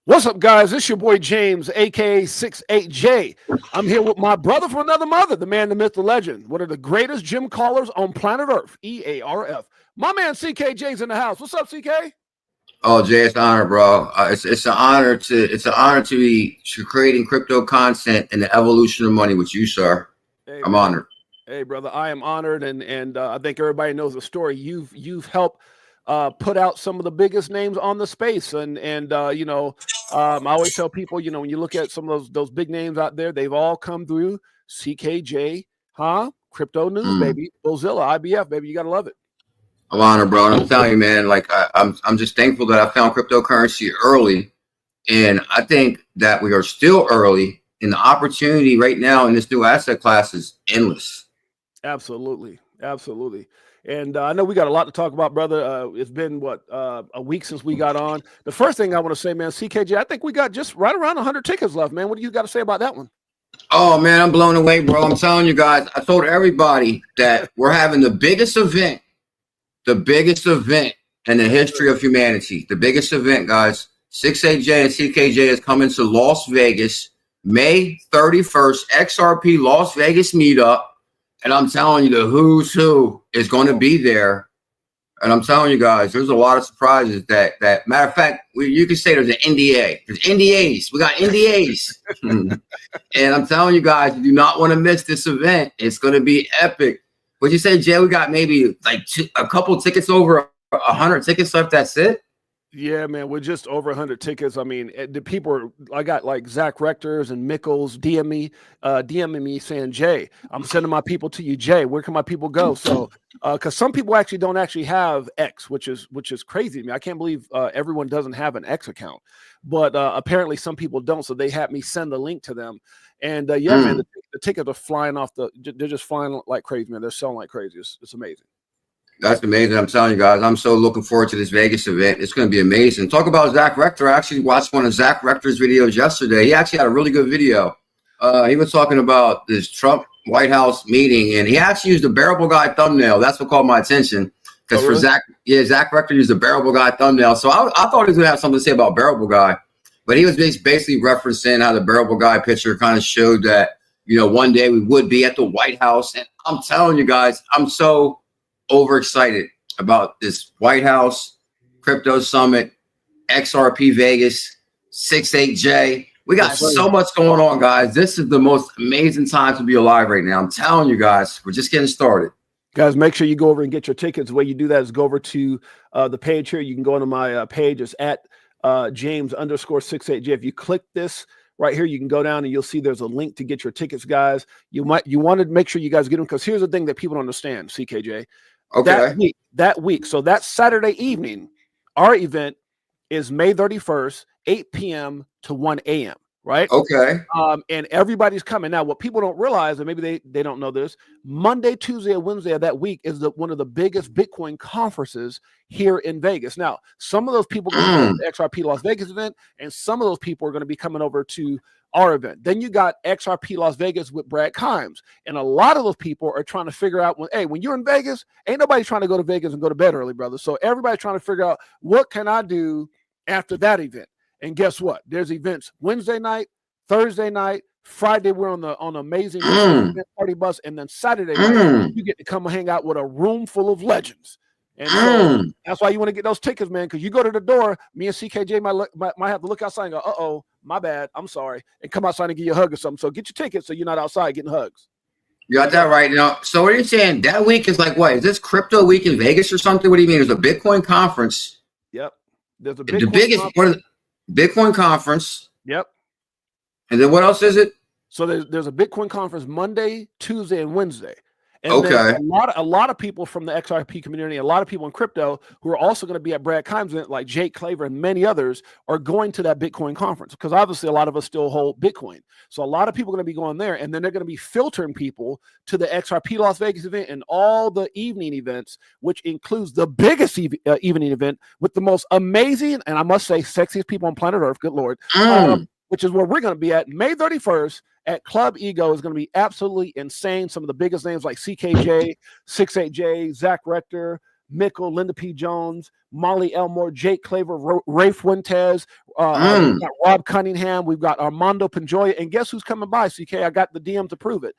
What's up, guys? It's your boy James, aka 68J. I'm here with my brother from another mother, the man, the myth, the legend, one of the greatest gym callers on planet Earth, EARF. My man CKJ's in the house. What's up, CK? Oh, Jay, it's an honor, bro. It's an honor to be creating crypto content and the evolution of money with you, sir. Hey, I'm man. honored. Hey, brother, I am honored, and I think everybody knows the story. You've helped put out some of the biggest names on the space, and I always tell people, when you look at some of those big names out there, they've all come through CKJ, Crypto News, baby, Bozilla, IBF, baby, you gotta love it. I'm honored, bro. And I'm telling you, man, like I'm just thankful that I found cryptocurrency early, and I think that we are still early, and the opportunity right now in this new asset class is endless. Absolutely. And I know we got a lot to talk about, brother. It's been a week since we got on. The first thing I want to say, man, CKJ, I think we got just right around 100 tickets left, man. What do you got to say about that one? Oh man, I'm blown away, bro. I'm telling you guys, I told everybody that we're having the biggest event in the history of humanity. The biggest event, guys. 68J and CKJ is coming to Las Vegas, May 31st, XRP Las Vegas meetup. And I'm telling you, the who's who is going to be there. And I'm telling you guys, there's a lot of surprises that matter of fact, you can say there's an NDA. There's NDAs. We got NDAs. And I'm telling you guys, you do not want to miss this event. It's going to be epic. Would you say, Jay, we got maybe like a couple tickets, over 100 tickets left? That's it? Yeah, man, we're just over 100 tickets. I mean, the people I got like Zach Rectors and Mickles DMing me saying, Jay, I'm sending my people to you. Jay, where can my people go? So, because some people don't actually have X, which is crazy to me. I can't believe everyone doesn't have an X account, but apparently some people don't. So they had me send the link to them. And man, the tickets are flying off they're just flying like crazy, man. They're selling like crazy. It's amazing. That's amazing. I'm telling you guys, I'm so looking forward to this Vegas event. It's going to be amazing. Talk about Zach Rector. I actually watched one of Zach Rector's videos yesterday. He actually had a really good video. He was talking about this Trump White House meeting, and he actually used a Bearable Guy thumbnail. That's what caught my attention. Because for Zach Rector used a Bearable Guy thumbnail. So I thought he was going to have something to say about Bearable Guy. But he was basically referencing how the Bearable Guy picture kind of showed that, one day we would be at the White House. And I'm telling you guys, I'm so overexcited about this White House Crypto Summit, XRP Vegas, 68J. We got so much going on, guys. This is the most amazing time to be alive right now. I'm telling you guys, we're just getting started. Guys, make sure you go over and get your tickets. The way you do that is go over to the page here. You can go into my page. It's at James_68J. If you click this right here, you can go down and you'll see there's a link to get your tickets, guys. You want to make sure you guys get them, because here's the thing that people don't understand, CKJ. Okay. That week. So that Saturday evening, our event is May 31st, 8 p.m. to 1 a.m. Right? Okay. And everybody's coming. Now, what people don't realize, and maybe they don't know this, Monday, Tuesday, and Wednesday of that week is one of the biggest Bitcoin conferences here in Vegas. Now, some of those people are going to go to the XRP Las Vegas event, and some of those people are going to be coming over to our event. Then you got XRP Las Vegas with Brad Kimes. And a lot of those people are trying to figure out, when you're in Vegas, ain't nobody trying to go to Vegas and go to bed early, brother. So everybody's trying to figure out, what can I do after that event? And guess what? There's events Wednesday night, Thursday night, Friday we're on amazing party bus, and then Saturday night you get to come hang out with a room full of legends. And so that's why you want to get those tickets, man, because you go to the door, me and CKJ might have to look outside and go, uh-oh, my bad, I'm sorry, and come outside and give you a hug or something. So get your tickets so you're not outside getting hugs. You got that right. Now, so what are you saying? That week is like what? Is this crypto week in Vegas or something? What do you mean? There's a Bitcoin conference. Yep. There's a Bitcoin conference. Yep. And then what else is it? So there's a Bitcoin conference Monday, Tuesday, and Wednesday. And okay. A lot of people from the XRP community, a lot of people in crypto who are also going to be at Brad Kimes' event, like Jake Claver and many others, are going to that Bitcoin conference, because obviously a lot of us still hold Bitcoin. So a lot of people are going to be going there, and then they're going to be filtering people to the XRP Las Vegas event and all the evening events, which includes the biggest evening event with the most amazing, and I must say, sexiest people on planet Earth. Good Lord. Which is where we're going to be at May 31st at Club Ego. Is going to be absolutely insane. Some of the biggest names like CKJ, 68J, Zach Rector, Mickle, Linda P. Jones, Molly Elmore, Jake Claver, Ray Fuentes, we've got Rob Cunningham, we've got Armando Panjoya, and guess who's coming by, CK? I got the DM to prove it.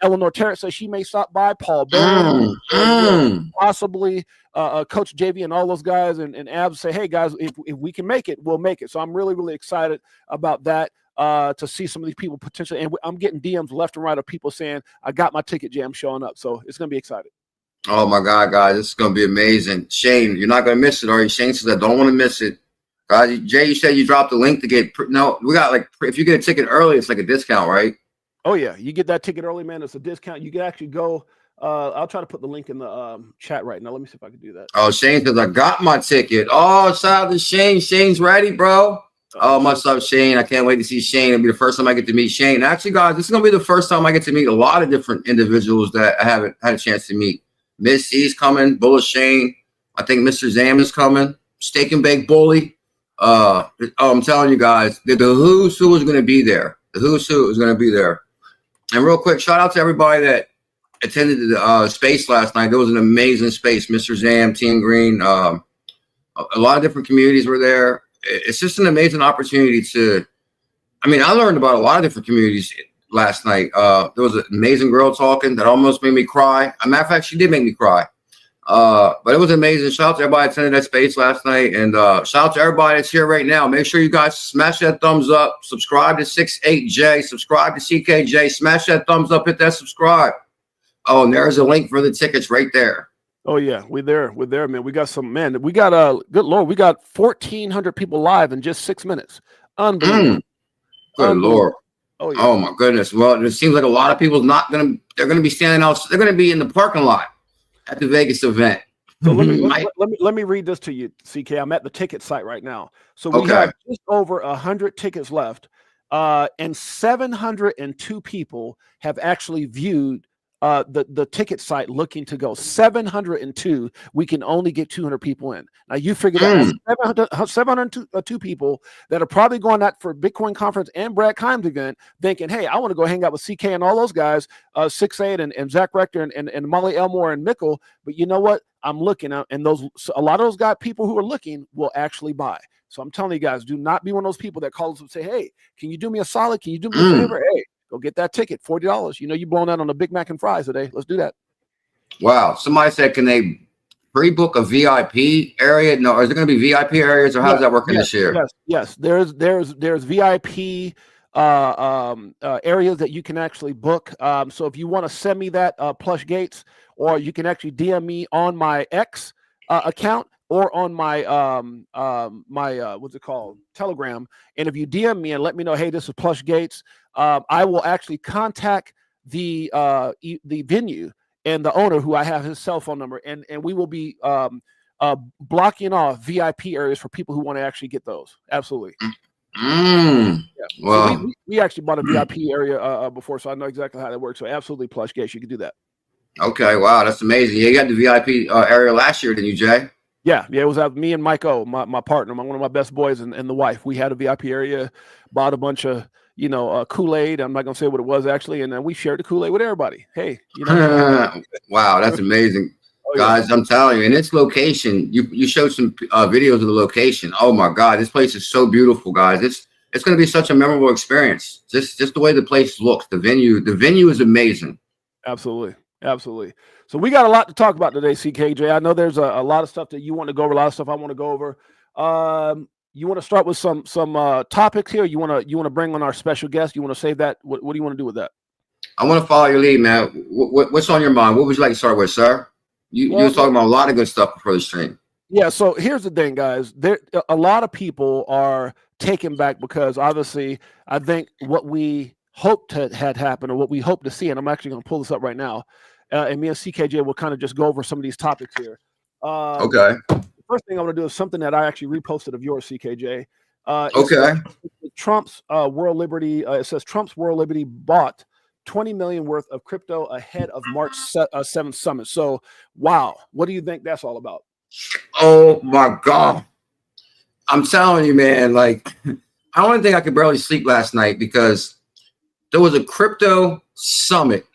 Eleanor Terrence says she may stop by, Paul Barron, possibly Coach JV and all those guys, and Abs say, hey, guys, if we can make it, we'll make it. So I'm really, really excited about that. To see some of these people potentially, and I'm getting DMs left and right of people saying, I got my ticket, jam showing up. So it's going to be exciting. Oh my God, guys, this is going to be amazing. Shane, you're not going to miss it, are you? Shane says, I don't want to miss it. Guys, Jay, you said you dropped the link to get, no, we got like, if you get a ticket early, it's like a discount, right? Oh yeah. You get that ticket early, man. It's a discount. You can actually go, I'll try to put the link in the chat right now. Let me see if I can do that. Oh, Shane says, I got my ticket. Oh, shout out to Shane. Shane's ready, bro. Oh, much love, Shane. I can't wait to see Shane. It'll be the first time I get to meet Shane. Actually, guys, this is going to be the first time I get to meet a lot of different individuals that I haven't had a chance to meet. Miss C's coming. Bullish Shane. I think Mr. Zam is coming. Steak and Bake Bully. I'm telling you guys, the who's who is going to be there. The who's who is going to be there. And real quick, shout out to everybody that attended the space last night. There was an amazing space. Mr. Zam, Team Green. A lot of different communities were there. It's just an amazing opportunity to, I mean, I learned about a lot of different communities last night. There was an amazing girl talking that almost made me cry. As a matter of fact, she did make me cry. But it was amazing. Shout out to everybody that attended that space last night. And shout out to everybody that's here right now. Make sure you guys smash that thumbs up. Subscribe to 68J. Subscribe to CKJ. Smash that thumbs up. Hit that subscribe. Oh, and there's a link for the tickets right there. Oh yeah, we're there, man. We got some, man. We got good Lord, we got 1,400 people live in just 6 minutes. Unbelievable. Good Lord. Oh yeah. Oh my goodness. Well, it seems like a lot of people they're gonna be standing out. They're gonna be in the parking lot at the Vegas event. So let me read this to you, CK. I'm at the ticket site right now. So we have just over 100 tickets left, and 702 people have actually viewed the ticket site looking to go. 702. We can only get 200 people in. Now you figure that 702 people that are probably going out for Bitcoin conference and Brad Kimes event thinking, hey, I want to go hang out with CK and all those guys, 6'8" and Zach Rector and Molly Elmore and Mickle. But you know what? I'm looking out, and a lot of those guys, people who are looking, will actually buy. So I'm telling you guys, do not be one of those people that calls and say, hey, can you do me a solid? Can you do me a favor? Hey, go get that ticket, $40. You know you blowing out on a Big Mac and fries today. Let's do that. Wow. Somebody said, can they pre-book a VIP area? No, is it going to be VIP areas, or how's that working this year? Yes. There's VIP areas that you can actually book. So if you want to send me that plush gates, or you can actually DM me on my X account or on my what's it called, Telegram. And if you DM me and let me know, hey, this is plush gates, I will actually contact the venue and the owner, who I have his cell phone number, and we will be blocking off VIP areas for people who want to actually get those. Absolutely. Yeah. Well, so we actually bought a VIP area before, so I know exactly how that works. So absolutely, plush gates, you can do that. Okay, wow, that's amazing. Yeah, you got the VIP area last year, didn't you, Jay? Yeah, it was me and Mike O, my partner, one of my best boys, and the wife. We had a VIP area, bought a bunch of Kool-Aid. I'm not gonna say what it was actually, and then we shared the Kool-Aid with everybody. Hey, wow, that's amazing. Oh, guys, yeah. I'm telling you, in its location, you showed some videos of the location. Oh my God, this place is so beautiful, guys. It's going to be such a memorable experience. Just the way the place looks, the venue is amazing. Absolutely. So we got a lot to talk about today, CKJ. I know there's a lot of stuff that you want to go over, a lot of stuff I want to go over. You want to start with some topics here? You want to bring on our special guest? You want to save that? What do you want to do with that? I want to follow your lead, man. What's on your mind? What would you like to start with, sir? You were talking about a lot of good stuff before the stream. Yeah, so here's the thing, guys. A lot of people are taken back because obviously I think what we hoped had happened, or what we hope to see, and I'm actually going to pull this up right now, and me and CKJ will kind of just go over some of these topics here. Okay. The first thing I want to do is something that I actually reposted of yours, CKJ. Okay. Trump's World Liberty. It says Trump's World Liberty bought 20 million worth of crypto ahead of March 7th summit. So, wow, what do you think that's all about? Oh my God, I'm telling you, man. Like, I don't think I could barely sleep last night because there was a crypto summit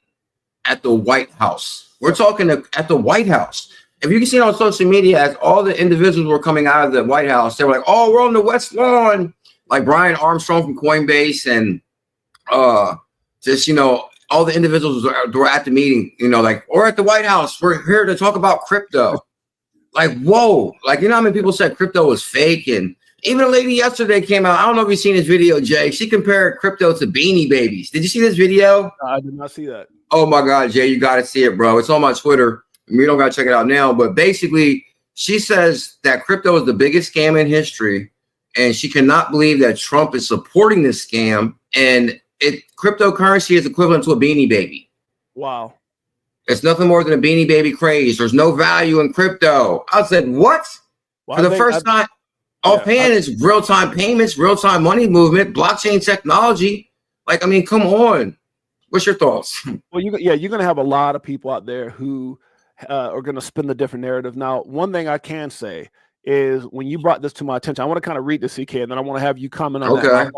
at the White House. We're talking at the White House. if you can see it on social media, as all the individuals were coming out of the White House, they were like, "Oh, we're on the West Lawn," like Brian Armstrong from Coinbase, and just all the individuals were at the meeting. Like, or at the White House, we're here to talk about crypto. Like, whoa, like how many people said crypto was fake, and even a lady yesterday came out. I don't know if you've seen this video, Jay. She compared crypto to Beanie Babies. Did you see this video? I did not see that. Oh my God, Jay, you got to see it, bro. It's on my Twitter. We don't got to check it out now, but basically she says that crypto is the biggest scam in history, and she cannot believe that Trump is supporting this scam, and cryptocurrency is equivalent to a Beanie Baby. Wow. It's nothing more than a Beanie Baby craze. There's no value in crypto. I said, what? Well, for the first time, offhand is real-time payments, real-time money movement, blockchain technology. Like, I mean, come on. What's your thoughts? Well, you're going to have a lot of people out there who are going to spin the different narrative. Now, one thing I can say is when you brought this to my attention, I want to kind of read the CK, and then I want to have you comment on that.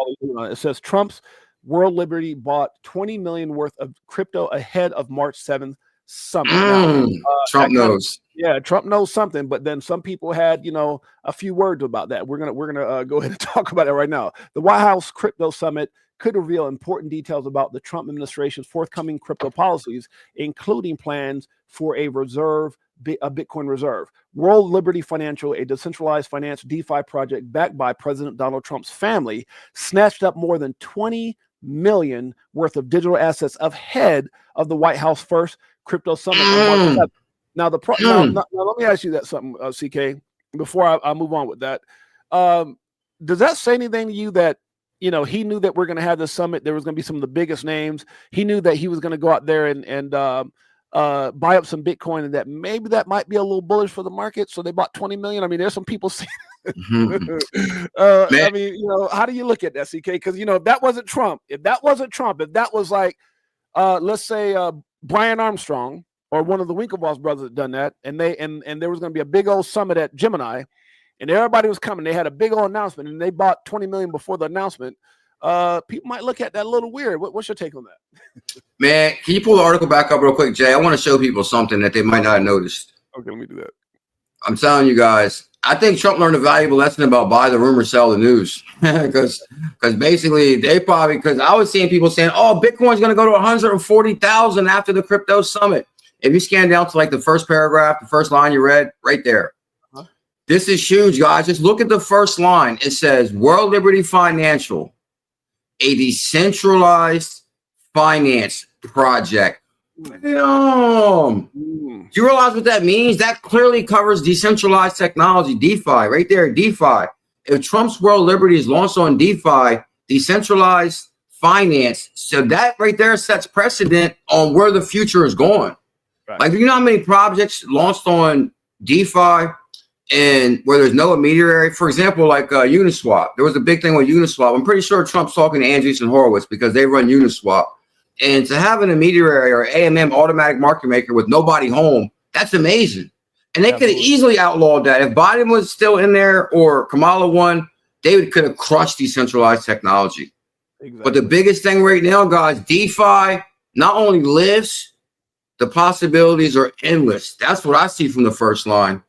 It says Trump's World Liberty bought 20 million worth of crypto ahead of March 7th summit. Now, Trump knows. Trump knows something, but then some people had, a few words about that. We're gonna go ahead and talk about it right now. The White House Crypto Summit could reveal important details about the Trump administration's forthcoming crypto policies, including plans for a Bitcoin reserve. World Liberty Financial, a decentralized finance DeFi project backed by President Donald Trump's family, snatched up more than 20 million worth of digital assets ahead of the White House first crypto summit. Now, now, let me ask you that something, CK, before I move on with that. Does that say anything to you that, he knew that we're going to have this summit? There was going to be some of the biggest names. He knew that he was going to go out there and buy up some Bitcoin, and that maybe that might be a little bullish for the market. So they bought 20 million. I mean, there's some people saying, I mean, how do you look at that, CK? Because, if that wasn't Trump, if that was like, let's say Brian Armstrong or one of the Winklevoss brothers had done that, and there was going to be a big old summit at Gemini, and everybody was coming. They had a big old announcement, and they bought 20 million before the announcement. People might look at that a little weird. What's your take on that? Man, can you pull the article back up real quick, Jay? I want to show people something that they might not have noticed. Okay, let me do that. I'm telling you guys, I think Trump learned a valuable lesson about buy the rumor, sell the news. Because basically because I was seeing people saying, oh, Bitcoin's going to go to 140,000 after the crypto summit. If you scan down to like the first paragraph, the first line you read right there. This is huge, guys. Just look at the first line. It says World Liberty Financial, a decentralized finance project. Damn. Do you realize what that means? That clearly covers decentralized technology, DeFi, right there, DeFi. If Trump's World Liberty is launched on DeFi, decentralized finance, so that right there sets precedent on where the future is going. Right. Like, do you know how many projects launched on DeFi and where there's no intermediary? For example, like Uniswap. There was a big thing with Uniswap. I'm pretty sure Trump's talking to Andreessen Horowitz because they run Uniswap. And to have an intermediary or AMM, automatic market maker, with nobody home, that's amazing. And they could have easily outlawed that. If Biden was still in there or Kamala won, they could have crushed decentralized technology. Exactly. But the biggest thing right now, guys, DeFi not only lives, the possibilities are endless. That's what I see from the first line.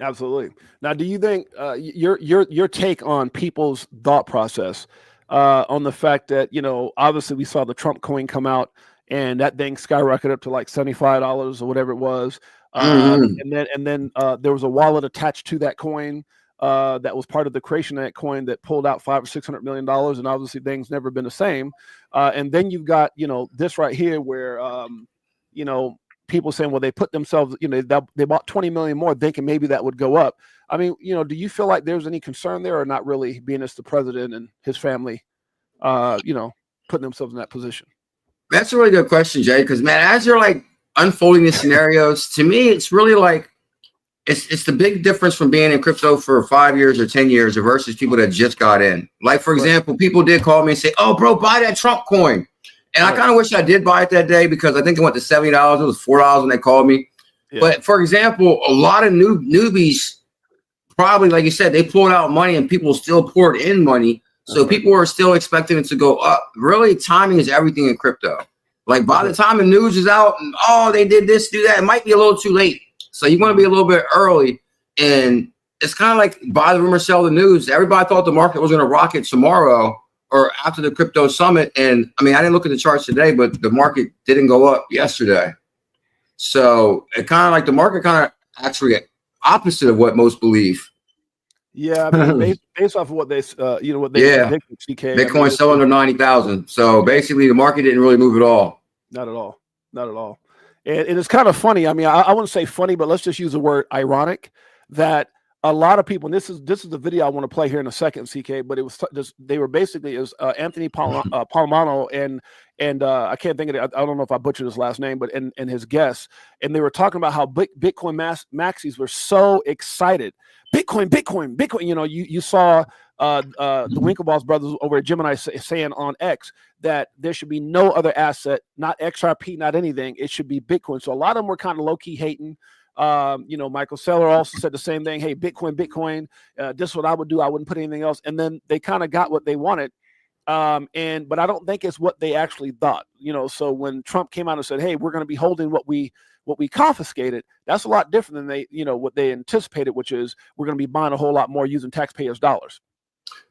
Absolutely. Now, do you think your take on people's thought process on the fact that, obviously we saw the Trump coin come out and that thing skyrocketed up to like $75 or whatever it was. And then there was a wallet attached to that coin that was part of the creation of that coin that pulled out $500 or $600 million. And obviously things never been the same. And then you've got, this right here where, people saying, well, they put themselves, they bought 20 million more thinking maybe that would go up. I mean, do you feel like there's any concern there or not really, being as the president and his family, putting themselves in that position? That's a really good question, Jay, because, man, as you're like unfolding these scenarios, to me, it's really like, it's the big difference from being in crypto for 5 years or 10 years versus people that just got in. Like, for example, people did call me and say, oh, bro, buy that Trump coin. And I kind of wish I did buy it that day because I think it went to $70. It was $4 when they called me. Yeah. But for example, a lot of newbies probably, like you said, they pulled out money and people still poured in money. So people are still expecting it to go up. Really, timing is everything in crypto. Like by the time the news is out and, oh, they did this, do that, it might be a little too late. So you want to be a little bit early, and it's kind of like buy the rumor, sell the news. Everybody thought the market was going to rocket tomorrow or after the crypto summit. And I mean, I didn't look at the charts today, but the market didn't go up yesterday. So it kind of like the market kind of actually opposite of what most believe. Yeah, I mean, based off of what they, what they predicted, CK. Bitcoin still under 90,000. So basically, the market didn't really move at all. Not at all. Not at all. And it's kind of funny. I mean, I wouldn't say funny, but let's just use the word ironic. That a lot of people, and this is the video I want to play here in a second, CK. But it was they were basically Anthony Palomano and I can't think of it. I don't know if I butchered his last name, but and his guests, and they were talking about how Bitcoin maxis were so excited. Bitcoin. You know, you saw the Winklevoss brothers over at Gemini saying on X that there should be no other asset, not XRP, not anything. It should be Bitcoin. So a lot of them were kind of low key hating. Michael Saylor also said the same thing. Hey, Bitcoin. This is what I would do. I wouldn't put anything else. And then they kind of got what they wanted. But I don't think it's what they actually thought. So when Trump came out and said, hey, we're going to be holding what we confiscated, that's a lot different than what they anticipated, which is we're going to be buying a whole lot more using taxpayers' dollars.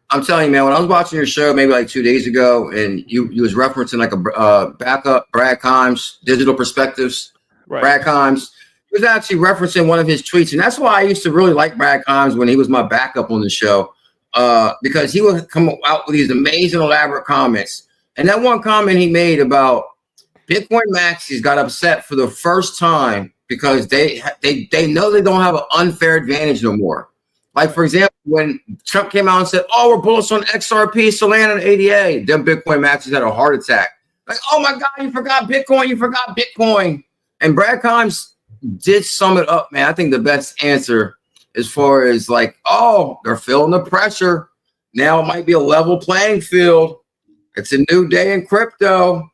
I'm telling you, man, when I was watching your show maybe like 2 days ago, and you was referencing like a backup, Brad Kimes, Digital Perspectives, right. Brad Kimes, he was actually referencing one of his tweets. And that's why I used to really like Brad Kimes when he was my backup on the show, because he would come out with these amazing, elaborate comments. And that one comment he made about Bitcoin maxis got upset for the first time because they know they don't have an unfair advantage no more. Like, for example, when Trump came out and said, oh, we're bullish on XRP, Solana, and ADA, them Bitcoin maxis had a heart attack. Like, oh, my God, you forgot Bitcoin. And Brad Kimes did sum it up, man. I think the best answer as far as like, oh, they're feeling the pressure. Now it might be a level playing field. It's a new day in crypto.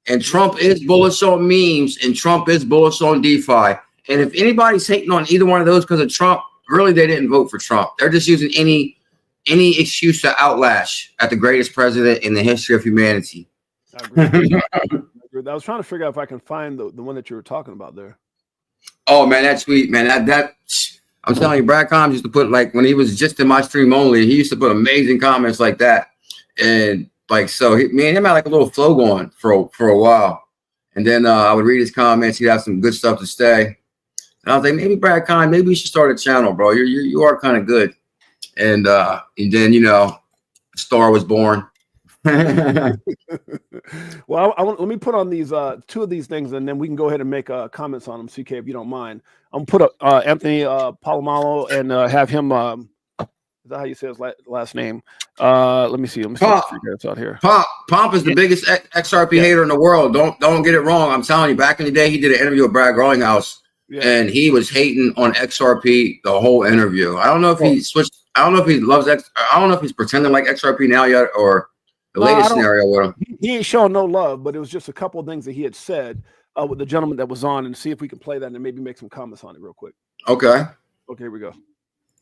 And Trump is bullish on memes, and Trump is bullish on DeFi. And if anybody's hating on either one of those because of Trump, really, they didn't vote for Trump. They're just using any excuse to outlash at the greatest president in the history of humanity. I agree. I was trying to figure out if I can find the one that you were talking about there. Oh, man, that's sweet, man. That I'm telling you, Brad Kimes used to put, like, when he was just in my stream only, he used to put amazing comments like that. And like, so me and him had like a little flow going for a while. And then I would read his comments. He'd have some good stuff to say. And I was like, maybe Brad Kimes, maybe you should start a channel, bro. You are kind of good. And then, Star was born. Well, let me put on these two of these things, and then we can go ahead and make comments on them, CK, if you don't mind. I'm gonna put Anthony Palomalo and have him. Is that how you say his last name? Let me see. Let me see if out here. Pomp is the biggest XRP hater in the world. Don't get it wrong. I'm telling you, back in the day, he did an interview with Brad Garlinghouse, and he was hating on XRP the whole interview. I don't know if he switched. I don't know if he loves X. I don't know if he's pretending like XRP now yet, or the latest scenario with him. He ain't showing no love, but it was just a couple of things that he had said with the gentleman that was on, and see if we can play that and maybe make some comments on it real quick. Okay, here we go.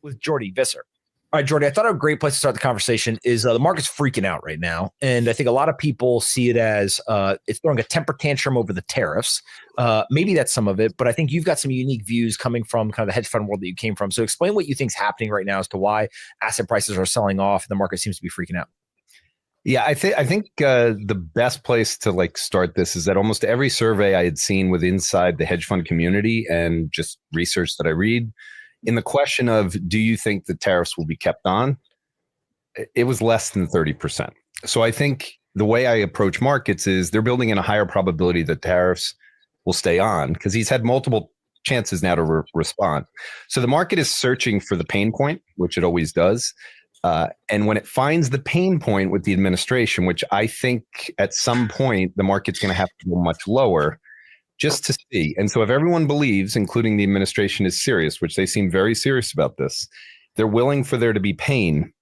With Jordy Visser. All right, Jordy, I thought a great place to start the conversation is the market's freaking out right now. And I think a lot of people see it as it's throwing a temper tantrum over the tariffs. Maybe that's some of it, but I think you've got some unique views coming from kind of the hedge fund world that you came from. So explain what you think is happening right now as to why asset prices are selling off and the market seems to be freaking out. Yeah, I think the best place to start this is that almost every survey I had seen with inside the hedge fund community and just research that I read, in the question of, do you think the tariffs will be kept on? It was less than 30%. So I think the way I approach markets is they're building in a higher probability that tariffs will stay on because he's had multiple chances now to respond. So the market is searching for the pain point, which it always does. And when it finds the pain point with the administration, which I think at some point the market's going to have to go much lower, just to see. And so if everyone believes, including the administration, is serious, which they seem very serious about this, they're willing for there to be pain.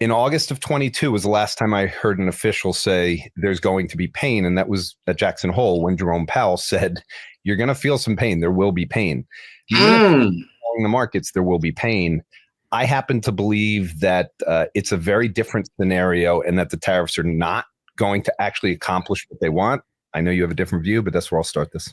In August of 22 was the last time I heard an official say there's going to be pain. And that was at Jackson Hole when Jerome Powell said, you're going to feel some pain. There will be pain. In the markets, there will be pain. I happen to believe that it's a very different scenario and that the tariffs are not going to actually accomplish what they want. I know you have a different view, but that's where I'll start this.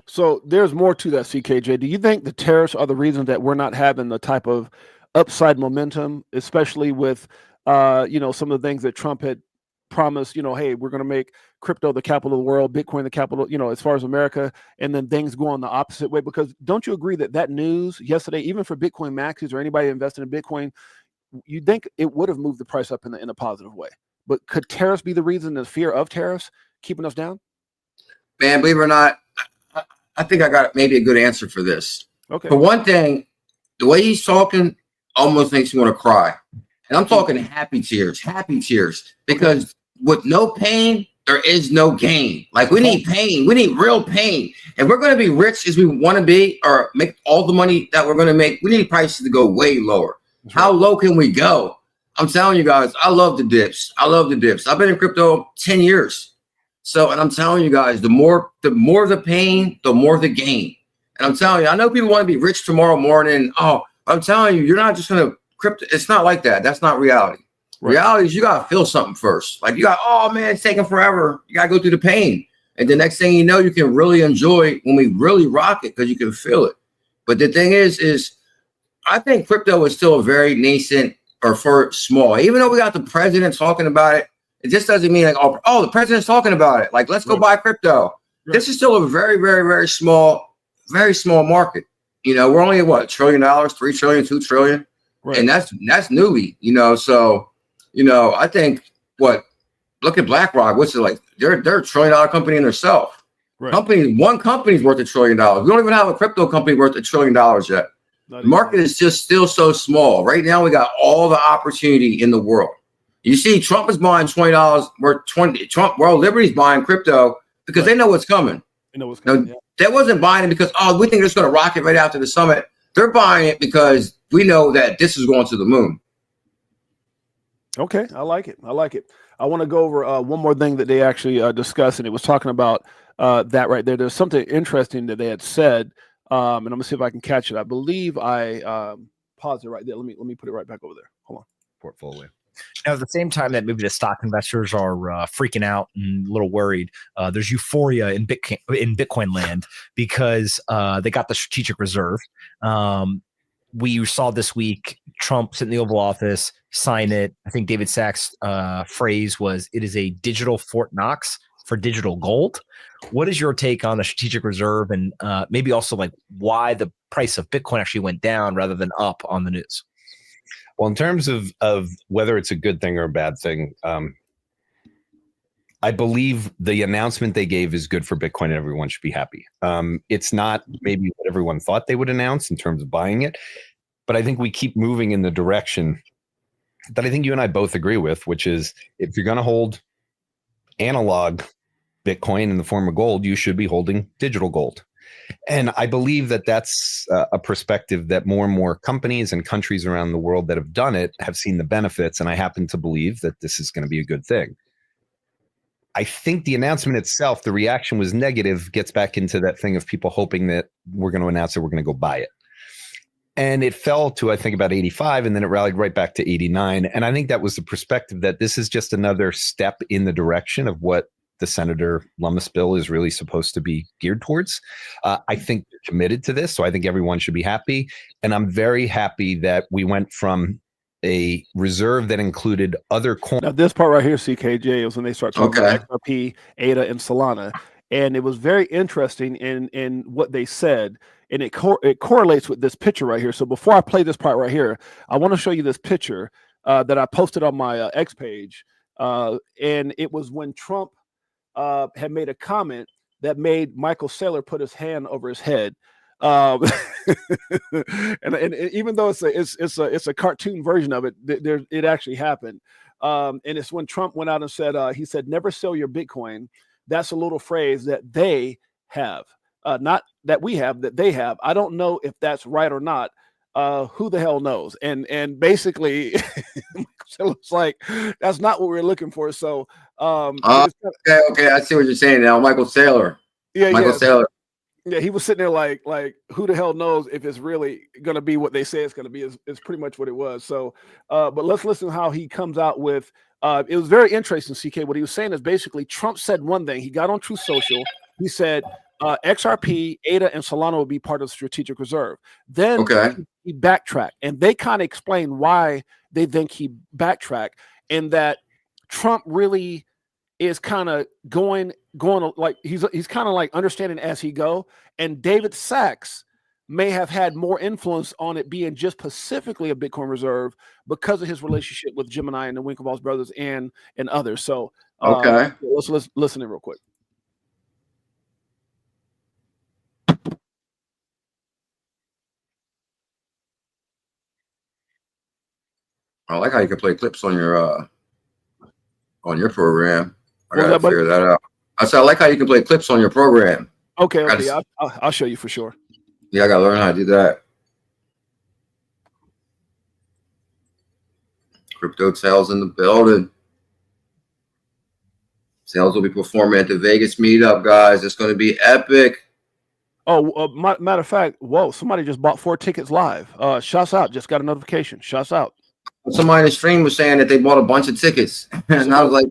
So there's more to that, CKJ. Do you think the tariffs are the reason that we're not having the type of upside momentum, especially with, some of the things that Trump had promised, hey, we're going to make crypto the capital of the world, Bitcoin the capital, as far as America, and then things go on the opposite way? Because don't you agree that news yesterday, even for Bitcoin maxis or anybody invested in Bitcoin, you'd think it would have moved the price up in a positive way? But could tariffs be the reason, the fear of tariffs keeping us down? Man, believe it or not, I think I got maybe a good answer for this. Okay. For one thing, the way he's talking almost makes me want to cry. And I'm talking happy tears, because with no pain, there is no gain. Like, we need pain. We need real pain. If we're going to be rich as we want to be, or make all the money that we're going to make, we need prices to go way lower. How low can we go? I'm telling you guys, I love the dips. I've been in crypto 10 years. So, and I'm telling you guys, the more the pain, the more the gain. And I'm telling you, I know people want to be rich tomorrow morning. Oh, I'm telling you, you're not just going to crypto. It's not like that. That's not reality. Right. Reality is you got to feel something first. Like, oh man, it's taking forever. You got to go through the pain. And the next thing you know, you can really enjoy when we really rock it, because you can feel it. But the thing is I think crypto is still a very nascent, or for small. Even though we got the president talking about it, it just doesn't mean like, oh, the president's talking about it, like, let's go buy crypto. Right. This is still a very, very, very small market. We're only at what, $1 trillion, $3 trillion, $2 trillion. Right. And that's newly, so, I think look at BlackRock. What's it like? They're a $1 trillion company in themselves. Right. One company's worth $1 trillion. We don't even have a crypto company worth $1 trillion yet. The market is just still so small. Right now, we got all the opportunity in the world. You see, Trump is buying $20 worth 20. Liberty's buying crypto because they know what's coming. They know what's coming. Now, they wasn't buying it because, we think it's going to rocket right after the summit. They're buying it because we know that this is going to the moon. Okay, I like it. I want to go over one more thing that they actually discussed, and it was talking about that right there. There's something interesting that they had said, and I'm gonna see if I can catch it. I believe I paused it right there. Let me put it right back over there. Hold on. Portfolio. Now, at the same time that maybe the stock investors are freaking out and a little worried, there's euphoria in Bitcoin land because they got the strategic reserve. We saw this week Trump sit in the Oval Office, sign it. I think David Sachs' phrase was, "It is a digital Fort Knox for digital gold." What is your take on the strategic reserve, and maybe also like why the price of Bitcoin actually went down rather than up on the news? Well, in terms of whether it's a good thing or a bad thing, I believe the announcement they gave is good for Bitcoin and everyone should be happy. It's not maybe what everyone thought they would announce in terms of buying it, but I think we keep moving in the direction that I think you and I both agree with, which is if you're going to hold analog Bitcoin in the form of gold, you should be holding digital gold. And I believe that that's a perspective that more and more companies and countries around the world that have done it have seen the benefits. And I happen to believe that this is going to be a good thing. I think the announcement itself, the reaction was negative, gets back into that thing of people hoping that we're going to announce it, we're going to go buy it. And it fell to, I think, about 85, and then it rallied right back to 89. And I think that was the perspective that this is just another step in the direction of what the Senator Lummis bill is really supposed to be geared towards. I think they're committed to this, so I think everyone should be happy. And I'm very happy that we went from a reserve that included other coins. Now, this part right here, CKJ, is when they start talking about XRP, ADA, and Solana. And it was very interesting in what they said. And it correlates with this picture right here. So before I play this part right here, I want to show you this picture that I posted on my X page. And it was when Trump had made a comment that made Michael Saylor put his hand over his head. And even though it's a cartoon version of it, it actually happened. And it's when Trump went out and said, he said, "Never sell your Bitcoin." That's a little phrase that they have, not that we have, that they have. I don't know if that's right or not. Who the hell knows? And basically, it's like that's not what we're looking for. So, okay, I see what you're saying now, Michael Saylor. Yeah, Michael Saylor. Yeah, he was sitting there like who the hell knows if it's really going to be what they say it's going to be is pretty much what it was. So, but let's listen to how he comes out with. It was very interesting, CK. What he was saying is basically Trump said one thing. He got on Truth Social. He said XRP, ADA, and Solana will be part of the strategic reserve. Then he backtracked, and they kind of explained why they think he backtracked, and that Trump really is kind of going like he's kind of like understanding as he go. And David Sachs may have had more influence on it being just specifically a Bitcoin reserve because of his relationship with Gemini and the Winklevoss brothers and others. So let's listen in real quick. I like how you can play clips on your program. I gotta figure that out. I said I like how you can play clips on your program. Okay, I'll show you for sure. Yeah, I gotta learn how to do that. Crypto Tales in the building. Sales will be performing at the Vegas meetup, guys. It's going to be epic. Oh, matter of fact, whoa! Somebody just bought 4 tickets live. Shouts out! Just got a notification. Shouts out! Somebody in the stream was saying that they bought a bunch of tickets, and I was like,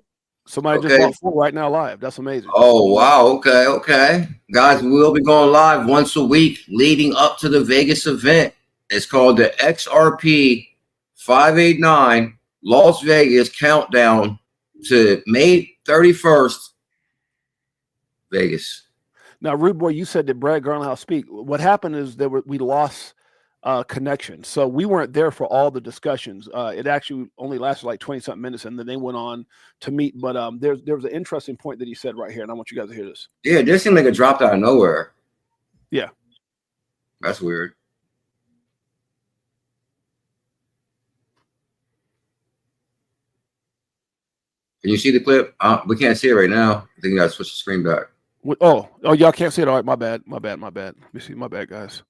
somebody just bought 4 right now live. That's amazing. Oh wow! Okay, guys, we will be going live once a week leading up to the Vegas event. It's called the XRP 589 Las Vegas Countdown to May 31st, Vegas. Now, Rude Boy, you said that Brad Garlinghouse speak. What happened is we lost connection, so we weren't there for all the discussions. It actually only lasted like 20-something minutes, and then they went on to meet. But there was an interesting point that he said right here, and I want you guys to hear this. Yeah, this seemed like it dropped out of nowhere. Yeah, that's weird. Can you see the clip? We can't see it right now. I think you gotta switch the screen back. Oh, y'all can't see it. All right, my bad. Let me see. My bad, guys.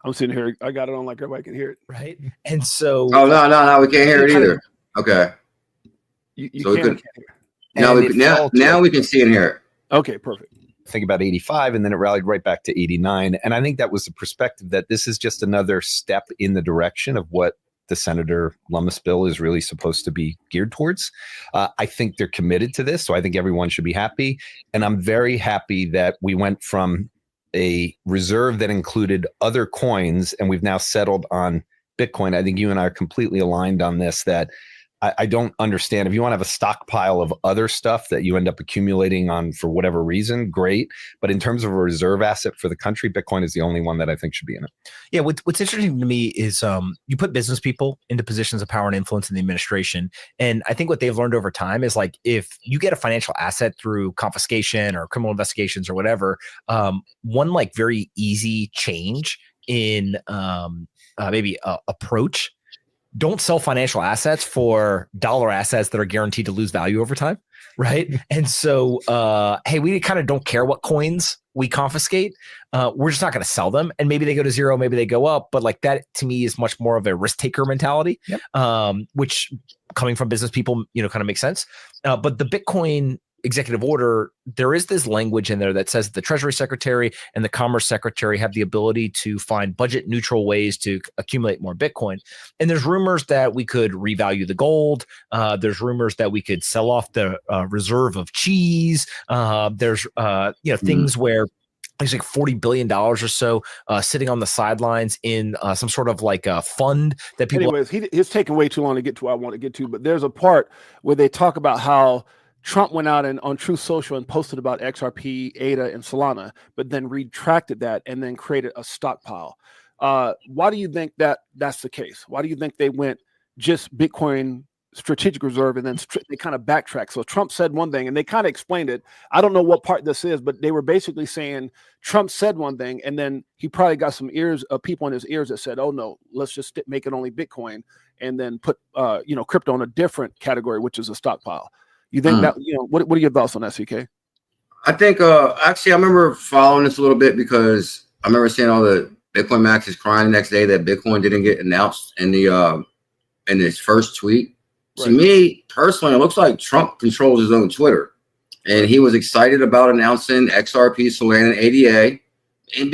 I'm sitting here. I got it on like everybody can hear it. Right. And so. Oh, no. We can't hear it either. Okay. So we could. Now we can see and hear it. Okay, perfect. Think about 85, and then it rallied right back to 89. And I think that was the perspective that this is just another step in the direction of what the Senator Lummis bill is really supposed to be geared towards. I think they're committed to this, so I think everyone should be happy. And I'm very happy that we went from a reserve that included other coins, and we've now settled on Bitcoin. I think you and I are completely aligned on this, that I don't understand. If you want to have a stockpile of other stuff that you end up accumulating on for whatever reason, great. But in terms of a reserve asset for the country, Bitcoin is the only one that I think should be in it. Yeah, what's interesting to me is you put business people into positions of power and influence in the administration. And I think what they've learned over time is, like, if you get a financial asset through confiscation or criminal investigations or whatever, one like very easy change in maybe approach. Don't sell financial assets for dollar assets that are guaranteed to lose value over time, right? And so, hey, we kind of don't care what coins we confiscate. We're just not going to sell them. And maybe they go to zero, maybe they go up. But like that, to me, is much more of a risk taker mentality, which coming from business people, kind of makes sense. But the Bitcoin executive order, there is this language in there that says that the Treasury Secretary and the Commerce Secretary have the ability to find budget neutral ways to accumulate more Bitcoin. And there's rumors that we could revalue the gold. There's rumors that we could sell off the reserve of cheese. There's things where there's like $40 billion or so sitting on the sidelines in some sort of like a fund that people. Anyways, it's taking way too long to get to what I want to get to, but there's a part where they talk about how Trump went out and on Truth Social and posted about XRP, ADA, and Solana, but then retracted that and then created a stockpile. Why do you think that that's the case? Why do you think they went just Bitcoin strategic reserve and then they kind of backtracked? So Trump said one thing and they kind of explained it. I don't know what part this is, but they were basically saying Trump said one thing and then he probably got some people in his ears that said, oh no, let's just make it only Bitcoin and then put crypto in a different category, which is a stockpile. You think that, what are your thoughts on that, CK? I think, actually, I remember following this a little bit because I remember seeing all the Bitcoin maxes crying the next day that Bitcoin didn't get announced in his first tweet. Right. To me, personally, it looks like Trump controls his own Twitter. and he was excited about announcing XRP, Solana, and ADA. And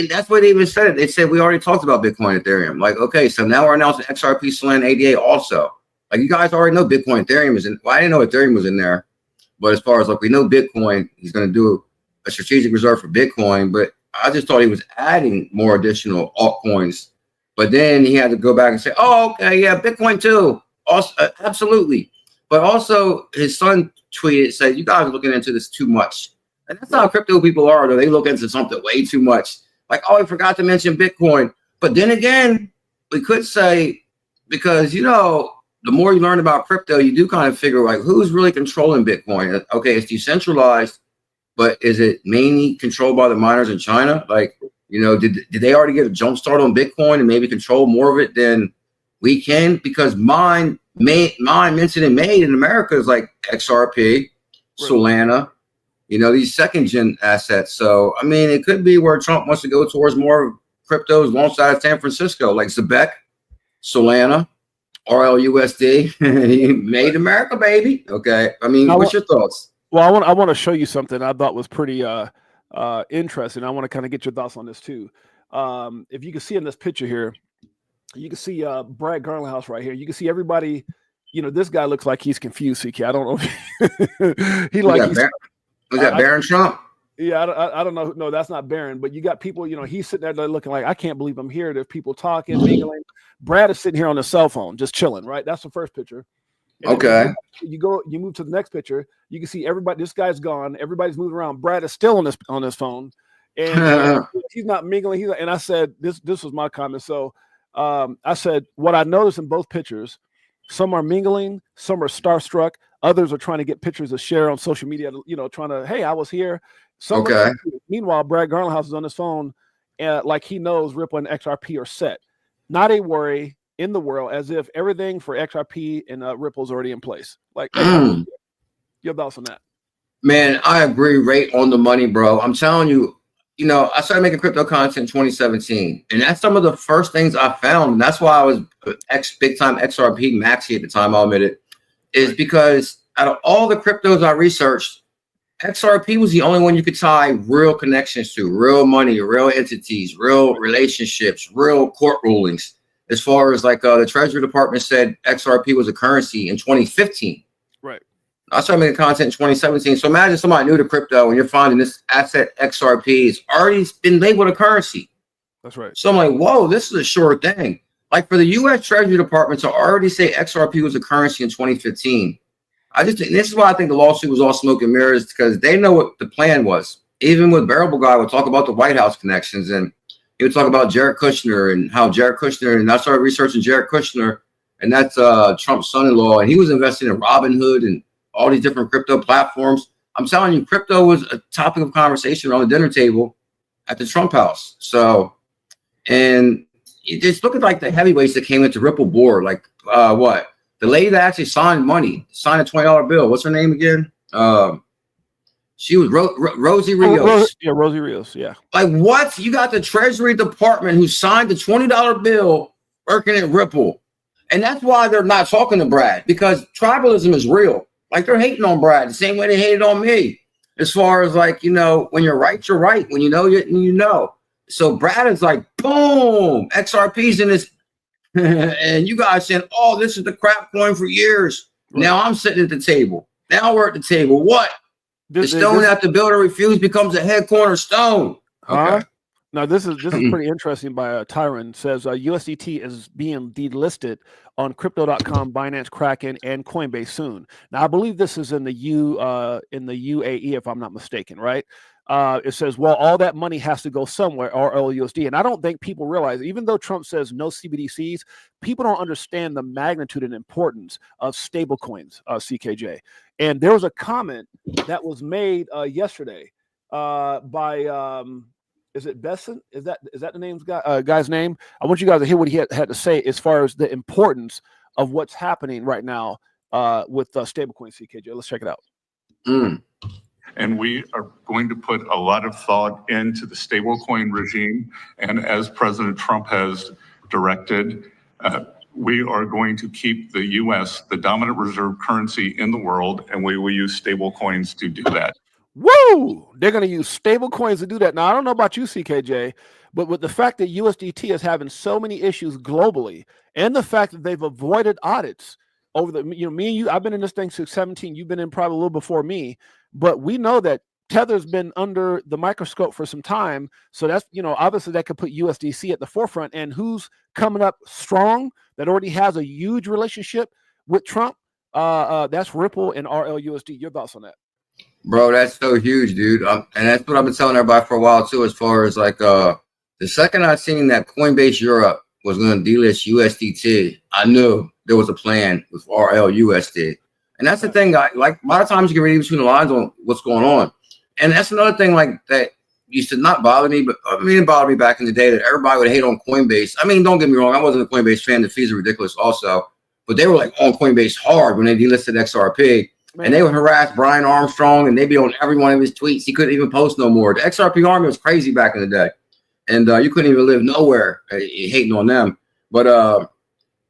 that's what they even said it. They said, we already talked about Bitcoin, Ethereum. Like, okay, so now we're announcing XRP, Solana, ADA also. Like, you guys already know Bitcoin, Ethereum is in. Well, I didn't know Ethereum was in there. But as far as like, we know Bitcoin, he's going to do a strategic reserve for Bitcoin. But I just thought he was adding more additional altcoins. But then he had to go back and say, oh, okay, yeah, Bitcoin too. Also, absolutely. But also his son tweeted, said, you guys are looking into this too much. And that's how crypto people are, though. They look into something way too much. Like, oh, I forgot to mention Bitcoin. But then again, we could say, because, you know, the more you learn about crypto, you do kind of figure, like, who's really controlling Bitcoin? Okay, it's decentralized, but is it mainly controlled by the miners in China? Like, you know, did they already get a jump start on Bitcoin and maybe control more of it than we can? Because mine minted and made in America is like XRP, Solana, you know, these second gen assets. So, I mean, it could be where Trump wants to go towards more cryptos alongside San Francisco, like Zebek, Solana, RLUSD. He made America, baby. Okay. I mean, what's your thoughts? Well, I want to show you something I thought was pretty interesting. I want to kind of get your thoughts on this too. If you can see in this picture here, you can see Brad Garlinghouse right here. You can see everybody. You know, this guy looks like he's confused. CK, I don't know. He like was that Barron Trump? Yeah, I don't know. No, that's not Barron. But you got people. You know, he's sitting there looking like, I can't believe I'm here. There's people talking, mingling. Brad is sitting here on his cell phone, just chilling. Right. That's the first picture. And okay. You move to the next picture. You can see everybody. This guy's gone. Everybody's moving around. Brad is still on his phone, and he's not mingling. And I said, this was my comment. So I said, what I noticed in both pictures, some are mingling, some are starstruck, others are trying to get pictures to share on social media. You know, trying to, hey, I was here. Okay. Meanwhile, Brad Garlinghouse is on his phone, like he knows Ripple and XRP are set. Not a worry in the world, as if everything for XRP and Ripple is already in place. Like, your thoughts on that? Man, I agree. Right on the money, bro. I'm telling you, you know, I started making crypto content in 2017, and that's some of the first things I found. And that's why I was big time XRP maxi at the time. I'll admit it, is because out of all the cryptos I researched, XRP was the only one you could tie real connections to, real money, real entities, real relationships, real court rulings. As far as like the Treasury Department said XRP was a currency in 2015. Right. I started making content in 2017. So imagine somebody new to crypto and you're finding this asset XRP has already been labeled a currency. That's right. So I'm like, whoa, this is a sure thing. Like for the U.S. Treasury Department to already say XRP was a currency in 2015. This is why I think the lawsuit was all smoke and mirrors, because they know what the plan was. Even with Bearable Guy would talk about the White House connections, and he would talk about Jared Kushner and how Jared Kushner, and I started researching Jared Kushner, and that's Trump's son-in-law, and he was investing in Robinhood and all these different crypto platforms. I'm telling you, crypto was a topic of conversation around the dinner table at the Trump house. So, and just look at like the heavyweights that came into Ripple board, like what? The lady that actually signed signed a $20 bill. What's her name again? She was Rosie Rios. Rosie Rios. Yeah. Like what? You got the Treasury Department who signed the $20 bill working at Ripple. And that's why they're not talking to Brad, because tribalism is real. Like they're hating on Brad the same way they hated on me. As far as like, you know, when you're right, you're right. When you know, you know. So Brad is like, boom, XRP's in this. And you guys saying, oh, this is the crap coin for years. Right. Now I'm sitting at the table. Now we're at the table. What? The stone that the builder refused becomes a head cornerstone. Okay. Now this is pretty interesting. By Tyron says USDT is being delisted on Crypto.com, Binance, Kraken, and Coinbase soon. Now I believe this is in the UAE, if I'm not mistaken, right? It says, well, all that money has to go somewhere, or LUSD. And I don't think people realize, even though Trump says no CBDCs, people don't understand the magnitude and importance of stablecoins, CKJ. And there was a comment that was made yesterday by, is it Besson? Is that the guy's name? I want you guys to hear what he had to say as far as the importance of what's happening right now with stablecoin, CKJ. Let's check it out. And we are going to put a lot of thought into the stablecoin regime. And as President Trump has directed, we are going to keep the U.S. the dominant reserve currency in the world, and we will use stable coins to do that. Woo! They're going to use stable coins to do that. Now, I don't know about you, CKJ, but with the fact that USDT is having so many issues globally, and the fact that they've avoided audits over the, me and you, I've been in this thing since 17. You've been in probably a little before me, but we know that Tether's been under the microscope for some time. So that's, obviously that could put USDC at the forefront. And who's coming up strong that already has a huge relationship with Trump? That's Ripple and RLUSD. Your thoughts on that? Bro, that's so huge, dude. And that's what I've been telling everybody for a while too, as far as like the second I seen that Coinbase Europe was going to delist USDT, I knew there was a plan with RLUSD. And that's the thing, like a lot of times you can read between the lines on what's going on. And that's another thing like that used to not bother me, but I mean, it bothered me back in the day that everybody would hate on Coinbase. I mean, don't get me wrong, I wasn't a Coinbase fan. The fees are ridiculous also, but they were like on Coinbase hard when they delisted XRP. Man. And they would harass Brian Armstrong, and they'd be on every one of his tweets. He couldn't even post no more. The XRP army was crazy back in the day, and you couldn't even live nowhere hating on them. But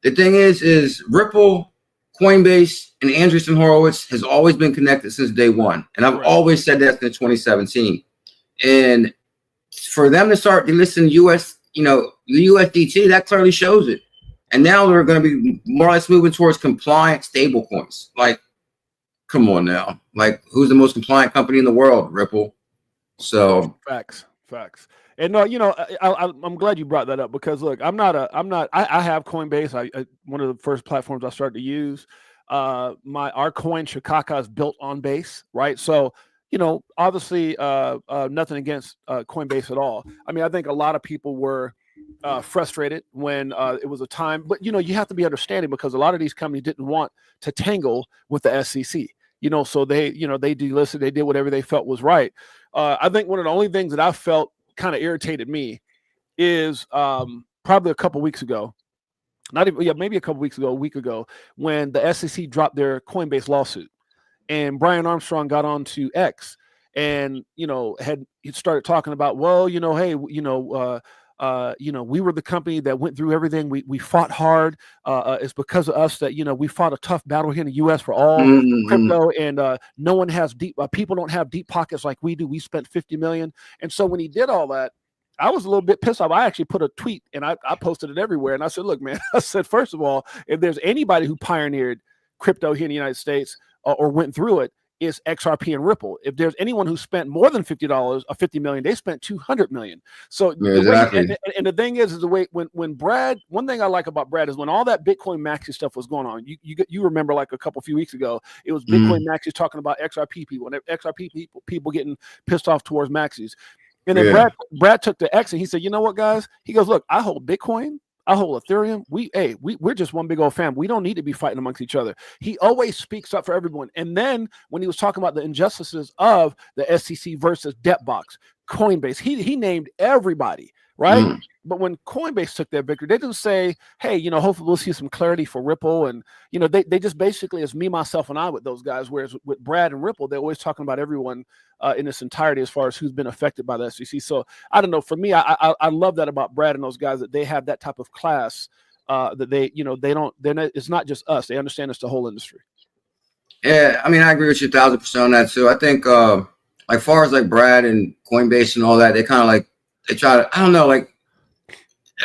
the thing is Ripple, Coinbase, and Andreessen Horowitz has always been connected since day one, and I've always said that since 2017. And for them to start delisting the USDT, that clearly shows it. And now they're going to be more or less moving towards compliant stablecoins. Like, come on now. Like, who's the most compliant company in the world? Ripple. So facts. And no, I'm glad you brought that up, because look, I have Coinbase. One of the first platforms I started to use. Our coin Shikaka is built on Base, right? So, obviously, nothing against Coinbase at all. I mean, I think a lot of people were frustrated when it was a time, but you have to be understanding, because a lot of these companies didn't want to tangle with the SEC. So they delisted, they did whatever they felt was right. I think one of the only things that I felt kind of irritated me is probably a couple weeks ago, maybe a week ago, when the SEC dropped their Coinbase lawsuit, and Brian Armstrong got on to X and, he started talking about, well, hey, we were the company that went through everything. We fought hard. It's because of us that, we fought a tough battle here in the U.S. for all crypto, and no one has people don't have deep pockets like we do. We spent $50 million. And so when he did all that, I was a little bit pissed off. I actually put a tweet and I posted it everywhere. And I said, look, man, I said, first of all, if there's anybody who pioneered crypto here in the United States or went through it, is XRP and Ripple. If there's anyone who spent more than $50 or $50 million, they spent $200 million. So exactly. And the thing is the way when Brad, one thing I like about Brad is when all that Bitcoin Maxi stuff was going on, you remember like a few weeks ago, it was Bitcoin Maxis talking about XRP people, and XRP people getting pissed off towards Maxis. And then Brad took the X and he said, you know what, guys? He goes, look, I hold Bitcoin, I hold Ethereum. We're just one big old family. We don't need to be fighting amongst each other. He always speaks up for everyone. And then when he was talking about the injustices of the SEC versus Debtbox, Coinbase, he named everybody, right? But when Coinbase took their victory, they didn't say, hey, hopefully we'll see some clarity for Ripple. And, they just basically, it's me, myself, and I with those guys. Whereas with Brad and Ripple, they're always talking about everyone in its entirety as far as who's been affected by the SEC. So I don't know. For me, I love that about Brad and those guys, that they have that type of class that it's not just us. They understand it's the whole industry. Yeah, I mean, I agree with you 1,000% on that too. I think like far as like Brad and Coinbase and all that, they kind of like, they try to, I don't know, like,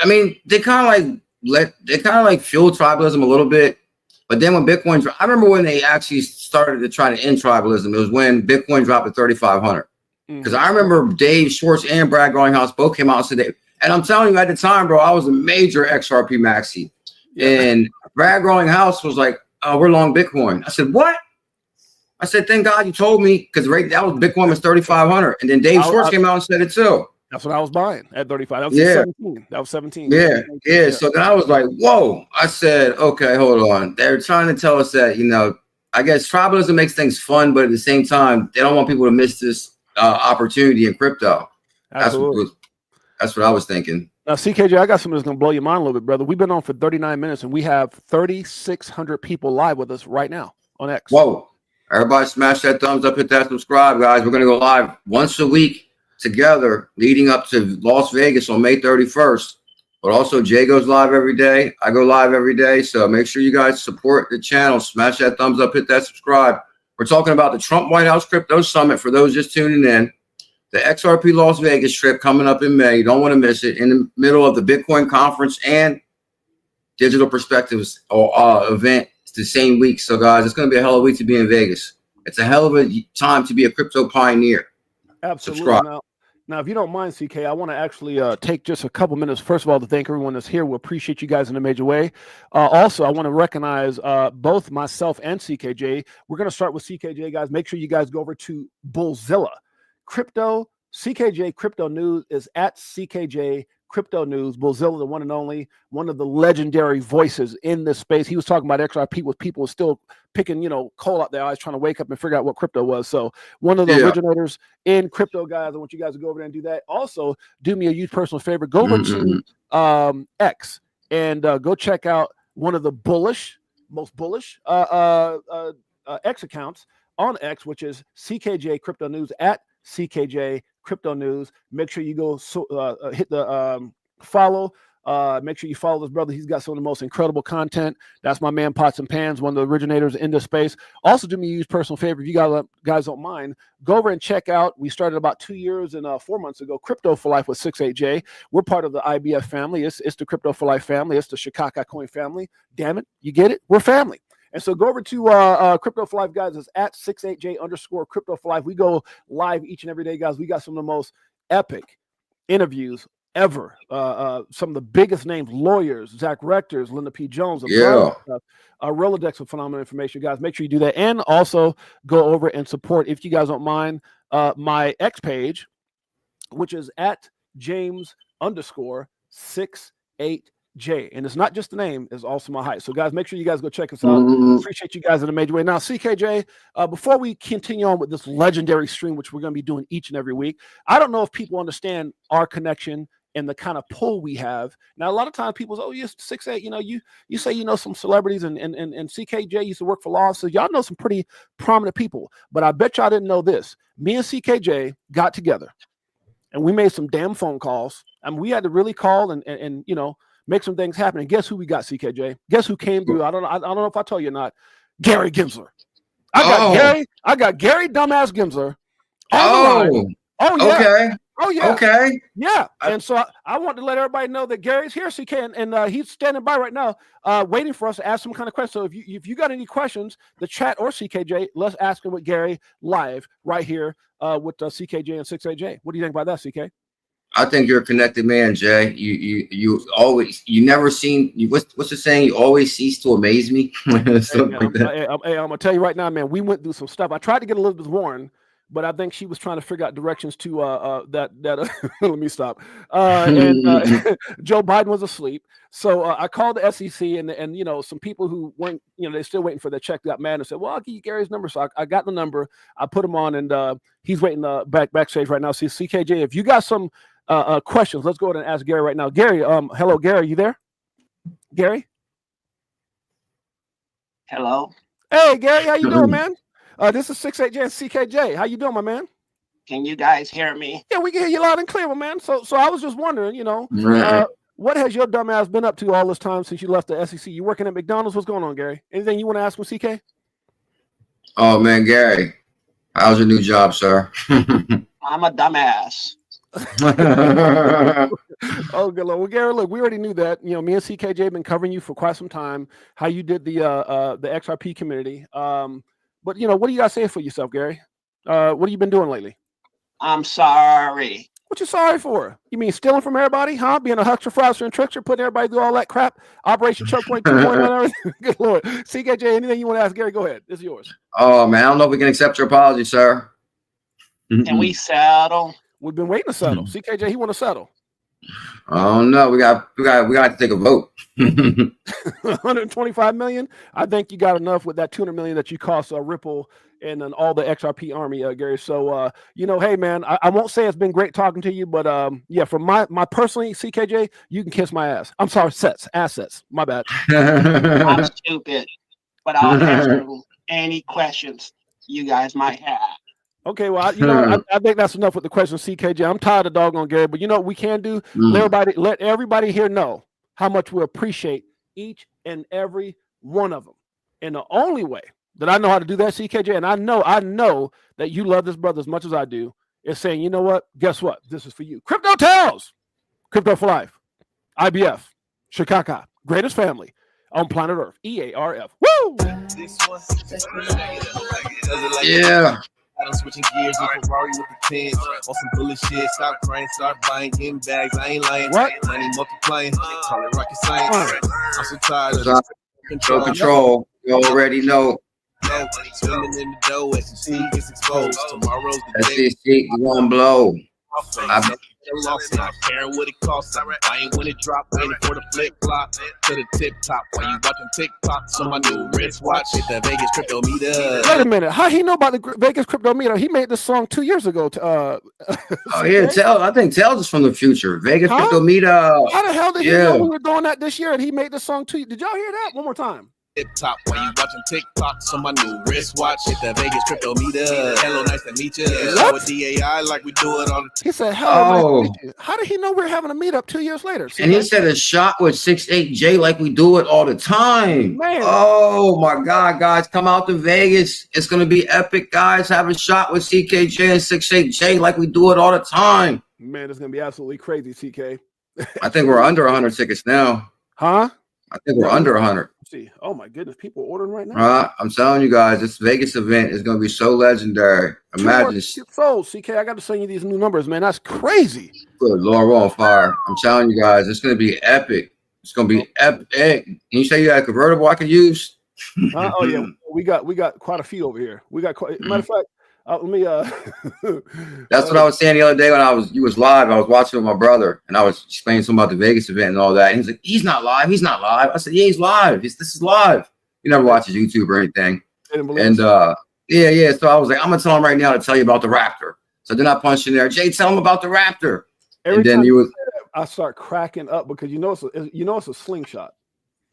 I mean, they kind of like fuel tribalism a little bit. But then when Bitcoin, I remember when they actually started to try to end tribalism, it was when Bitcoin dropped to 3,500. Because I remember Dave Schwartz and Brad Garlinghouse both came out and said that. And I'm telling you, at the time, bro, I was a major XRP maxi. And Brad Garlinghouse was like, oh, we're long Bitcoin. I said, what? I said, thank God you told me, because that was Bitcoin was 3,500. And then Dave Schwartz came out and said it too. That's what I was buying at 35. That was 17. That was 17. Yeah. So then I was like, whoa. I said, okay, hold on. They're trying to tell us that, I guess tribalism makes things fun, but at the same time, they don't want people to miss this opportunity in crypto. Absolutely. That's what I was thinking. Now, CKJ, I got something that's going to blow your mind a little bit, brother. We've been on for 39 minutes, and we have 3,600 people live with us right now on X. Whoa. Everybody smash that thumbs up, hit that subscribe, guys. We're going to go live once a week together leading up to Las Vegas on May 31st. But also Jay goes live every day. I go live every day. So make sure you guys support the channel. Smash that thumbs up, hit that subscribe. We're talking about the Trump White House Crypto Summit for those just tuning in. The XRP Las Vegas trip coming up in May. You don't want to miss it. In the middle of the Bitcoin conference and Digital Perspectives event the same week. So guys, it's going to be a hell of a week to be in Vegas. It's a hell of a time to be a crypto pioneer. Absolutely. Subscribe. Now, if you don't mind, CK, I want to actually take just a couple minutes, first of all, to thank everyone that's here. We appreciate you guys in a major way. Also, I want to recognize both myself and CKJ. We're going to start with CKJ, guys. Make sure you guys go over to Bullzilla. Crypto, CKJ Crypto News is at CKJ Crypto News. Bullzilla, the one and only, one of the legendary voices in this space. He was talking about XRP with people still picking, coal out their eyes, trying to wake up and figure out what crypto was. So one of the originators in crypto, guys. I want you guys to go over there and do that. Also, do me a huge personal favor. Go over to X and go check out one of the most bullish X accounts on X, which is CKJ Crypto News at CKJ Crypto News. Make sure you go hit the follow. Make sure you follow this brother. He's got some of the most incredible content. That's my man Pots and Pans, one of the originators in this space. Also, do me a huge personal favor. If you guys don't mind, go over and check out. We started about 2 years and 4 months ago. Crypto for Life with 68J. We're part of the IBF family. It's the Crypto for Life family. It's the Chicago Coin family. Damn it, you get it? We're family. And so go over to Crypto for Life, guys. It's at 68J_ Crypto for Life. We go live each and every day, guys. We got some of the most epic interviews ever. Some of the biggest names, lawyers, Zach Rectors, Linda P. Jones, a Rolodex of phenomenal information, guys. Make sure you do that. And also go over and support, if you guys don't mind, my X page, which is at James_68J. And it's not just the name, it's also my height. So guys, make sure you guys go check us out. Appreciate you guys in a major way. Now, CKJ, before we continue on with this legendary stream, which we're going to be doing each and every week, I don't know if people understand our connection and the kind of pull we have. Now, a lot of times people say, oh, you're 6'8", you say some celebrities and CKJ used to work for law, so y'all know some pretty prominent people. But I bet y'all didn't know this. Me and CKJ got together and we made some damn phone calls. I mean, we had to really call and make some things happen. And guess who we got, CKJ? Guess who came through? I don't know if I told you or not. Gary Gensler. I got Gary dumbass Gensler on the line. Oh yeah. Okay. Oh yeah. Okay. Yeah. And so I want to let everybody know that Gary's here, CK, and he's standing by right now, waiting for us to ask some kind of question. So if you got any questions, the chat or CKJ, let's ask him with Gary live right here with CKJ and 68J. What do you think about that, CK? I think you're a connected man, Jay. You never seen what's the saying? You always cease to amaze me. I'm gonna tell you right now, man. We went through some stuff. I tried to get Elizabeth Warren, but I think she was trying to figure out directions to that. Let me stop. And Joe Biden was asleep, so I called the SEC, and some people who weren't, they're still waiting for their check got mad and said, "Well, I'll give you Gary's number." So I got the number. I put him on, and he's waiting backstage right now. See, CKJ, if you got some questions, let's go ahead and ask Gary right now. Gary, hello, Gary, you there? Gary? Hello. Hey, Gary, how you doing, man? This is 68J and CKJ. How you doing, my man? Can you guys hear me? Yeah, we can hear you loud and clear, my man. So I was just wondering, what has your dumb ass been up to all this time since you left the SEC? You working at McDonald's? What's going on, Gary? Anything you want to ask with CK? Oh man, Gary, how's your new job, sir? I'm a dumbass. Oh, good Lord. Well, Gary, look, we already knew that. Me and CKJ have been covering you for quite some time. How you did the XRP community. But what do you got to say for yourself, Gary? What have you been doing lately? I'm sorry. What you sorry for? You mean stealing from everybody, huh? Being a huckster, fraudster, and trickster, putting everybody through all that crap? Operation Choke Point 2.1. Good Lord. CKJ, anything you want to ask Gary? Go ahead. It's yours. Oh man, I don't know if we can accept your apology, sir. Can we settle? We've been waiting to settle. CKJ, he want to settle. Oh no, we got to take a vote. 125 million. I think you got enough with that 200 million that you cost Ripple and then all the XRP army, Gary. So hey man, I won't say it's been great talking to you, but yeah, from my personally, CKJ, you can kiss my ass. I'm sorry, assets. My bad. I'm stupid, but I'll answer any questions you guys might have. Okay, well, you know, I think that's enough with the question, CKJ. I'm tired of doggone Gary, but you know what we can do? Let everybody here know how much we appreciate each and every one of them. And the only way that I know how to do that, CKJ, and I know that you love this brother as much as I do, is saying, you know what? Guess what? This is for you. Crypto Tales, Crypto for Life, IBF, Chicago, greatest family on planet Earth, EARF. Woo! Yeah. I'm switching gears with Ferrari with the tens. On some bullshit, stop crying, start buying, getting bags. I ain't lying. What? Money multiplying, call it rocket science. I'm so tired of Control. You already know. Swimming in the dough, SEC gets exposed. Tomorrow's the day. SEC, you gonna blow. Lost, not caring what it costs. I ain't when it drop, waiting for the flip flop to the tip top. While you watching TikTok, so my new wristwatch hit the Vegas crypto meter. Wait a minute, how he know about the Vegas crypto meter? He made this song 2 years ago. Oh yeah, I think Tales is from the future. Vegas crypto meter. How the hell did he know we were doing that this year? And he made this song too. Did y'all hear that? One more time. Tip top while you watching TikTok, so my new wristwatch hit the Vegas crypto meter. Hello, nice to meet you. So with DAI, like we do it on the. He said, "Hello, nice to meet you." How did he know we were having a meetup 2 years later? See, and he said a shot with 68J like we do it all the time. Man. Oh my God, guys, come out to Vegas. It's gonna be epic, guys. Have a shot with CKJ and 68J like we do it all the time. Man, it's gonna be absolutely crazy, CK. I think we're under 100 tickets now. Huh? I think we're under 100. See, oh my goodness, people ordering right now. I'm telling you guys, this Vegas event is going to be so legendary. Imagine this. So, CK, I got to send you these new numbers, man. That's crazy. Good Lord, we're on fire. I'm telling you guys, it's going to be epic. It's going to be epic. Can you say you got a convertible I can use? Oh yeah, we got quite a few over here. We got quite. Matter of fact, let me. That's what I was saying the other day when you was live. I was watching with my brother, and I was explaining something about the Vegas event and all that. And he's like, "He's not live. He's not live." I said, "Yeah, he's live. This is live." He never watches YouTube or anything. And yeah. So I was like, "I'm gonna tell him right now to tell you about the Raptor." So then I punched in there, "Jay, tell him about the Raptor." And then I start cracking up because you know it's a slingshot.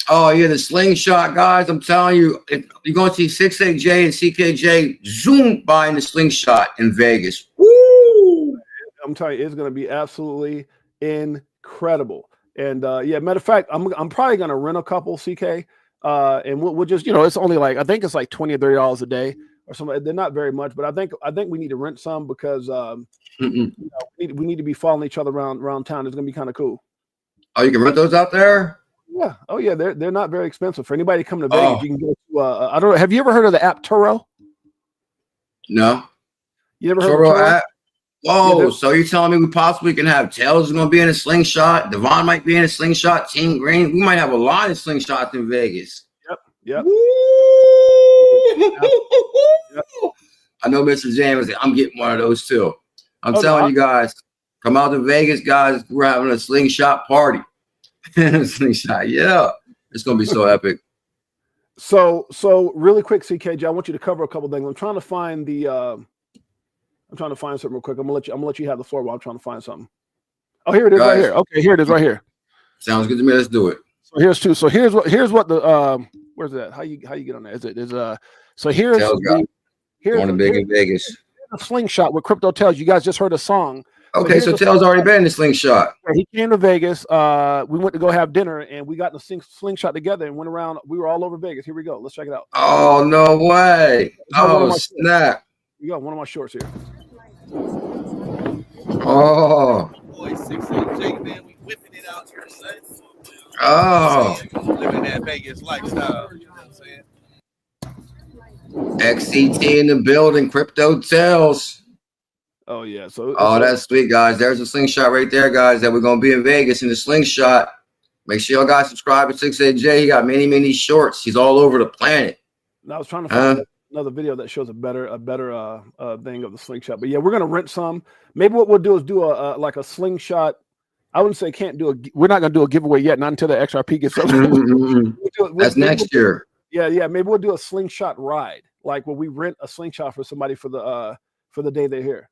Oh yeah, the slingshot, guys. I'm telling you, you're going to see 68J and CKJ zoom buying the slingshot in Vegas. Woo! I'm telling you, it's going to be absolutely incredible. And yeah, matter of fact, I'm probably going to rent a couple, CK, and we'll just, you know, it's only like, I think it's like $20 or $30 a day or something. They're not very much, but I think we need to rent some because you know, we need to be following each other around town. It's going to be kind of cool. Oh, you can rent those out there? Yeah. Oh, yeah. They're not very expensive. For anybody coming to Vegas, you can go to, I don't know. Have you ever heard of the app Turo? No. You never heard of Turo? App? Oh, so you're telling me we possibly can have Tails is going to be in a slingshot. Devon might be in a slingshot. Team Green. We might have a lot of slingshots in Vegas. Yep. I know Mr. James. I'm getting one of those too. I'm telling you guys, come out to Vegas, guys. We're having a slingshot party. Slingshot, yeah, it's gonna be so epic. So really quick, CKJ, I want you to cover a couple things. I'm trying to find something real quick. I'm gonna let you have the floor while I'm trying to find something. Oh, here it is, right here. Okay, here it is, right here. Sounds good to me. Let's do it. So here's two. So here's what the where's that? How you get on that? So here's going to big in Vegas. A slingshot with Crypto Tales. You guys just heard a song. Okay, so Tails already been in the slingshot. He came to Vegas. We went to go have dinner, and we got in the slingshot together and went around. We were all over Vegas. Here we go. Let's check it out. Oh, no way. Oh, snap. You got one of my shorts here. Oh. Boy, 68J, man, we whipping it out here, son. Oh. Living that Vegas lifestyle. You know what I'm saying? XCT in the building. Crypto Tales. Oh yeah, so that's sweet, guys. There's a slingshot right there, guys. That we're gonna be in Vegas in the slingshot. Make sure y'all guys subscribe to 68J. He got many shorts. He's all over the planet. And I was trying to find another video that shows a better thing of the slingshot. But yeah, we're gonna rent some. Maybe what we'll do is do like a slingshot. I wouldn't say we're not gonna do a giveaway yet, not until the XRP gets up. That's next year. Yeah. Maybe we'll do a slingshot ride, like where we rent a slingshot for somebody for the day they're here.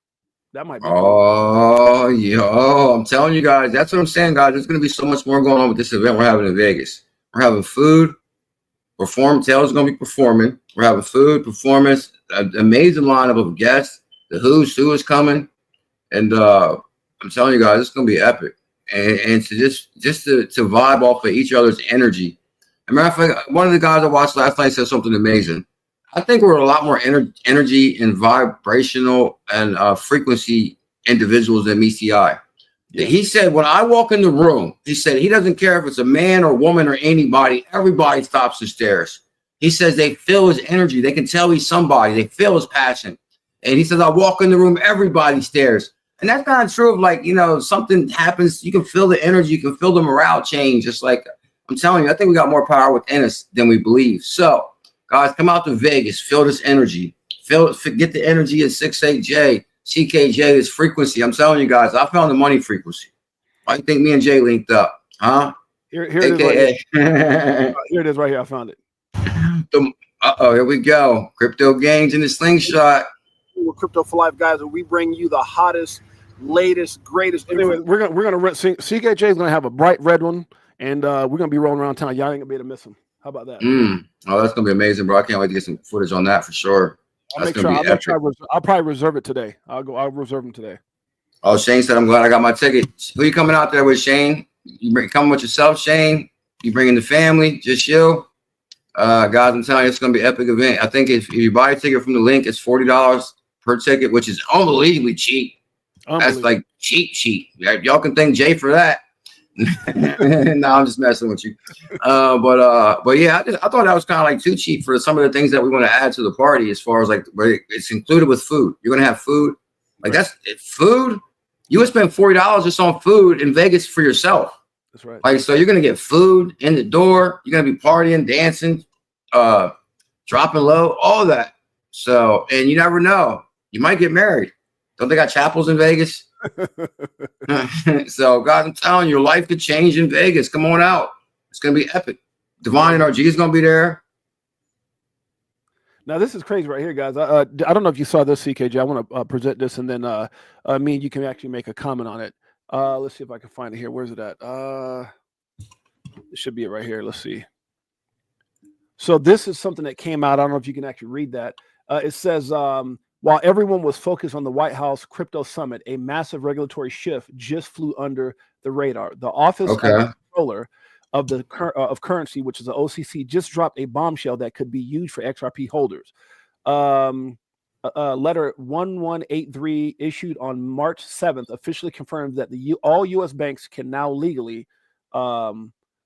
That might be. Oh, yo, I'm telling you guys, that's what I'm saying, guys. There's going to be so much more going on with this event we're having in Vegas. We're having food, Tails is going to be performing. We're having food, performance, an amazing lineup of guests. The who's who is coming, and I'm telling you guys, it's gonna be epic. And to just to vibe off of each other's energy. As a matter of fact, one of the guys I watched last night said something amazing. I think we're a lot more energy and vibrational and frequency individuals than meets the eye. Yeah. He said, when I walk in the room, he said he doesn't care if it's a man or woman or anybody. Everybody stops and stares. He says they feel his energy. They can tell he's somebody. They feel his passion. And he says, I walk in the room, everybody stares. And that's not true of like, something happens. You can feel the energy. You can feel the morale change. It's like, I'm telling you, I think we got more power within us than we believe. So, guys, come out to Vegas. Feel this energy. Get the energy at 68J. CKJ, this frequency. I'm telling you guys, I found the money frequency. I think me and Jay linked up. Huh? Here it is right here. Here it is right here. I found it. Here we go. Crypto gains in the slingshot. We're Crypto for Life, guys, and we bring you the hottest, latest, greatest. Anyway, we're gonna CKJ is gonna have a bright red one, and we're gonna be rolling around town. Y'all ain't gonna be able to miss him. How about that? Oh, that's gonna be amazing, bro. I can't wait to get some footage on that for sure. I'll probably reserve it today. I'll reserve them today. Oh, Shane said, I'm glad I got my ticket. Who you coming out there with, Shane? You coming with yourself, Shane? You bringing the family? Just you? Guys, I'm telling you, it's gonna be an epic event. I think if you buy a ticket from the link, it's $40 per ticket, which is unbelievably cheap. That's like cheap. Y'all can thank Jay for that. No, I'm just messing with you. But yeah, I thought that was kind of like too cheap for some of the things that we want to add to the party. As far as like, it's included with food. You're gonna have food. Like that's food. You would spend $40 just on food in Vegas for yourself. That's right. Like, so you're gonna get food in the door. You're gonna be partying, dancing, dropping low, all that. So, and you never know. You might get married. Don't they got chapels in Vegas? So, guys, I'm telling you, your life could change in Vegas. Come on out. It's going to be epic. Divine NRG is going to be there. Now, this is crazy right here, guys. I don't know if you saw this, CKJ. I want to present this, and then me and you can actually make a comment on it. Let's see if I can find it here. Where's it at? It should be it right here. Let's see. So this is something that came out. I don't know if you can actually read that. It says, while everyone was focused on the White House crypto summit, a massive regulatory shift just flew under the radar. The Office of the Controller of Currency, which is the OCC, just dropped a bombshell that could be used for XRP holders. Letter 1183 issued on March 7th officially confirms that all U.S. banks can now legally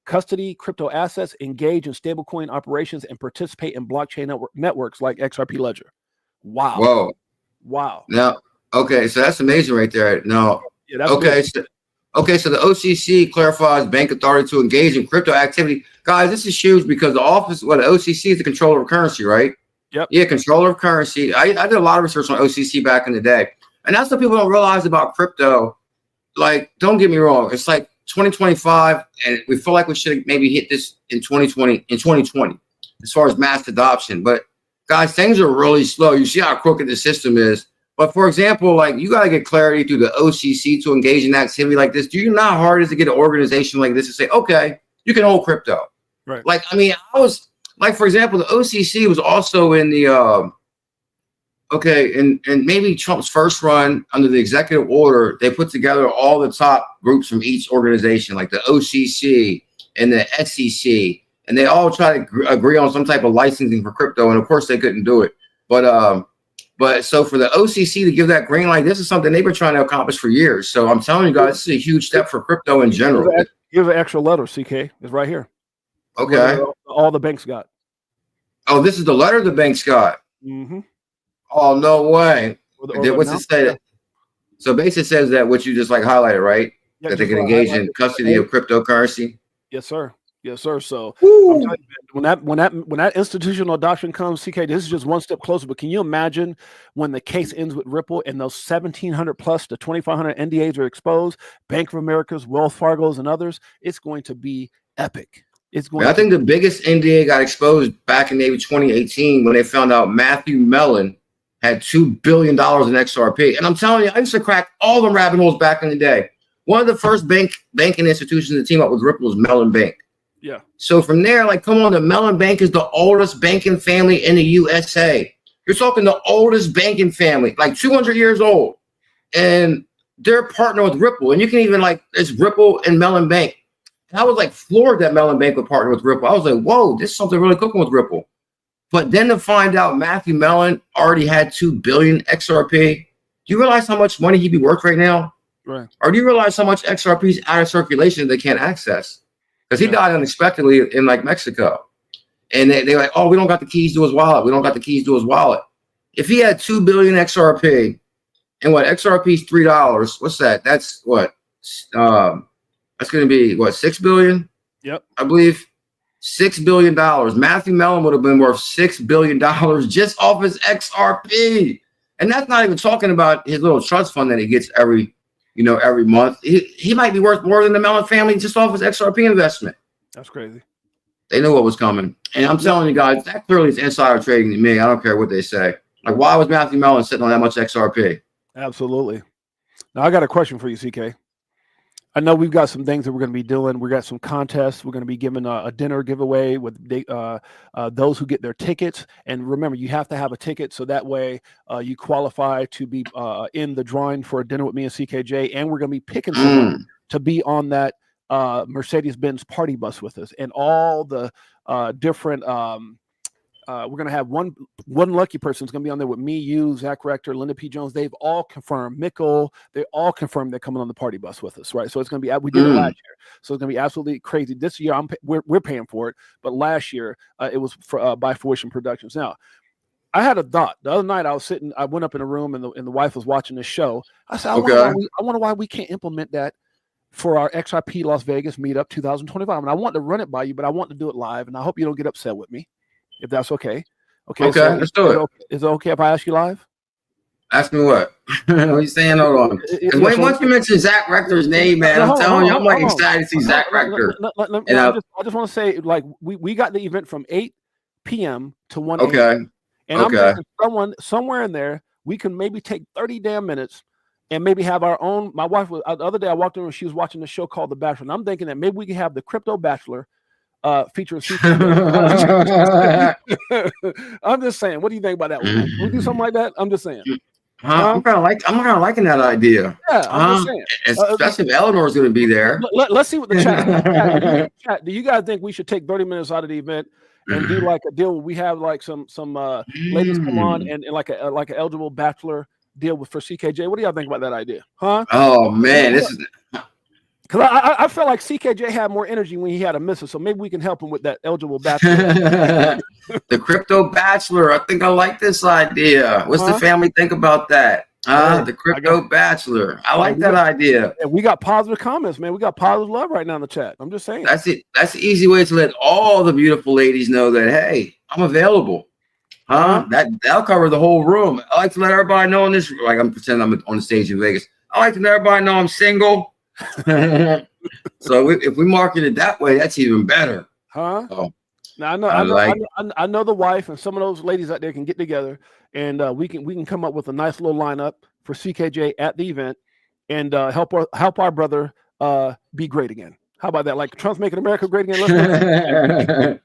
custody crypto assets, engage in stablecoin operations, and participate in blockchain networks like XRP Ledger. Wow. Whoa. Wow. Now, okay, so that's amazing right there. No. Yeah, that's okay. So the OCC clarifies bank authority to engage in crypto activity. Guys, this is huge because the OCC is the controller of currency, right? Yep. Yeah, controller of currency. I did a lot of research on OCC back in the day. And that's what people don't realize about crypto. Like, don't get me wrong. It's like 2025, and we feel like we should maybe hit this in 2020, as far as mass adoption. But guys, things are really slow. You see how crooked the system is. But for example, like you got to get clarity through the OCC to engage in activity like this. Do you know how hard it is to get an organization like this to say, okay, you can hold crypto? Right. Like, I mean, I was like, for example, the OCC was also in the, and maybe Trump's first run under the executive order, they put together all the top groups from each organization, like the OCC and the SEC. And they all try to agree on some type of licensing for crypto, and of course they couldn't do it. But so for the OCC to give that green light, this is something they've been trying to accomplish for years. So I'm telling you guys, this is a huge step for crypto in general. Here's an extra letter, CK. It's right here. Okay. All the banks got. Oh, this is the letter the banks got. Mm-hmm. Oh, no way. What's it say? Yeah. So basically it says that what you just like highlighted, right? Yeah, that they can engage in custody of cryptocurrency. Yes, sir. Yes, sir. So I'm telling you, man, when that institutional adoption comes, CK, this is just one step closer. But can you imagine when the case ends with Ripple and those 1,700 plus to 2,500 NDAs are exposed, Bank of America's, Wells Fargo's, and others? It's going to be epic. It's going. I think the biggest NDA got exposed back in maybe 2018 when they found out Matthew Mellon had $2 billion in XRP. And I'm telling you, I used to crack all the rabbit holes back in the day. One of the first banking institutions to team up with Ripple was Mellon Bank. Yeah. So from there, like, come on, the Mellon Bank is the oldest banking family in the USA. You're talking the oldest banking family, like 200 years old, and they're partnered with Ripple. And you can even like, it's Ripple and Mellon Bank. And I was like floored that Mellon Bank would partner with Ripple. I was like, whoa, this is something really cooking with Ripple. But then to find out Matthew Mellon already had 2 billion XRP, do you realize how much money he'd be worth right now? Right. Or do you realize how much XRP is out of circulation they can't access? Because he died unexpectedly in like Mexico. And they're like, oh, we don't got the keys to his wallet. We don't got the keys to his wallet. If he had 2 billion XRP, and what, XRP is $3, what's that? That's what? That's going to be, what, 6 billion? Yep. I believe. $6 billion. Matthew Mellon would have been worth $6 billion just off his XRP. And that's not even talking about his little trust fund that he gets every month. He might be worth more than the Mellon family just off his XRP investment. That's crazy. They knew what was coming. And I'm telling you guys, that clearly is insider trading to me. I don't care what they say. Like, why was Matthew Mellon sitting on that much XRP? Absolutely. Now, I got a question for you, CK. I know we've got some things that we're going to be doing. We got some contests. We're going to be giving a dinner giveaway with those who get their tickets. And remember, you have to have a ticket, so that way you qualify to be in the drawing for a dinner with me and CKJ. And we're going to be picking someone to be on that Mercedes-Benz party bus with us, and all the different. We're going to have one lucky person is going to be on there with me, you, Zach Rector, Linda P. Jones. They've all confirmed. Mickle, they all confirmed they're coming on the party bus with us, right? So it's going to be, we did it last year. So it's going to be absolutely crazy. This year, we're paying for it. But last year, it was for, by Fruition Productions. Now, I had a thought. The other night, I went up in a room, and the wife was watching this show. I said, I wonder why we can't implement that for our XRP Las Vegas meetup 2025. And I want to run it by you, but I want to do it live. And I hope you don't get upset with me, if that's okay. Okay, so let's do it. Is it okay if I ask you live? Ask me what? What are you saying? Hold on. Once you mention Zach Rector's name, man, I'm telling you, I'm like excited to see Zach Rector. I just want to say, like, we got the event from 8 p.m. to 1 a.m. Okay. And I'm thinking somewhere in there, we can maybe take 30 damn minutes and maybe have our own. My wife was, the other day I walked in and she was watching a show called The Bachelor. And I'm thinking that maybe we can have the Crypto Bachelor featuring I'm just saying, what do you think about that one? We do something like that? I'm just saying. I'm kind of liking that idea. Yeah, I'm just saying. Especially if Eleanor's going to be there. Let's see what the chat. Do you guys think we should take 30 minutes out of the event and do like a deal where we have like some ladies come on and like an eligible bachelor deal for CKJ? What do y'all think about that idea? Huh? Oh man, this is. Because I felt like CKJ had more energy when he had a missus, so maybe we can help him with that eligible bachelor. The Crypto Bachelor. I think I like this idea. What's the family think about that? The Crypto Bachelor. I like that idea. And we got positive comments, man. We got positive love right now in the chat. I'm just saying. That's it. That's the easy way to let all the beautiful ladies know that, hey, I'm available. That'll cover the whole room. I like to let everybody know in this, like I'm pretending I'm on the stage in Vegas. I like to let everybody know I'm single. So if we market it that way, that's even better. Now I know the wife and some of those ladies out there can get together, and we can come up with a nice little lineup for CKJ at the event, and help our brother be great again. How about that? Like Trump's making America great again. Let's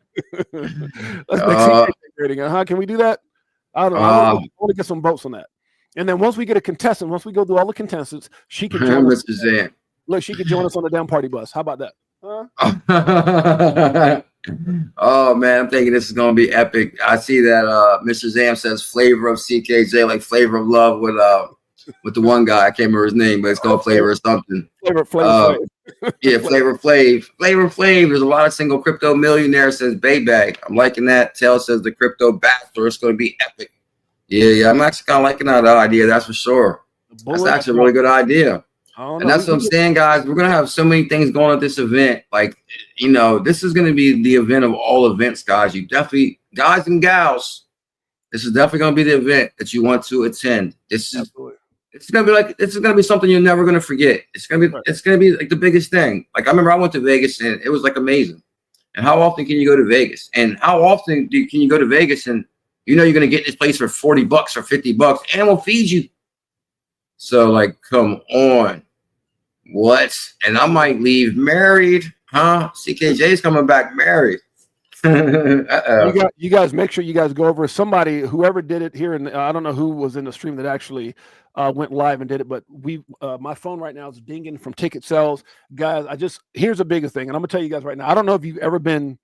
make CKJ great again. Huh? Can we do that? I don't know. I want to get some votes on that. And then once we get a contestant, once we go through all the contestants, she can join us. Look, she could join us on the damn party bus. How about that? Oh man, I'm thinking this is gonna be epic. I see that Mr. Zam says flavor of CKJ, like flavor of love with the one guy. I can't remember his name, but it's called flavor or something. Flavor. Yeah, Flavor Flav. Flavor Flav. There's a lot of single crypto millionaires, says Baybag. I'm liking that. Tail says the Crypto Bachelor. It's gonna be epic. Yeah, I'm actually kind of liking that idea. That's for sure. That's actually a really good idea. And that's what I'm saying, guys. We're going to have so many things going on at this event. Like, this is going to be the event of all events, guys. You definitely, guys and gals, this is definitely going to be the event that you want to attend. It's going to be something you're never going to forget. It's going to be like the biggest thing. Like, I remember I went to Vegas and it was like amazing. And how often can you go to Vegas? And how often can you go to Vegas and you're going to get this place for $40 or $50 and we'll feed you? So, like, come on. What? And I might leave married, huh? CKJ's coming back married. You guys make sure you guys go over somebody, whoever did it here, and I don't know who was in the stream that actually went live and did it, but my phone right now is dinging from ticket sales. Guys, here's the biggest thing, and I'm gonna tell you guys right now. I don't know if you've ever been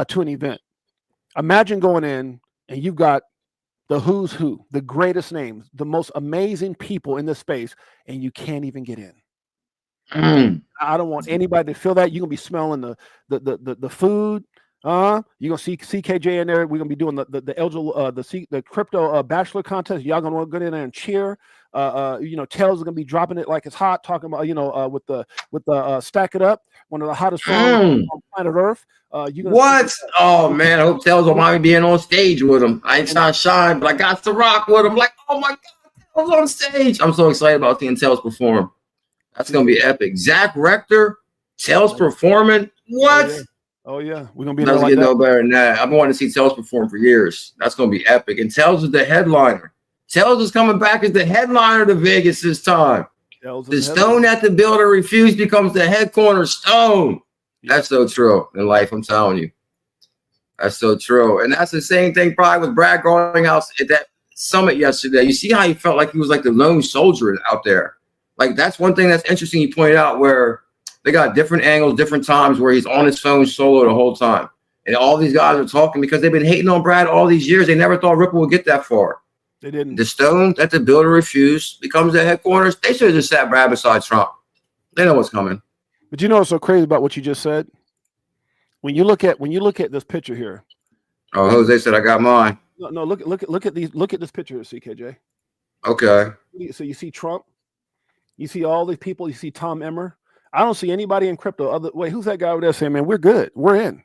to an event. Imagine going in and you've got the who's who, the greatest names, the most amazing people in this space, and you can't even get in. I don't want anybody to feel that. You're gonna be smelling the food. You're gonna see CKJ in there. We're gonna be doing the crypto bachelor contest. Y'all gonna go in there and cheer. Tails is gonna be dropping it like it's hot, talking about with the Stack It Up, one of the hottest songs on planet Earth. What? Oh man, I hope Tails will mind me being on stage with him. I ain't trying to shine, but I got to rock with him. Like, oh my god, Tails on stage! I'm so excited about seeing Tails perform. That's gonna be epic. Zach Rector, Tails performing. What? Oh yeah, we're gonna be. Doesn't get no better than that. I've been wanting to see Tails perform for years. That's gonna be epic. And Tails is the headliner. Tails is coming back as the headliner to Vegas this time. The stone that the builder refused becomes the head cornerstone. That's so true in life. I'm telling you, that's so true. And that's the same thing probably with Brad Garlinghouse at that summit yesterday. You see how he felt like he was like the lone soldier out there. Like that's one thing that's interesting. You pointed out where they got different angles, different times where he's on his phone solo the whole time. And all these guys are talking because they've been hating on Brad all these years. They never thought Ripple would get that far. They didn't. The stone that the builder refused becomes the headquarters. They should have just sat Brad beside Trump. They know what's coming. But you know what's so crazy about what you just said? When you look at this picture here. Oh, Jose said I got mine. No, look at this picture here, CKJ. Okay. So you see Trump, you see all these people, you see Tom Emmer. I don't see anybody in crypto. Wait, who's that guy over there saying, man, we're good. We're in.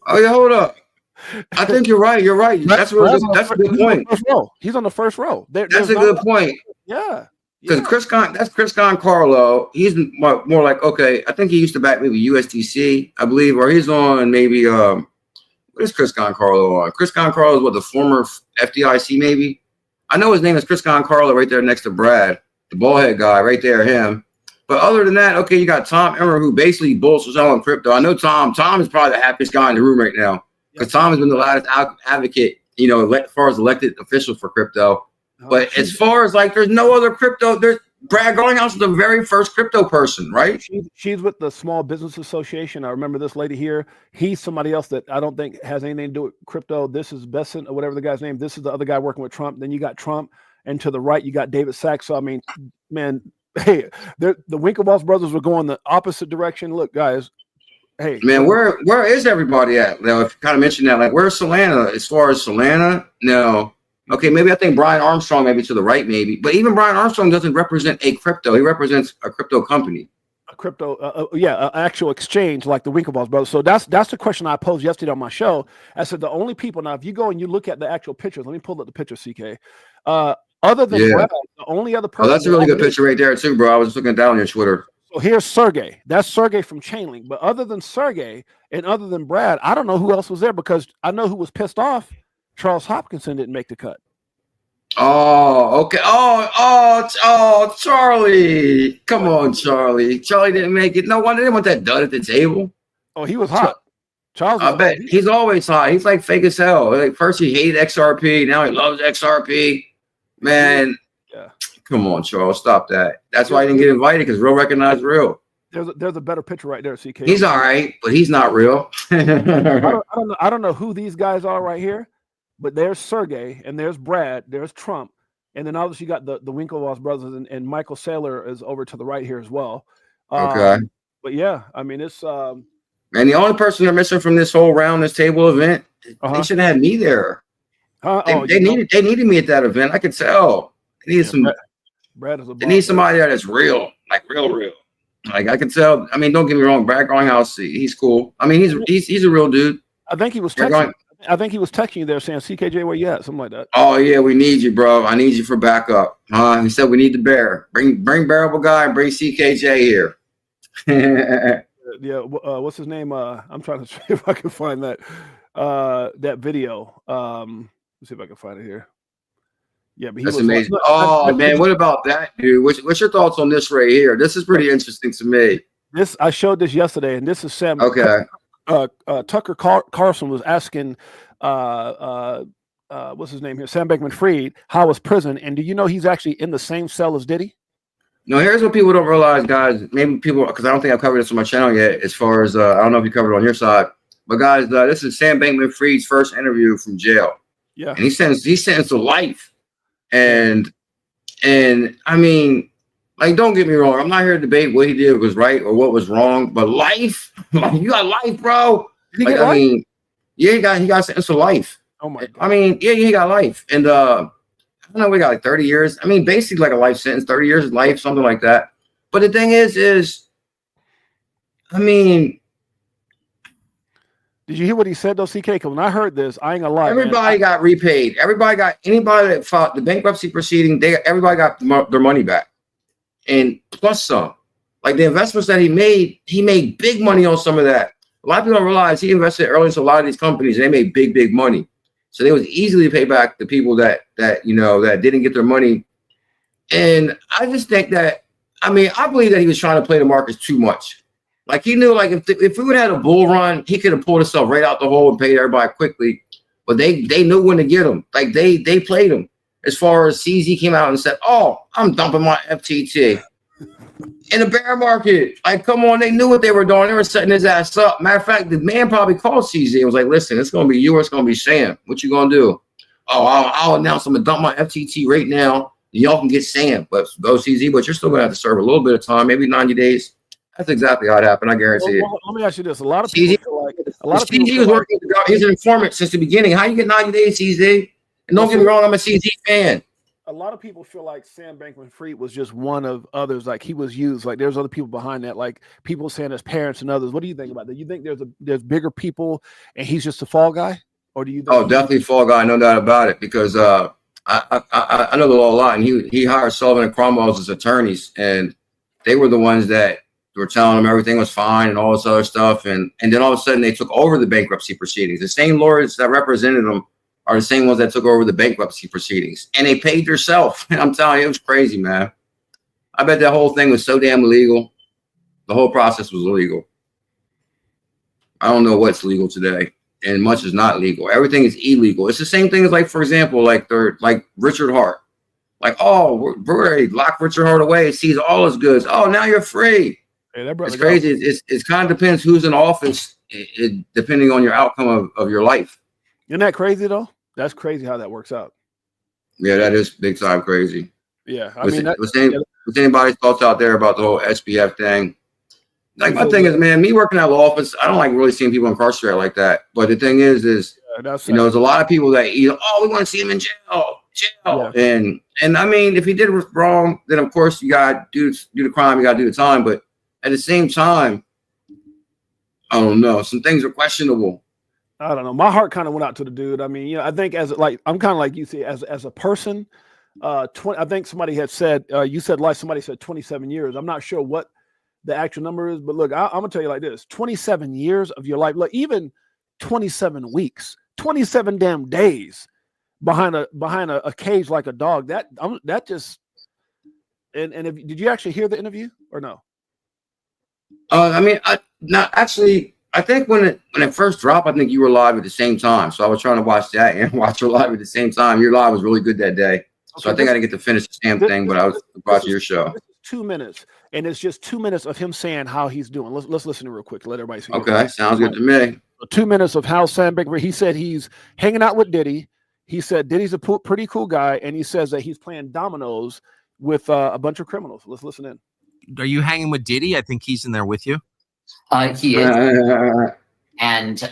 Oh, yeah, hold up. I think you're right. You're right. That's a good point. He's on the first row. That's a good point. Yeah. Because Chris Carlo, he's more like, okay, I think he used to back maybe USDC, I believe, or he's on maybe, what is Chris Carlo on? Chris Carlo is what, the former FDIC maybe? I know his name is Chris Carlo right there next to Brad, the ballhead guy right there, him. But other than that, okay, you got Tom Emmer, who basically bulls on crypto. I know Tom is probably the happiest guy in the room right now because Tom has been the loudest advocate, as far as elected official for crypto. But as far as like, there's no other crypto. There's Brad Garlinghouse is the very first crypto person, right? She's with the Small Business Association. I remember this lady here. He's somebody else that I don't think has anything to do with crypto. This is Besson or whatever the guy's name. This is the other guy working with Trump. Then you got Trump, and to the right you got David Sachs. So I mean, man, hey, the Winklevoss brothers were going the opposite direction. Look, guys. Hey, man, where is everybody at? Now, if you kind of mentioned that, like, where's Solana? As far as Solana, no. Okay, maybe I think Brian Armstrong maybe to the right, maybe. But even Brian Armstrong doesn't represent a crypto. He represents a crypto company. A crypto, an actual exchange like the Winklevoss brothers. So that's the question I posed yesterday on my show. I said the only people, now if you go and you look at the actual pictures, let me pull up the picture, CK. Other than Brad, the only other person. Oh, that's a really good picture right there too, bro. I was looking down on your Twitter. So here's Sergey. That's Sergey from Chainlink. But other than Sergey and other than Brad, I don't know who else was there because I know who was pissed off. Charles Hopkinson didn't make the cut. Oh, okay. Oh, Charlie. Come on, Charlie. Charlie didn't make it. No wonder they didn't want that dud at the table. Oh, he was hot. Charles, I bet he's always hot. He's like fake as hell. Like first he hated XRP, now he loves XRP. Man, yeah. Come on, Charles, stop that. That's why he didn't get invited because real recognized real. There's a better picture right there, CK. He's all right, but he's not real. I don't know who these guys are right here. But there's Sergey, and there's Brad, there's Trump, and then obviously you got the Winklevoss brothers, and Michael Saylor is over to the right here as well. Okay. But yeah, I mean, it's and the only person they're missing from this whole round, this table event, they should have had me there. They needed me at that event. I could tell. They needed Brad is a boss. They need somebody there that's real, like real. Like I could tell. I mean, don't get me wrong, Brad Garlinghouse, he's cool. I mean, he's a real dude. I think he was texting you there saying, CKJ, where you at? Something like that. Oh, yeah, we need you, bro. I need you for backup. He said we need the bear. Bring Bearable Guy and bring CKJ here. Yeah, what's his name? I'm trying to see if I can find that video. Let's see if I can find it here. Yeah, but that's amazing. Man, what about that, dude? What's your thoughts on this right here? This is pretty interesting to me. I showed this yesterday, and this is Sam. Okay. Tucker Carlson was asking, what's his name here, Sam Bankman-Fried, how was prison? And do you know he's actually in the same cell as Diddy? No, here's what people don't realize, guys. Maybe people, because I don't think I've covered this on my channel yet. As far as I don't know if you covered it on your side, but guys, this is Sam Bankman-Fried's first interview from jail. Yeah, and he's sentenced to life. And I mean, like, don't get me wrong. I'm not here to debate what he did was right or what was wrong, but life, like, you got life, bro. Like, I mean, yeah, he got sentenced to life. Oh my God. I mean, yeah, he got life, and I don't know, we got like 30 years. I mean, basically like a life sentence, 30 years of life, something like that. But the thing is, I mean, did you hear what he said though, CK? Because when I heard this, I ain't gonna lie. Everybody got repaid. Anybody that filed the bankruptcy proceeding, everybody got their money back, and plus some. Like the investments that he made big money on some of that. A lot of people don't realize he invested early into a lot of these companies, and they made big money. So they was easily pay back the people that didn't get their money. And I just think that, I mean, I believe that he was trying to play the markets too much. Like he knew, like if we would have had a bull run, he could have pulled himself right out the hole and paid everybody quickly. But they knew when to get him. Like they played him. As far as CZ came out and said, "Oh, I'm dumping my FTT." In the bear market, like, come on, they knew what they were doing. They were setting his ass up. Matter of fact, the man probably called CZ and was like, "Listen, it's gonna be you or it's gonna be Sam. What you gonna do?" "Oh, I'll announce I'm gonna dump my FTT right now. Y'all can get Sam, but go CZ. But you're still gonna have to serve a little bit of time, maybe 90 days." That's exactly how it happened. I guarantee it. Let me ask you this: a lot of people feel like CZ was working. He's an informant since the beginning. How you get 90 days, CZ? And don't get me wrong, I'm a CZ fan. A lot of people feel like Sam Bankman-Fried was just one of others. Like he was used. Like there's other people behind that. Like people saying his parents and others. What do you think about that? You think there's bigger people and he's just a fall guy, or do you? Think definitely fall guy, no doubt about it. Because I know the law a lot, and he hired Sullivan and Cromwell as his attorneys, and they were the ones that were telling him everything was fine and all this other stuff, and then all of a sudden they took over the bankruptcy proceedings. The same lawyers that represented them are the same ones that took over the bankruptcy proceedings, and they paid themselves. And I'm telling you, it was crazy, man. I bet that whole thing was so damn illegal. The whole process was illegal. I don't know what's legal today, and much is not legal. Everything is illegal. It's the same thing as, like, for example, like Richard Hart. Like, oh, we're ready to lock Richard Hart away. It sees all his goods. Oh, now you're free. Hey, it's crazy. It kind of depends who's in office, depending on your outcome of your life. Isn't that crazy though? That's crazy how that works out. Yeah, that is big time crazy. Yeah, was anybody's thoughts out there about the whole SBF thing? Like, my thing is, man, me working at law office, I don't like really seeing people incarcerated like that. But the thing is you know, there's a lot of people that we want to see him in jail. Yeah. And I mean, if he did wrong, then of course you got to do the crime, you got to do the time. But at the same time, I don't know, some things are questionable. I don't know. My heart kind of went out to the dude. I mean, I think I'm kind of like you see as a person. I think somebody had said somebody said 27 years. I'm not sure what the actual number is, but look, I'm gonna tell you like this: 27 years of your life, look, even 27 weeks, 27 damn days behind a cage like a dog. That just and did you actually hear the interview or no? I mean, I think when it first dropped, I think you were live at the same time. So I was trying to watch that and watch your live at the same time. Your live was really good that day. So I think I didn't get to finish the damn thing, but I was watching your show. 2 minutes, and it's just 2 minutes of him saying how he's doing. Let's listen to it real quick. Let everybody see. Okay, sounds good to me. 2 minutes of how Sam Bankman. He said he's hanging out with Diddy. He said Diddy's a pretty cool guy, and he says that he's playing dominoes with a bunch of criminals. Let's listen in. Are you hanging with Diddy? I think he's in there with you. He is, and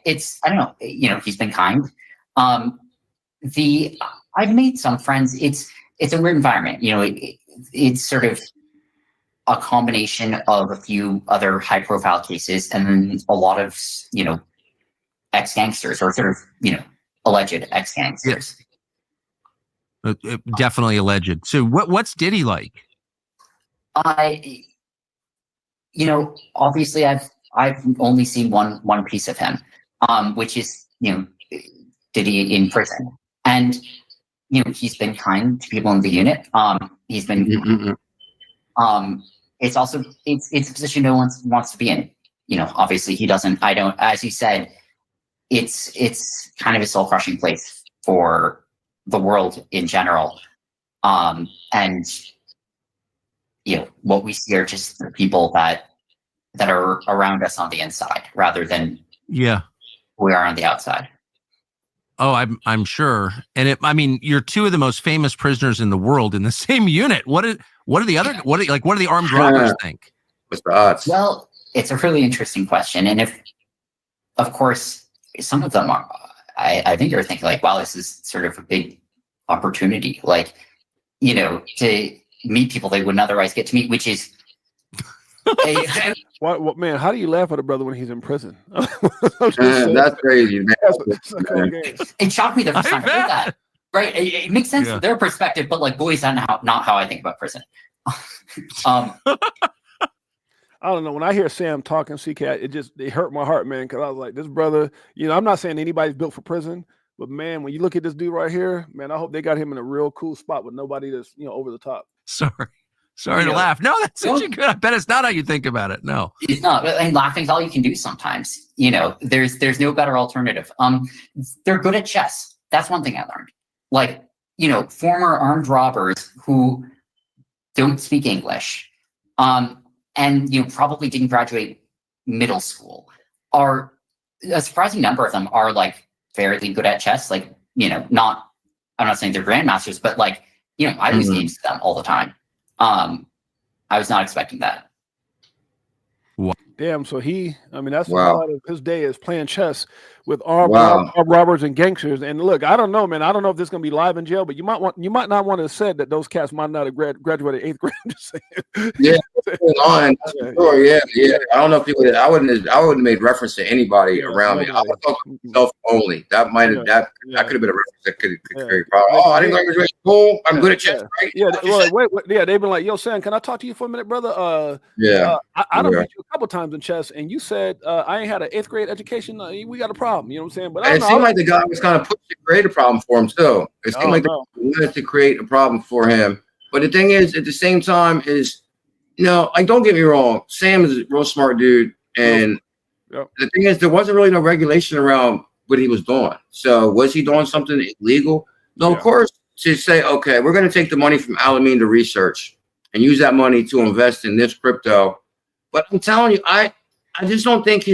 it's, I don't know, he's been kind. I've made some friends. It's a weird environment. It's sort of a combination of a few other high profile cases and then a lot of ex-gangsters or sort of alleged ex-gangsters. Yes. Definitely alleged. So what's Diddy like? Obviously I've only seen one piece of him, which is, Diddy in prison. And, he's been kind to people in the unit. He's been, it's a position no one wants to be in. obviously he doesn't. I don't. As you said, it's kind of a soul crushing place for the world in general. And what we see are just the people that are around us on the inside rather than we are on the outside. Oh, I'm sure. And you're two of the most famous prisoners in the world in the same unit. What do the armed robbers think? What's the odds? Well, it's a really interesting question. And of course, some of them are, I think are thinking like, wow, this is sort of a big opportunity, like, to meet people they wouldn't otherwise get to meet, which is what man, how do you laugh at a brother when he's in prison? That's crazy, man. It shocked me the first time I heard that. Right? It makes sense from their perspective, but like, boy, is that not how I think about prison. I don't know. When I hear Sam talking CK, it hurt my heart, man, because I was like, this brother, I'm not saying anybody's built for prison, but man, when you look at this dude right here, man, I hope they got him in a real cool spot with nobody that's over the top. Sorry to laugh. No, that's such a good. I bet it's not how you think about it. No, it's not. And laughing's all you can do sometimes. There's no better alternative. They're good at chess. That's one thing I learned. Like, former armed robbers who don't speak English, and probably didn't graduate middle school, are a surprising number of them are like fairly good at chess. Like, I'm not saying they're grandmasters, but like, I lose games to them all the time. I was not expecting that. Damn, so that's a wow. lot of his day is playing chess with armed robbers and gangsters. And look, I don't know, man. I don't know if this is gonna be live in jail, but you might not want to have said that those cats might not have graduated 8th grade. Just saying. Yeah, sure, yeah. I don't know if people. I wouldn't have made reference to anybody around me. I would talk to myself only. That could have been a reference that could carry problem. Oh, I didn't graduate school. I'm good at chess, right? Yeah, wait, they've been like, yo, Sam, can I talk to you for a minute, brother? I done beat you a couple times in chess, and you said I ain't had an 8th grade education. We got a problem. You know what I'm saying? But it seemed like the guy was kind of pushing to create a problem for him too. It seemed like they wanted to create a problem for him. But the thing is, at the same time, like, don't get me wrong, Sam is a real smart dude, and the thing is, there wasn't really no regulation around what he was doing. So was he doing something illegal? No, of course. To say, okay, we're going to take the money from Alameda Research and use that money to invest in this crypto. But I'm telling you, I just don't think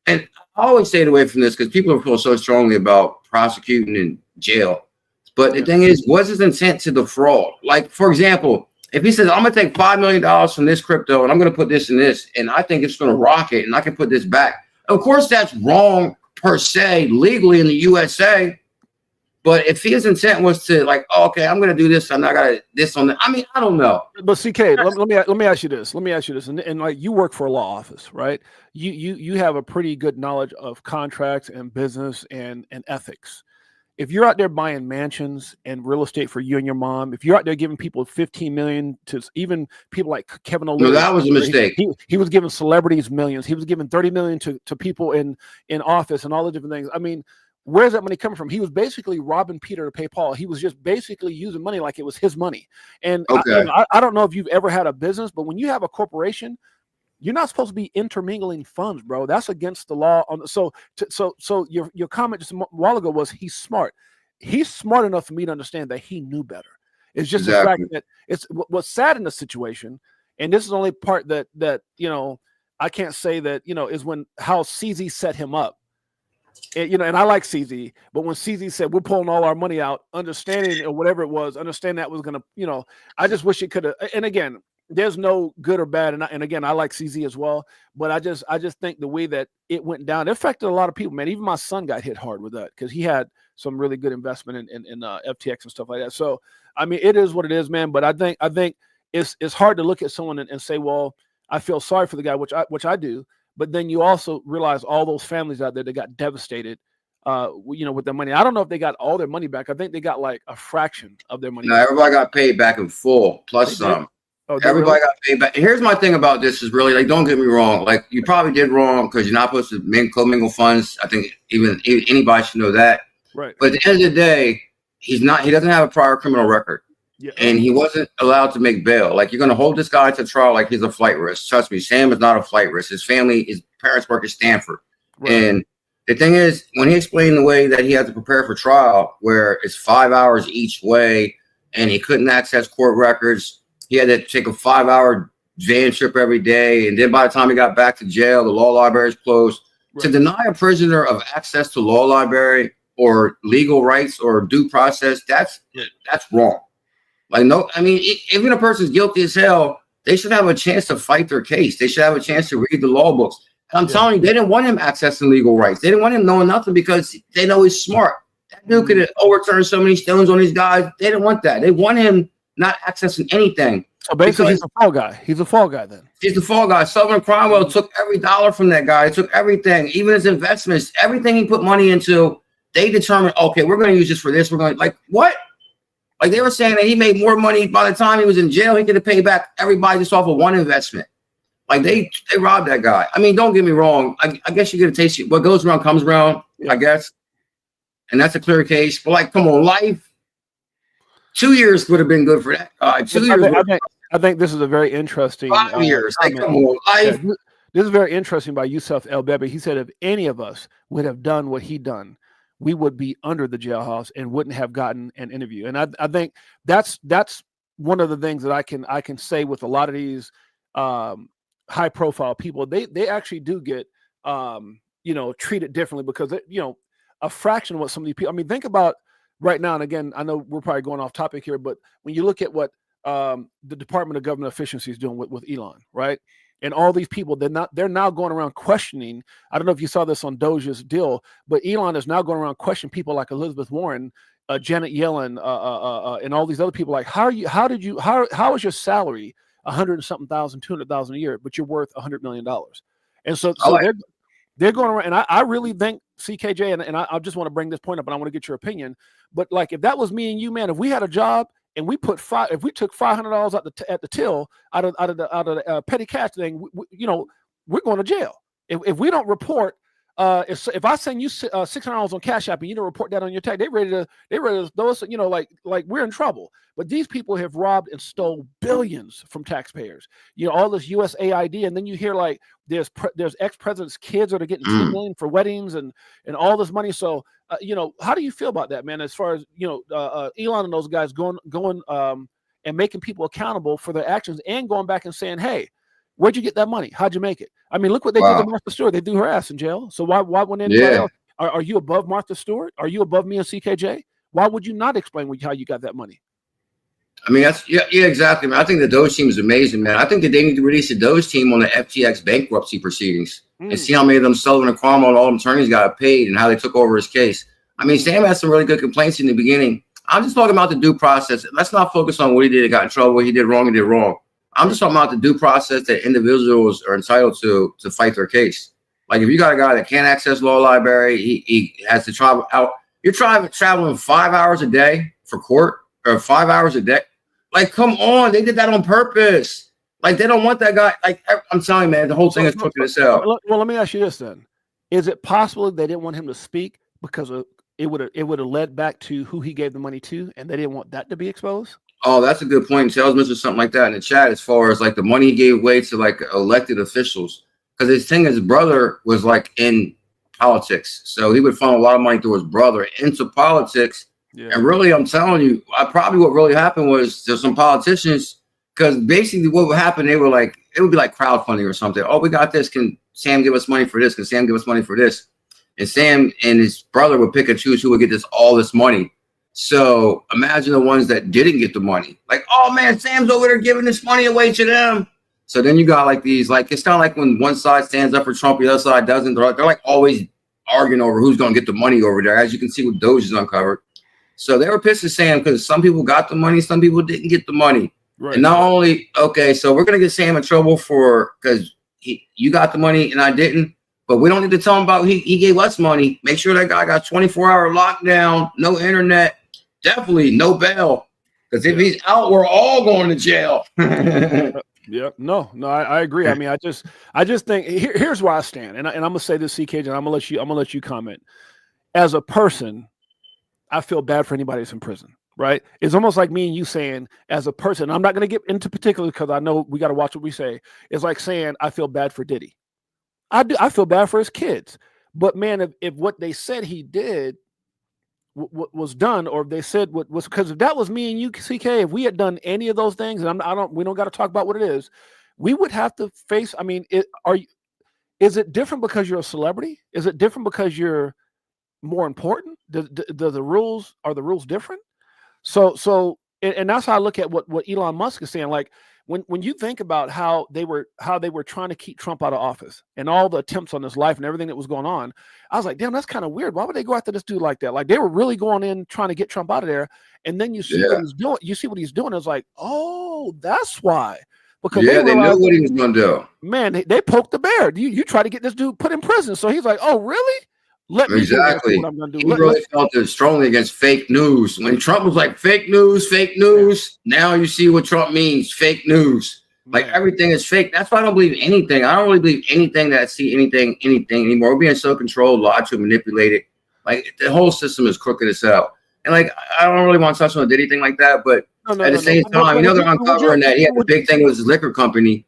and I always stayed away from this because people feel so strongly about prosecuting in jail. But the thing is, what's his intent to defraud? Like, for example, if he says, I'm going to take $5 million from this crypto and I'm going to put this in this, and I think it's going to rocket and I can put this back. Of course, that's wrong per se, legally in the USA. But if his intent was to like, oh, okay, I'm going to do this, I'm not going to this on that. I don't know. But CK, let me ask you this. And like, you work for a law office, right? You have a pretty good knowledge of contracts and business and ethics. If you're out there buying mansions and real estate for you and your mom, if you're out there giving people 15 million to even people like Kevin O'Leary, no, that was a mistake. He was giving celebrities millions. He was giving 30 million to people in office and all the different things. Where's that money coming from? He was basically robbing Peter to pay Paul. He was just basically using money like it was his money. And I don't know if you've ever had a business, but when you have a corporation, you're not supposed to be intermingling funds, bro. That's against the law. So your comment just a while ago was he's smart. He's smart enough for me to understand that he knew better. It's just the fact that it's what's sad in the situation, and this is the only part that I can't say that is when how CZ set him up. And I like CZ, but when CZ said we're pulling all our money out, understanding or whatever it was, understand that was gonna, I just wish it could have. And again, there's no good or bad, and again, I like CZ as well, but I just think the way that it went down, it affected a lot of people, man. Even my son got hit hard with that because he had some really good investment in FTX and stuff like that. So it is what it is, man. But I think it's hard to look at someone and say, well, I feel sorry for the guy, which I do. But then you also realize all those families out there that got devastated, with their money. I don't know if they got all their money back. I think they got like a fraction of their money. No, everybody got paid back in full, plus some. Everybody got paid back. Here's my thing about this is really, like, don't get me wrong. Like, you probably did wrong because you're not supposed to commingle funds. I think even anybody should know that. Right. But at the end of the day, he doesn't have a prior criminal record. and he wasn't allowed to make bail. Like, you're going to hold this guy to trial like he's a flight risk. Trust me, Sam is not a flight risk. His parents work at Stanford. Right. And the thing is, when he explained the way that he had to prepare for trial, where it's 5 hours each way, and he couldn't access court records, he had to take a 5-hour van trip every day. And then by the time he got back to jail, the law library is closed. Right. To deny a prisoner of access to law library or legal rights or due process, that's wrong. Like, no, I mean, even a person's guilty as hell, they should have a chance to fight their case. They should have a chance to read the law books. And I'm telling you, they didn't want him accessing legal rights. They didn't want him knowing nothing because they know he's smart. That dude could overturn so many stones on these guys. They didn't want that. They want him not accessing anything. So basically, he's a fall guy. He's a fall guy then. He's the fall guy. Sullivan Cromwell took every dollar from that guy. He took everything, even his investments, everything he put money into. They determined, okay, we're going to use this for this. We're going to, like, what? Like, they were saying that he made more money by the time he was in jail. He could have paid back everybody just off of one investment. Like, they robbed that guy. I mean, don't get me wrong. I guess you get a taste. What goes around comes around, I guess. And that's a clear case. But, like, come on, life. 2 years would have been good for that guy. 2 years. I think this is a very interesting. 5 years. Like, come on, life. This is very interesting by Yusuf El-Bebe. He said if any of us would have done what he done, we would be under the jailhouse and wouldn't have gotten an interview. And I think that's one of the things that I can say with a lot of these high profile people. They actually do get treated differently because a fraction of what some of these people. I mean, think about right now. And again, I know we're probably going off topic here, but when you look at what the Department of Government Efficiency is doing with Elon, right? And all these people, they're now going around questioning. I don't know if you saw this on Doge's deal, but Elon is now going around questioning people like Elizabeth Warren, Janet Yellen, and all these other people. Like, how is your salary $100,000, $200,000 a year, but you're worth $100 million? And so they're going around. And I really think CKJ, and I just want to bring this point up, and I want to get your opinion. But like, if that was me and you, man, if we had a job. And we took $500 at the till out of the petty cash thing, we're going to jail. If we don't report, if I send you $600 on Cash App and you don't report that on your tax, they ready to throw us, like we're in trouble. But these people have robbed and stole billions from taxpayers. All this USAID, and then you hear like there's ex-presidents' kids that are getting $2 million for weddings and all this money. So how do you feel about that, man? As far as Elon and those guys going and making people accountable for their actions and going back and saying, hey, where'd you get that money? How'd you make it? I mean, look what they did to Martha Stewart. They threw her ass in jail. So why wouldn't anybody else? Are you above Martha Stewart? Are you above me and CKJ? Why would you not explain how you got that money? I mean, that's exactly, man. I think the Doge team is amazing, man. I think that they need to release the Doge team on the FTX bankruptcy proceedings and see how many of them Sullivan and Cromwell and all them attorneys got paid and how they took over his case. I mean, Sam had some really good complaints in the beginning. I'm just talking about the due process. Let's not focus on what he did, got in trouble, what he did wrong, I'm just talking about the due process that individuals are entitled to fight their case. Like, if you got a guy that can't access law library, he has to travel out. You're traveling 5 hours a day for court, or 5 hours a day. Like, come on, they did that on purpose. Like, they don't want that guy. Like, I'm telling you, man, the whole thing is crooked as hell. Well, let me ask you this then: is it possible they didn't want him to speak because it would have led back to who he gave the money to, and they didn't want that to be exposed? Oh, that's a good point. Tell us something like that in the chat as far as like the money he gave away to like elected officials. Because his brother was like in politics. So he would funnel a lot of money through his brother into politics. Yeah. And really, I'm telling you, probably what really happened was there's some politicians, because basically what would happen, they were like, it would be like crowdfunding or something. Oh, we got this. Can Sam give us money for this? Can Sam give us money for this? And Sam and his brother would pick and choose who would get all this money. So imagine the ones that didn't get the money. Like, oh man, Sam's over there giving this money away to them. So then you got like these, like, it's kind of like when one side stands up for Trump, the other side doesn't. They're like always arguing over who's going to get the money over there. As you can see with Doge is uncovered. So they were pissed at Sam because some people got the money, some people didn't get the money. Right. And not only, okay, so we're going to get Sam in trouble because you got the money and I didn't. But we don't need to tell him about he gave us money. Make sure that guy got 24-hour lockdown, no internet, definitely no bail. Because if he's out, we're all going to jail. Yeah, no, I agree. I mean, I just think here's where I stand, and I'm gonna say this, CKJ, and I'm gonna let you comment. As a person, I feel bad for anybody that's in prison. right? It's almost like me and you saying, as a person, I'm not going to get into particulars because I know we got to watch what we say. It's like saying, I feel bad for Diddy. I feel bad for his kids. But man, if what they said he did was done, or if they said what was, because if that was me and you, CK, if we had done any of those things, and we don't got to talk about what it is, we would have to face. I mean, is it different because you're a celebrity? Is it different because you're more important? Are the rules different? So and that's how I look at what Elon Musk is saying. Like when you think about how they were trying to keep Trump out of office and all the attempts on his life and everything that was going on, I was like, damn, that's kind of weird. Why would they go after this dude like that? Like they were really going in trying to get Trump out of there. And then you see what he's doing. You see what he's doing. It's like, oh, that's why. Because they knew what he was going to do. Man, they poked the bear. You try to get this dude put in prison. So he's like, oh, really? Let me do what I'm going to do. He really felt it strongly against fake news. When Trump was like fake news, now you see what Trump means, fake news. Like everything is fake. That's why I don't believe anything. I don't really believe anything that I see anything anymore. We're being so controlled, lied to, manipulated. Like the whole system is crooked as hell. And like I don't really want to touch on anything like that, but at the same time, they're uncovering that he had the big thing with his liquor company.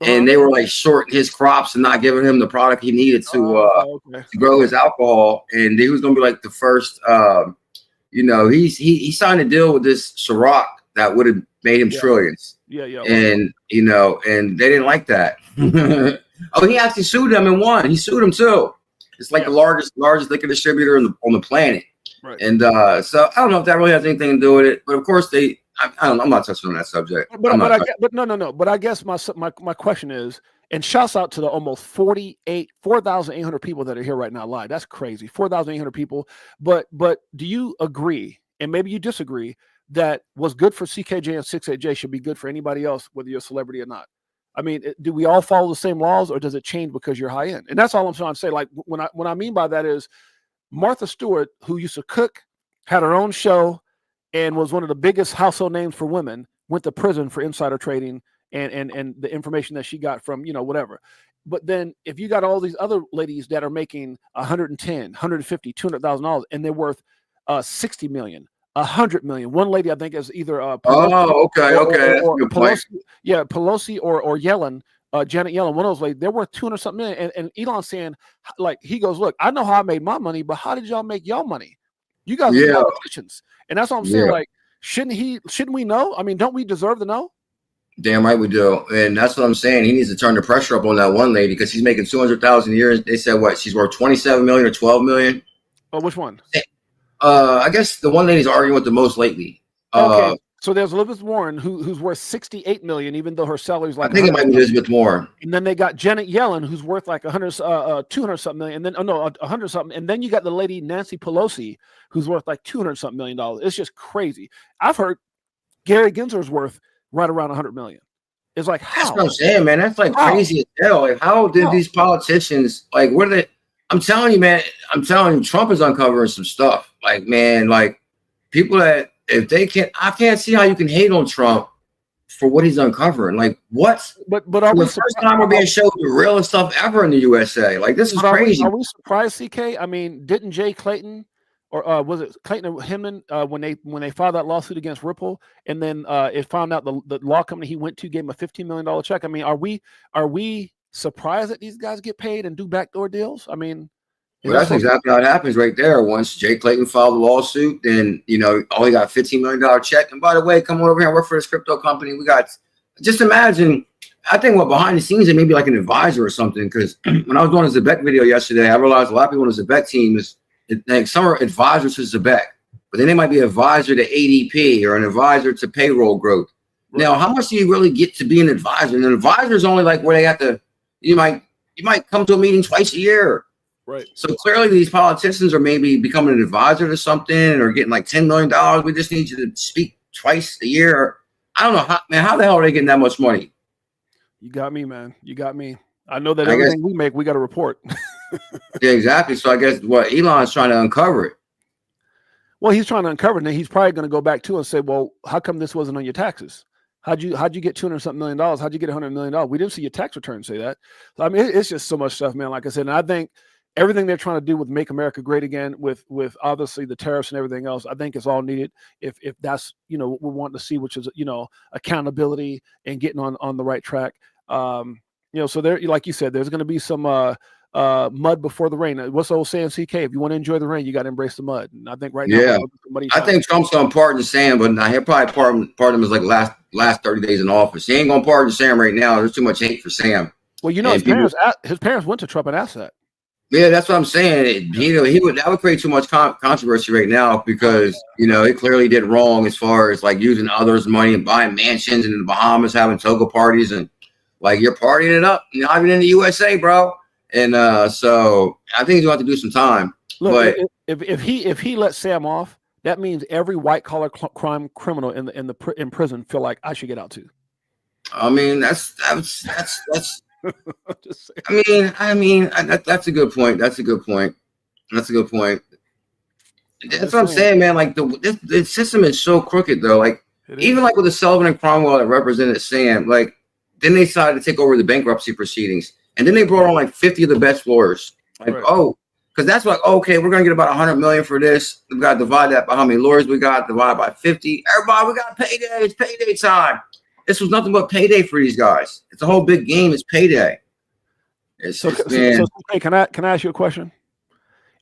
And they were like shorting his crops and not giving him the product he needed to grow his alcohol. And he was going to be like the first, he signed a deal with this Ciroc that would have made him trillions. And, and they didn't like that. He actually sued them and won. He sued them too. It's like the largest liquor distributor on the planet. Right. And so I don't know if that really has anything to do with it. But of course I don't know. I'm not touching on that subject. But I guess my question is, and shouts out to the almost 4,800 people that are here right now live. That's crazy. 4,800 people. But do you agree, and maybe you disagree, that what's good for CKJ and 68J should be good for anybody else, whether you're a celebrity or not? I mean, do we all follow the same laws, or does it change because you're high end? And that's all I'm trying to say. Like what I mean by that is Martha Stewart, who used to cook, had her own show, and was one of the biggest household names for women, went to prison for insider trading and the information that she got from, whatever. But then if you got all these other ladies that are making $110, $150, $200,000, and they're worth 60 million, 100 million. One lady, I think, is either Pelosi, Pelosi or Yellen, Janet Yellen, one of those ladies, they're worth 200-something million. And Elon's saying, like, he goes, look, I know how I made my money, but how did y'all make y'all money? You guys are politicians. And that's what I'm saying. Like, shouldn't we know? I mean, don't we deserve to know? Damn right we do. And that's what I'm saying. He needs to turn the pressure up on that one lady because she's making $200,000 a year. They said what? She's worth 27 million or 12 million. Oh, which one? I guess the one lady's arguing with the most lately. Okay. So there's Elizabeth Warren who's worth 68 million, even though her salary's like, I think it might be Elizabeth Warren. And then they got Janet Yellen, who's worth like 200 something million, and then 100 something. And then you got the lady Nancy Pelosi, who's worth like 200 something $1 million. It's just crazy. I've heard Gary Gensler's worth right around 100 million. It's like, how? That's what I'm saying, man. That's like crazy as hell. Like, how did these politicians, like, what are they? I'm telling you, man. Trump is uncovering some stuff. Like, man, like people that, if they can't, I can't see how you can hate on Trump for what he's uncovering. Like, what? But are we the first time we're being showed the realest stuff ever in the USA? Like, this is crazy. Are we surprised, CK? I mean, didn't Jay Clayton, or was it Clayton or Hinman, when they filed that lawsuit against Ripple, and then it found out the law company he went to gave him a $15 million check? I mean, are we surprised that these guys get paid and do backdoor deals? I mean. Well, that's exactly how it happens right there. Once Jay Clayton filed the lawsuit, then, he got a $15 million check. And by the way, come on over here and work for this crypto company. We got, just imagine, I think behind the scenes, it may be like an advisor or something. Because when I was doing a Zebek video yesterday, I realized a lot of people on the Zebek team like some are advisors to Zebek, but then they might be an advisor to ADP or an advisor to payroll growth. Right. Now, how much do you really get to be an advisor? And an advisor is only like where they have to, you might come to a meeting twice a year. Right. So clearly these politicians are maybe becoming an advisor to something or getting like $10 million. We just need you to speak twice a year. I don't know how the hell are they getting that much money? You got me, man. You got me. I know that everything we make, we got to report. Yeah, exactly. So I guess what Elon's trying to uncover it. Well, he's trying to uncover it, and he's probably going to go back to and say, well, how come this wasn't on your taxes? How'd you get $200-something million? How'd you get $100 million? We didn't see your tax return say that. So, I mean, it's just so much stuff, man. Like I said, and I think everything they're trying to do with Make America Great Again, with obviously the tariffs and everything else, I think is all needed. If that's what we're wanting to see, which is accountability and getting on the right track. So there, like you said, there's going to be some mud before the rain. What's the old saying, CK? If you want to enjoy the rain, you got to embrace the mud. And I think right now, I think Trump's going to pardon Sam, but now he'll probably pardon him as like last 30 days in office. He ain't going to pardon Sam right now. There's too much hate for Sam. Well, his parents went to Trump and asked that. Yeah, that's what I'm saying. That would create too much controversy right now because he clearly did wrong as far as like using others' money and buying mansions in the Bahamas, having toga parties, and like you're partying it up, not even in the USA, bro. And so I think he's going to have to do some time. Look, but if he lets Sam off, that means every white collar crime criminal in prison feel like I should get out too. I mean, that's. I mean, that's a good point. That's a good point. That's what I'm saying, man. Like the system is so crooked, though. Like even like with the Sullivan and Cromwell that represented Sam, like then they decided to take over the bankruptcy proceedings, and then they brought on like 50 of the best lawyers. Like, because that's like, okay, we're gonna get about $100 million for this. We got to divide that by how many lawyers we got. Divide by 50. Everybody, we got payday. It's payday time. This was nothing but payday for these guys. It's a whole big game. It's payday. So hey, can I ask you a question?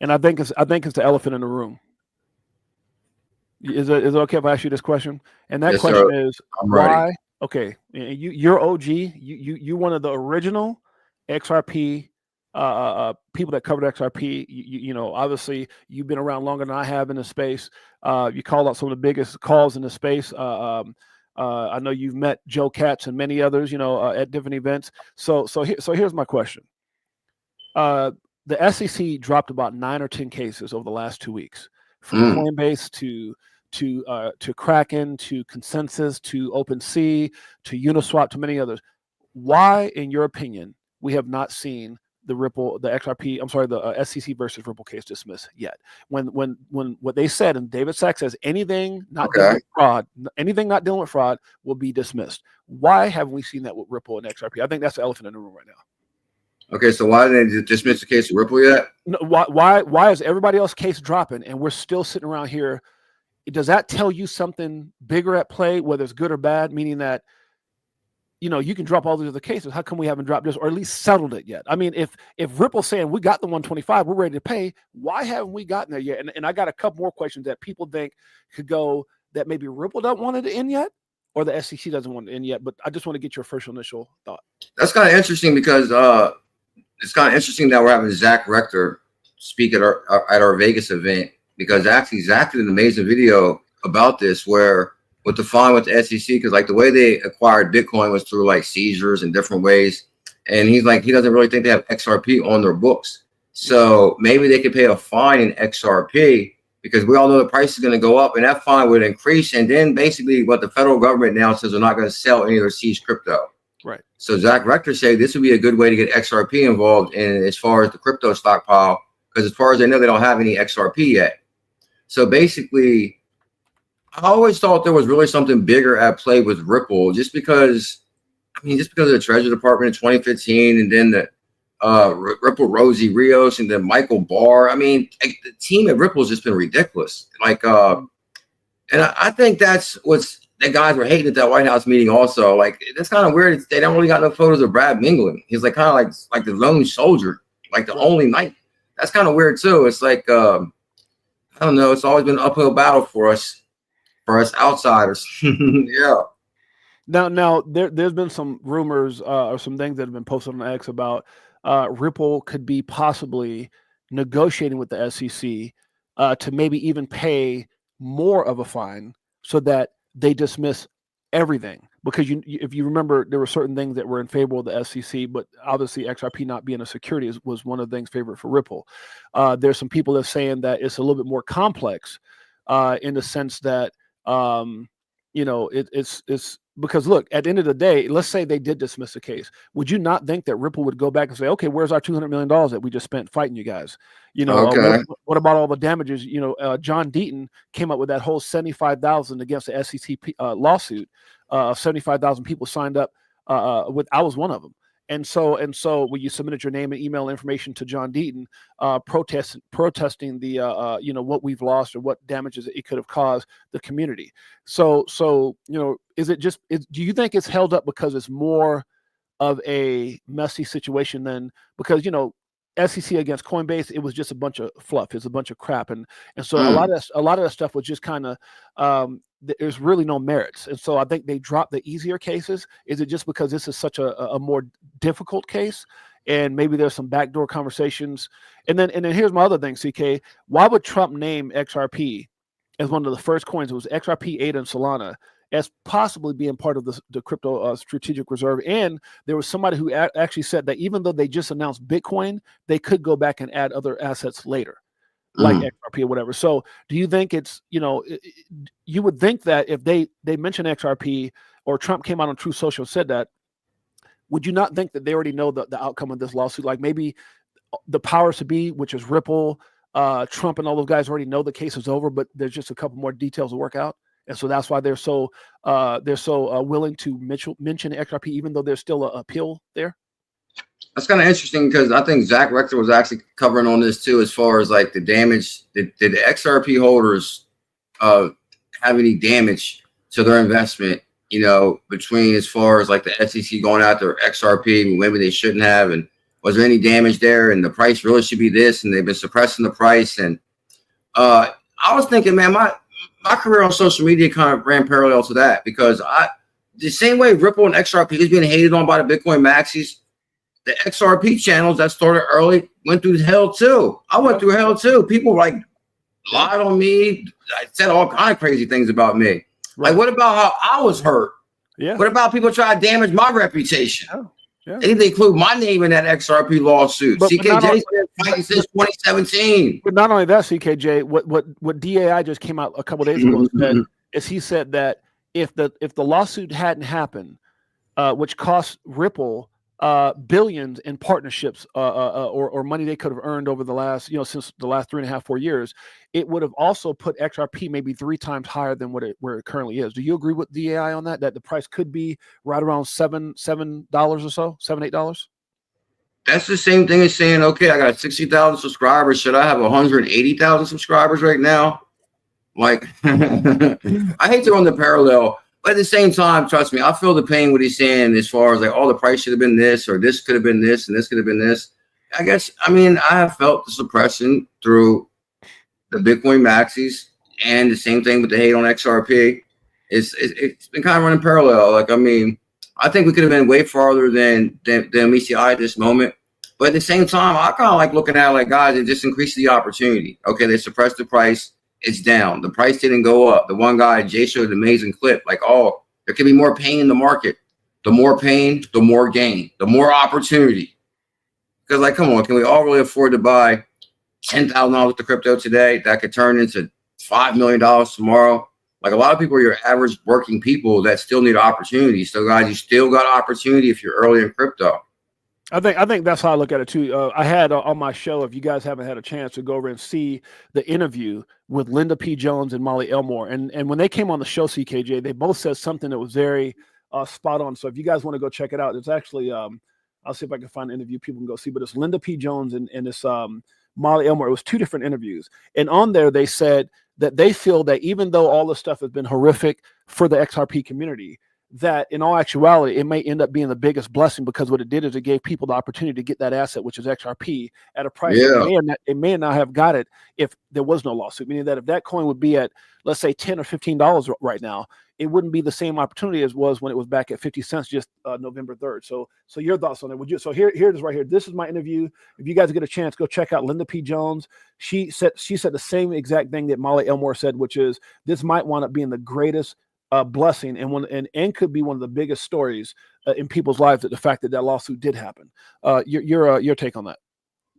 And I think it's the elephant in the room. Is it okay if I ask you this question? And that question is why? Okay, you're OG. You one of the original XRP people that covered XRP. Obviously you've been around longer than I have in the space. You called out some of the biggest calls in the space. I know you've met Joe Katz and many others, at different events. So here's my question. The SEC dropped about 9 or 10 cases over the last 2 weeks, from Coinbase to Kraken to Consensus to OpenSea to Uniswap to many others. Why, in your opinion, we have not seen the SEC versus Ripple case dismissed yet? When what they said, and David Sachs says anything not dealing with fraud will be dismissed. Why haven't we seen that with Ripple and XRP? I think that's the elephant in the room right now. Okay, so why didn't they dismiss the case of Ripple yet? No, why is everybody else's case dropping and we're still sitting around here? Does that tell you something bigger at play, whether it's good or bad? Meaning that you can drop all these other cases. How come we haven't dropped this or at least settled it yet? I mean, if Ripple's saying we got the 125, we're ready to pay, why haven't we gotten there yet? And I got a couple more questions that people think could go that maybe Ripple doesn't want it to end yet, or the SEC doesn't want it to end yet. But I just want to get your first initial thought. That's kind of interesting because it's kind of interesting that we're having Zach Rector speak at our Vegas event, because actually Zach did an amazing video about this where with the fine with the SEC, because like the way they acquired Bitcoin was through like seizures and different ways. And he's like, he doesn't really think they have XRP on their books. So maybe they could pay a fine in XRP because we all know the price is going to go up and that fine would increase. And then basically what the federal government now says they're not going to sell any of their seized crypto. Right. So Zach Rector said this would be a good way to get XRP involved in as far as the crypto stockpile, because as far as I know, they don't have any XRP yet. So basically, I always thought there was really something bigger at play with Ripple, just because of the Treasury Department in 2015, and then the Ripple Rosie Rios, and then Michael Barr. I mean, the team at Ripple has just been ridiculous. Like, and I think that's what's the guys were hating at that White House meeting. Also, like, that's kind of weird. They don't really got no photos of Brad mingling. He's like kind of like the lone soldier, like the only knight. That's kind of weird too. It's like I don't know. It's always been an uphill battle for us outsiders. Yeah. Now there's been some rumors or some things that have been posted on X about Ripple could be possibly negotiating with the SEC to maybe even pay more of a fine so that they dismiss everything. Because if you remember, there were certain things that were in favor of the SEC, but obviously XRP not being a security was one of the things favored for Ripple. There's some people that are saying that it's a little bit more complex in the sense that it's because look, at the end of the day, let's say they did dismiss the case. Would you not think that Ripple would go back and say, okay, where's our $200 million that we just spent fighting you guys? What about all the damages? John Deaton came up with that whole $75,000 against the SEC lawsuit. 75,000 people signed up. I was one of them, And so when you submitted your name and email information to John Deaton, protesting the what we've lost or what damages it could have caused the community. So is it just do you think it's held up because it's more of a messy situation than because SEC against Coinbase, it was just a bunch of fluff. It's a bunch of crap, and so a lot of that stuff was just kind of there's really no merits, and so I think they dropped the easier cases. Is it just because this is such a more difficult case, and maybe there's some backdoor conversations? And then here's my other thing, CK. Why would Trump name XRP as one of the first coins? It was XRP, ADA, and Solana as possibly being part of the crypto strategic reserve. And there was somebody who actually said that even though they just announced Bitcoin, they could go back and add other assets later, like XRP or whatever. So do you think it's, you would think that if they mentioned XRP or Trump came out on Truth Social and said that, would you not think that they already know the outcome of this lawsuit? Like maybe the powers to be, which is Ripple, Trump and all those guys already know the case is over, but there's just a couple more details to work out. And so that's why they're so willing to mention XRP, even though there's still an appeal there. That's kind of interesting because I think Zach Rector was actually covering on this too, as far as like the damage. Did the XRP holders have any damage to their investment? Between as far as like the SEC going after XRP, maybe they shouldn't have, and was there any damage there? And the price really should be this, and they've been suppressing the price. And I was thinking, man, my career on social media kind of ran parallel to that because the same way Ripple and XRP is being hated on by the Bitcoin maxis, the XRP channels that started early went through hell too. I went through hell too. People like lied on me, said all kind of crazy things about me. Like, what about how I was hurt? Yeah. What about people trying to damage my reputation? Oh, yeah. They include my name in that XRP lawsuit. CKJ's been fighting since 2017. But not only that, CKJ, what DAI just came out a couple of days ago he said that if the lawsuit hadn't happened, which cost Ripple billions in partnerships or money they could have earned over the last since the last 3.5-4 years, it would have also put XRP maybe 3 times higher than where it currently is. Do you agree with DAI on that the price could be right around $7 or so, $7-8? That's the same thing as saying, okay, I got 60,000 subscribers. Should I have 180,000 subscribers right now? Like, I hate to run the parallel, but at the same time, trust me, I feel the pain what he's saying as far as like, oh, the price should have been this, or this could have been this, and this could have been this. I have felt the suppression through the Bitcoin maxis, and the same thing with the hate on XRP. It's been kind of running parallel. Like, I think we could have been way farther than we see at this moment. But at the same time, I kind of like looking at it like, guys, it just increased the opportunity. Okay, they suppressed the price. It's down. The price didn't go up. The one guy, Jay, showed an amazing clip. Like, oh, there could be more pain in the market. The more pain, the more gain, the more opportunity. Because, like, come on, can we all really afford to buy $10,000 worth of crypto today that could turn into $5 million tomorrow? Like, a lot of people are your average working people that still need opportunity. So, guys, you still got opportunity if you're early in crypto. I think that's how I look at it too. I had on my show, if you guys haven't had a chance to go over and see the interview with Linda P. Jones and Molly Elmore, and when they came on the show, CKJ, they both said something that was very spot on. So if you guys want to go check it out, it's actually I'll see if I can find an interview people can go see. But it's Linda P. Jones and it's Molly Elmore. It was 2 different interviews, and on there they said that they feel that even though all this stuff has been horrific for the XRP community, that in all actuality, it may end up being the biggest blessing because what it did is it gave people the opportunity to get that asset, which is XRP, at a price they may not have got it if there was no lawsuit. Meaning that if that coin would be at, let's say, $10 or $15 right now, it wouldn't be the same opportunity as was when it was back at 50 cents just November 3rd. So your thoughts on it? Would you? So here it is right here. This is my interview. If you guys get a chance, go check out Linda P. Jones. She said the same exact thing that Molly Elmore said, which is this might wind up being the greatest blessing and could be one of the biggest stories in people's lives, that the fact that lawsuit did happen. Your take on that?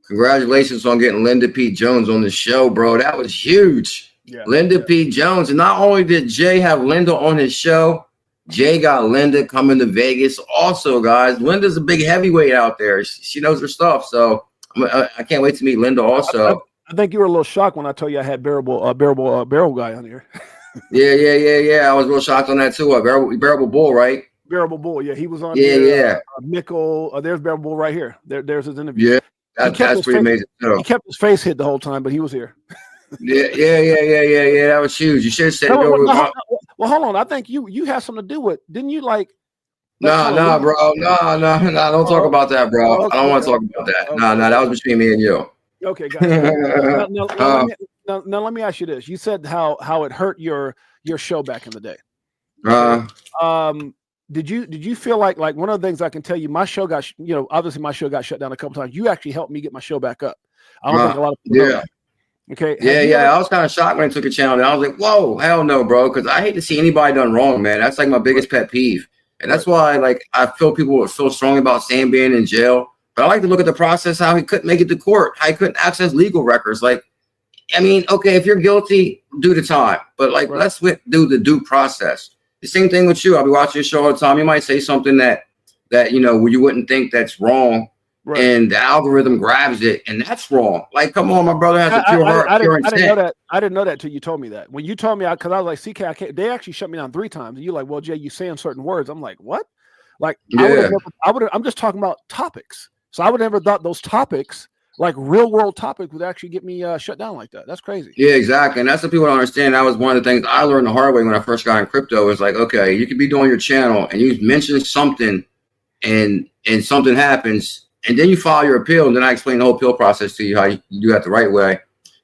Congratulations on getting Linda P. Jones on the show, bro. That was huge. Yeah, Linda P. Jones. And not only did Jay have Linda on his show, Jay got Linda coming to Vegas also, guys. Linda's a big heavyweight out there. She knows her stuff. So I can't wait to meet Linda also. I think you were a little shocked when I told you I had Bearable Guy on here. Yeah. I was real shocked on that too. Bearable Bull, right? Bearable Bull. Yeah, he was on. Yeah, there, yeah. Mickle. There's Bearable Bull right here. There's his interview. Yeah, He kept that's his pretty face- amazing. too. He kept his face hid the whole time, but he was here. Yeah. That was huge. You should have said No, no. well, hold on. I think you had something to do with. Didn't you like? Nah, bro. Nah. Don't talk about that, bro. Okay, I don't want to talk about that. okay. Nah. That was between me and you. Okay, got it. Now, let me ask you this. You said how it hurt your show back in the day. Did you feel like one of the things I can tell you, my show got obviously my show got shut down a couple times. You actually helped me get my show back up. I don't think a lot of people know that. Okay. Yeah. I was kind of shocked when I took a channel, and I was like, "Whoa, hell no, bro!" Because I hate to see anybody done wrong, man. That's like my biggest pet peeve, and that's why I feel people would feel strongly about Sam being in jail. But I like to look at the process, how he couldn't make it to court, how he couldn't access legal records. Like, I mean, okay, if you're guilty, do the time, but let's do the due process. The same thing with you. I'll be watching your show all the time. You might say something that you wouldn't think that's wrong. Right. And the algorithm grabs it, and that's wrong. Like, come on, my brother has a pure heart, pure intent. I didn't know that. I didn't know that till you told me that. When you told me, because I was like, CK, I can't. They actually shut me down 3 times, and you're like, well, Jay, you saying certain words. I'm like, what? Like, yeah. I'm just talking about topics. So I would have never thought those topics, like real world topics, would actually get me shut down like that. That's crazy. Yeah, exactly. And that's what people don't understand. That was one of the things I learned the hard way when I first got in crypto. It's like, okay, you could be doing your channel, and you mention something, and something happens. And then you file your appeal, and then I explain the whole appeal process to you, how you do that the right way.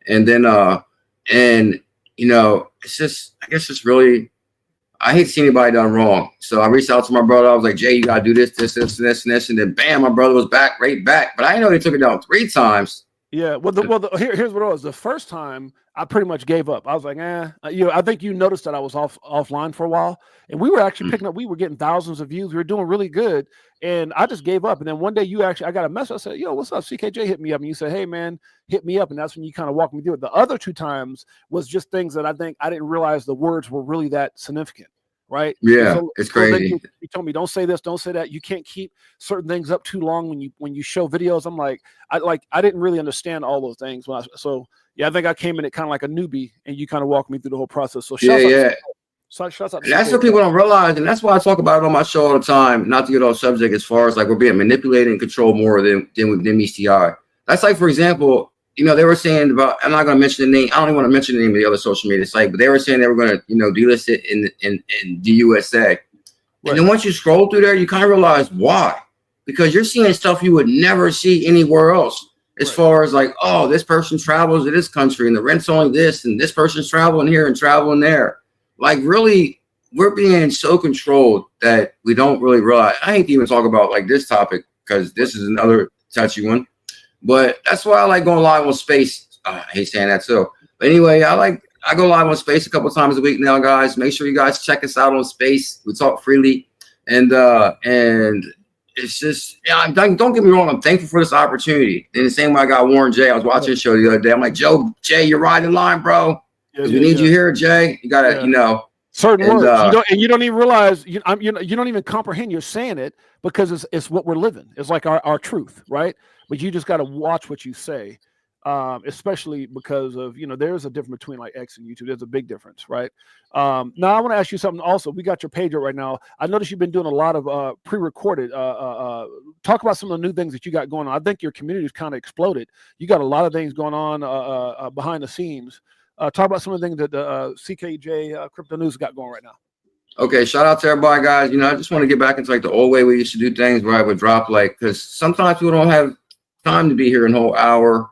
And then, it's just, I guess it's really, I hate to see anybody done wrong. So I reached out to my brother. I was like, Jay, you got to do this. And then bam, my brother was right back. But I didn't know they took it down 3 times. Yeah. Well, here's what it was. The first time I pretty much gave up. I was like, I think you noticed that I was offline for a while, and we were actually picking up, we were getting thousands of views. We were doing really good. And I just gave up. And then one day I got a message. I said, yo, what's up? CKJ hit me up. And you said, hey man, hit me up. And that's when you kind of walked me through it. The other 2 times was just things that I think I didn't realize the words were really that significant. Right. Yeah. It's crazy. You told me, don't say this, don't say that. You can't keep certain things up too long when you show videos. I'm like, I didn't really understand all those things. I think I came in it kind of like a newbie, and you kind of walked me through the whole process. So shouts out. And that's what people don't realize, and that's why I talk about it on my show all the time. Not to get off subject, as far as like we're being manipulated and controlled more than meets the eye. That's like, for example, they were saying about, I'm not going to mention the name. I don't even want to mention the name of the other social media site, but they were saying they were going to, delist it in the USA. Right. And then once you scroll through there, you kind of realize why, because you're seeing stuff you would never see anywhere else. As far as like, oh, this person travels to this country and the rent's only this, and this person's traveling here and traveling there. Like, really, we're being so controlled that we don't really realize. I hate to even talk about like this topic, because this is another touchy one. But that's why I like going live on Space. I hate saying that too. But anyway, I go live on Space a couple times a week now, guys. Make sure you guys check us out on Space. We talk freely, and it's just, don't get me wrong. I'm thankful for this opportunity. In the same way I got Warren Jay. I was watching a show the other day. I'm like, Jay, you're riding line, bro. We need you here, Jay. You gotta, certain words. You don't even realize. You don't even comprehend you're saying it, because it's what we're living. It's like our truth, right? But you just got to watch what you say, especially because of there's a difference between like X and YouTube. There's a big difference, right? Now I want to ask you something. Also, we got your page up right now. I noticed you've been doing a lot of pre-recorded. Talk about some of the new things that you got going on. I think your community's kind of exploded. You got a lot of things going on behind the scenes. Talk about some of the things that CKJ Crypto News got going right now. Okay, shout out to everybody, guys. I just want to get back into like the old way we used to do things, where I would drop because sometimes people don't have time to be here in a whole hour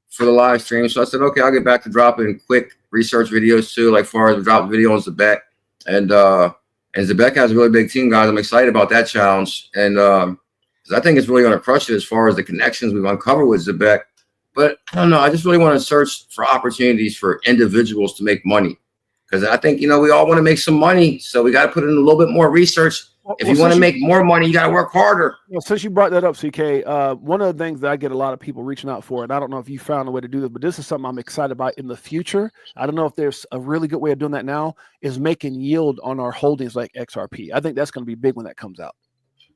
for the live stream. So I said, okay, I'll get back to dropping quick research videos too, like far as dropping video on Zabek. And Zabek has a really big team, guys. I'm excited about that challenge. And I think it's really going to crush it as far as the connections we've uncovered with Zabek. But I don't know. I just really want to search for opportunities for individuals to make money, because I think, we all want to make some money. So we got to put in a little bit more research. If you want to make more money, you got to work harder. Well, since you brought that up, CK, one of the things that I get a lot of people reaching out for, and I don't know if you found a way to do this, but this is something I'm excited about in the future. I don't know if there's a really good way of doing that now, is making yield on our holdings like XRP. I think that's going to be big when that comes out.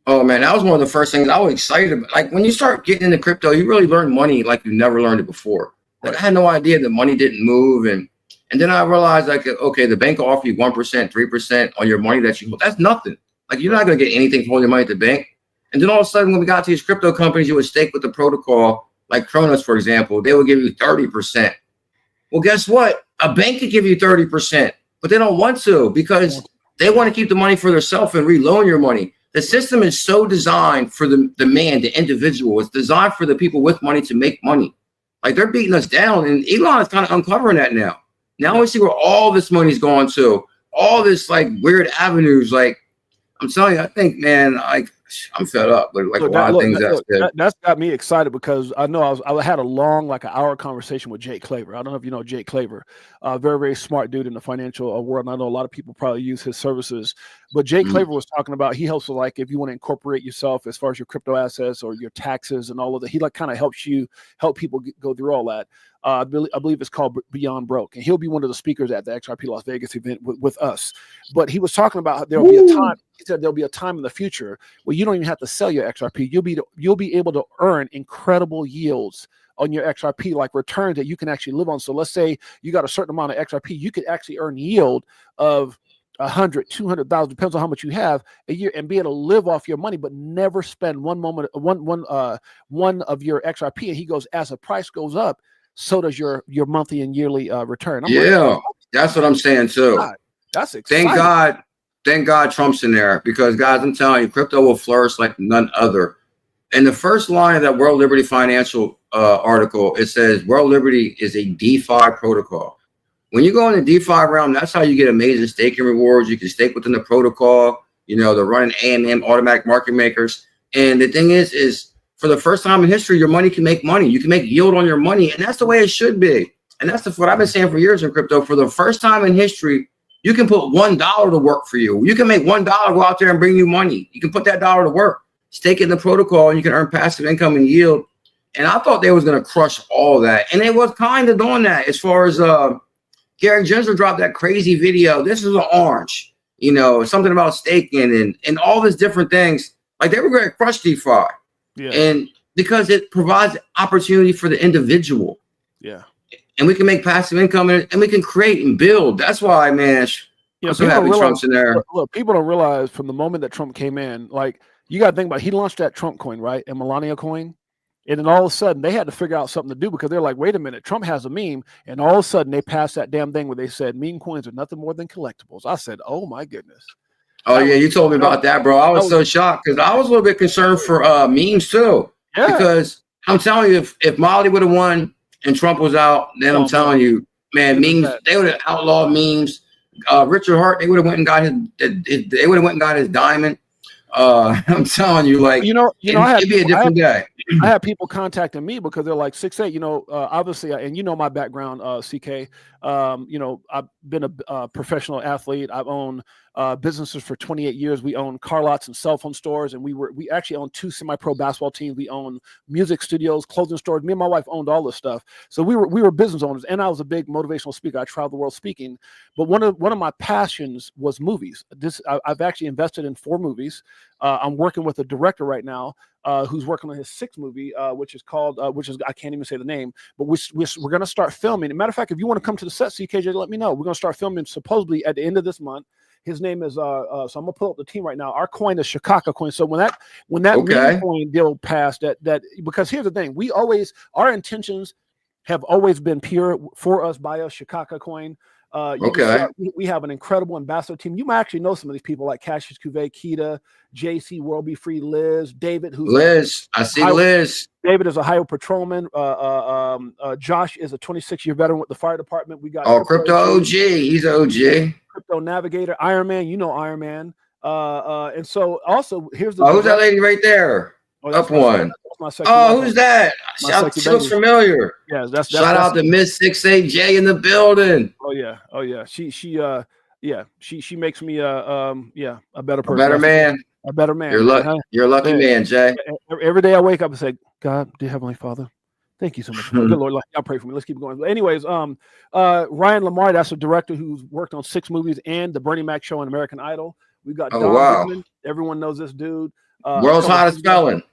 Oh, man, that was one of the first things I was excited about. Like, when you start getting into crypto, you really learn money like you never learned it before. Like, I had no idea that money didn't move. And then I realized, like, okay, the bank will offer you 1%, 3% on your money that you hold. That's nothing. Like, you're not going to get anything for all your money at the bank. And then all of a sudden, when we got to these crypto companies, you would stake with the protocol, like Kronos, for example, they would give you 30%. Well, guess what? A bank could give you 30%, but they don't want to because they want to keep the money for themselves and reloan your money. The system is so designed for the man, the individual. It's designed for the people with money to make money. Like, they're beating us down, and Elon is kind of uncovering that now. Now we see where all this money's going to, all this like weird avenues. Like, I'm telling you, I think, man, like, I'm fed up with like a lot of things. That's got me excited because I know I had a long, like an hour conversation with Jake Claver. I don't know if you know Jake Claver, very, very smart dude in the financial world. And I know a lot of people probably use his services, but Jake Claver was talking about, he helps with, like, if you want to incorporate yourself as far as your crypto assets or your taxes and all of that, he like kind of helps people go through all that. I believe it's called Beyond Broke, and he'll be one of the speakers at the XRP Las Vegas event with us. But he was talking about there'll be a time. He said there'll be a time in the future where you don't even have to sell your XRP. You'll be able to earn incredible yields on your XRP, like returns that you can actually live on. So let's say you got a certain amount of XRP, you could actually earn yield of 100, 200,000, depends on how much you have a year, and be able to live off your money, but never spend one of your XRP. And he goes, as the price goes up, so does your monthly and yearly return. That's what I'm saying too. God, that's exciting. Thank God Trump's in there, because, guys, I'm telling you, crypto will flourish like none other. In the first line of that World Liberty Financial article, it says World Liberty is a DeFi protocol. When you go in the DeFi realm, that's how you get amazing staking rewards. You can stake within the protocol. You know, they're running AMM, automatic market makers. And the thing is for the first time in history, your money can make money. You can make yield on your money, and that's the way it should be. And that's what I've been saying for years in crypto. For the first time in history, you can put $1 to work for you. You can make $1 go out there and bring you money. You can put that dollar to work, stake it in the protocol, and you can earn passive income and yield. And I thought they was going to crush all that. And they was kind of doing that, as far as Gary Gensler dropped that crazy video. This is an orange, you know, something about staking and all these different things. Like, they were going to crush DeFi. Yeah. And because it provides opportunity for the individual. Yeah. And we can make passive income, and we can create and build. That's why, man, I'm so happy Trump's in there. Look, people don't realize from the moment that Trump came in, like, you got to think about it, he launched that Trump coin, right? And Melania coin. And then all of a sudden they had to figure out something to do, because they're like, wait a minute, Trump has a meme. And all of a sudden they passed that damn thing where they said meme coins are nothing more than collectibles. I said, oh my goodness. Oh, yeah, you told me about that, bro. I was so shocked, because I was a little bit concerned for memes too. Yeah. Because I'm telling you, if Molly would have won and Trump was out, then I'm telling you, man, memes, they would have outlawed memes. Richard Hart, they would have went and got his diamond. I'm telling you, like, it'd be a different day. I have people contacting me because they're like 6'8", obviously, and my background, CK. I've been a professional athlete. I've owned businesses for 28 years. We own car lots and cell phone stores, and we actually own 2 semi-pro basketball teams. We own music studios, clothing stores. Me and my wife owned all this stuff. So we were business owners, and I was a big motivational speaker. I traveled the world speaking. But one of my passions was movies. I've actually invested in 4 movies. I'm working with a director right now who's working on his 6th movie, which is I can't even say the name, but we're going to start filming. As a matter of fact, if you want to come to the set, CKJ, let me know. We're going to start filming supposedly at the end of this month. His name is so I'm gonna pull up the team right now. Our coin is Chicago coin. So when that meme coin deal passed, that because here's the thing, our intentions have always been pure, for us, by us, Chicago coin. We have an incredible ambassador team. You might actually know some of these people, like Cassius Cuvée, Keita, JC, World Be Free, Liz, David, I see Liz. David is a Ohio patrolman. Josh is a 26-year veteran with the fire department. We got Crypto OG. He's OG. Crypto Navigator, Iron Man. You know Iron Man. And so also here's who's that lady right there? Up one. Who's that? She looks familiar. Yeah, that's shout out to Miss 68J in the building. Oh yeah. She makes me a better person. A better man. You're a lucky man, Jay. Every day I wake up and say, God, dear Heavenly Father, thank you so much. Good Lord, y'all pray for me. Let's keep going. But anyways, Ryan Lamar, that's a director who's worked on 6 movies and the Bernie Mac Show and American Idol. We got Don Goodman. Everyone knows this dude. World's hottest felon.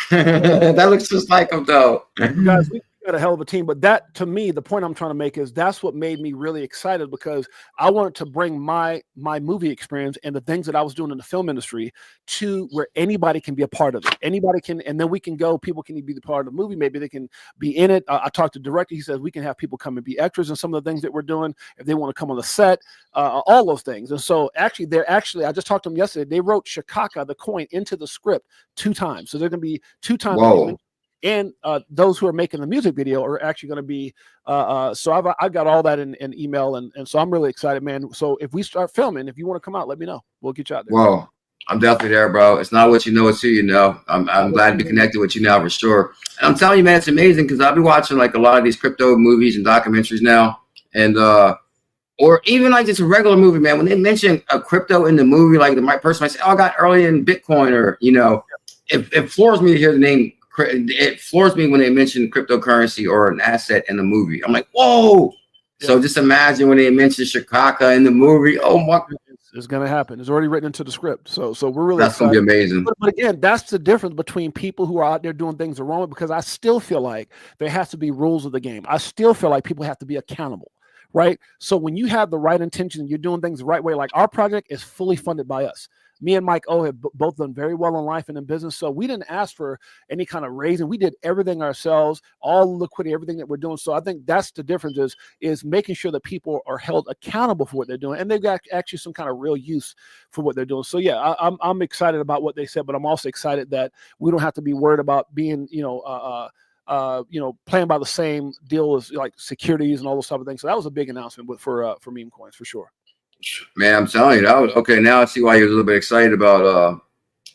That looks just like him, though. Guys, got a hell of a team, but that, to me, the point I'm trying to make is that's what made me really excited, because I wanted to bring my movie experience and the things that I was doing in the film industry to where anybody can be a part of it. Anybody can, and then we can go, people can be the part of the movie. Maybe they can be in it. I talked to the director. He says we can have people come and be extras in some of the things that we're doing if they want to come on the set, all those things. And so actually, I just talked to them yesterday. They wrote Shikaka, the coin, into the script 2 times. So they're going to be 2 times. Whoa. And those who are making the music video are actually going to be so I've got all that in email, and so I'm really excited, man. So if we start filming, if you want to come out, let me know. We'll get you out there. Well, I'm definitely there, bro. It's not what you know, it's who you know. I'm glad to be connected with you now for sure. And I'm telling you, man, it's amazing, because I've been watching like a lot of these crypto movies and documentaries now, and or even like just a regular movie, man. When they mention a crypto in the movie, like the right person might say, "Oh, I got early in Bitcoin," or it floors me to hear the name. It floors me when they mention cryptocurrency or an asset in the movie. I'm like, whoa. Yeah. So just imagine when they mention Shikaka in the movie. Oh my. It's going to happen. It's already written into the script. So we're really That's going to be amazing. But again, that's the difference between people who are out there doing things the wrong way, because I still feel like there has to be rules of the game. I still feel like people have to be accountable, right? So when you have the right intention and you're doing things the right way, like our project is fully funded by us. Me and Mike O have both done very well in life and in business. So we didn't ask for any kind of raising. We did everything ourselves, all liquidity, everything that we're doing. So I think that's the difference is making sure that people are held accountable for what they're doing, and they've got actually some kind of real use for what they're doing. So yeah, I'm excited about what they said, but I'm also excited that we don't have to be worried about being, playing by the same deal as like securities and all those type of things. So that was a big announcement for meme coins for sure. Man, I'm telling you, that was okay. Now I see why you're a little bit excited about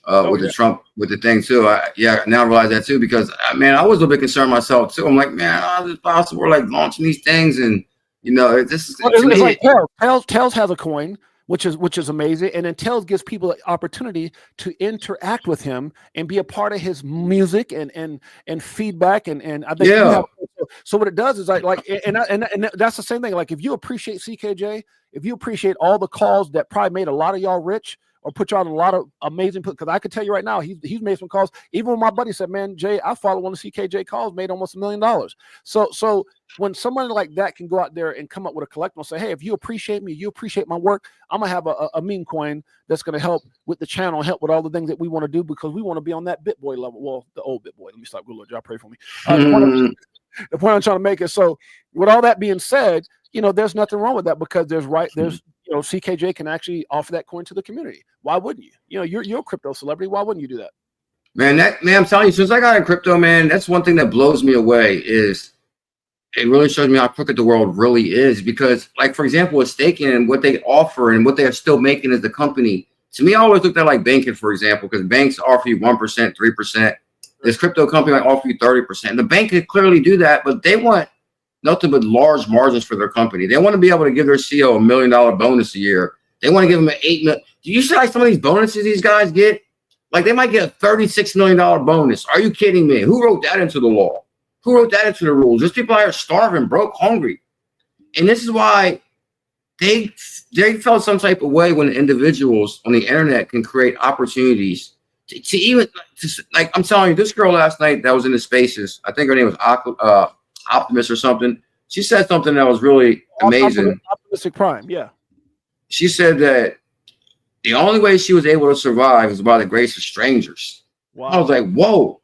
the Trump with the thing too. Now I realize that too, because man, I was a little bit concerned myself too. I'm like, man, how is it possible we're like launching these things, and this is it's like Tails has a coin, which is amazing, and then Tails gives people the opportunity to interact with him and be a part of his music and feedback, and I think so what it does is and that's the same thing. Like if you appreciate CKJ, if you appreciate all the calls that probably made a lot of y'all rich or put you on a lot of amazing, because I could tell you right now, he's made some calls. Even when my buddy said, man, Jay, I followed one of CKJ calls, made almost $1 million. So when somebody like that can go out there and come up with a collectible and say, hey, if you appreciate me, you appreciate my work, I'm going to have a meme coin that's going to help with the channel, help with all the things that we want to do, because we want to be on that BitBoy level. Well, the old BitBoy. Let me stop. Good Lord, y'all pray for me. The point I'm trying to make is, so with all that being said, there's nothing wrong with that, because there's CKJ can actually offer that coin to the community. Why wouldn't you? You're a crypto celebrity. Why wouldn't you do that? Man, I'm telling you, since I got in crypto, man, that's one thing that blows me away is it really shows me how crooked the world really is. Because, like, for example, with staking and what they offer and what they are still making as the company, to me, I always looked at like banking, for example, because banks offer you 1%, 3%. This crypto company might offer you 30%. The bank could clearly do that, but they want nothing but large margins for their company. They want to be able to give their CEO $1 million bonus a year. They want to give them an $8 million. Do you see like some of these bonuses these guys get? Like they might get a $36 million bonus. Are you kidding me? Who wrote that into the law? Who wrote that into the rules? There's people out here starving, broke, hungry. And this is why they felt some type of way when individuals on the internet can create opportunities to even, like I'm telling you, this girl last night that was in the spaces, I think her name was Optimist or something. She said something that was really amazing. Optimistic Prime, yeah. She said that the only way she was able to survive is by the grace of strangers. Wow. I was like, whoa.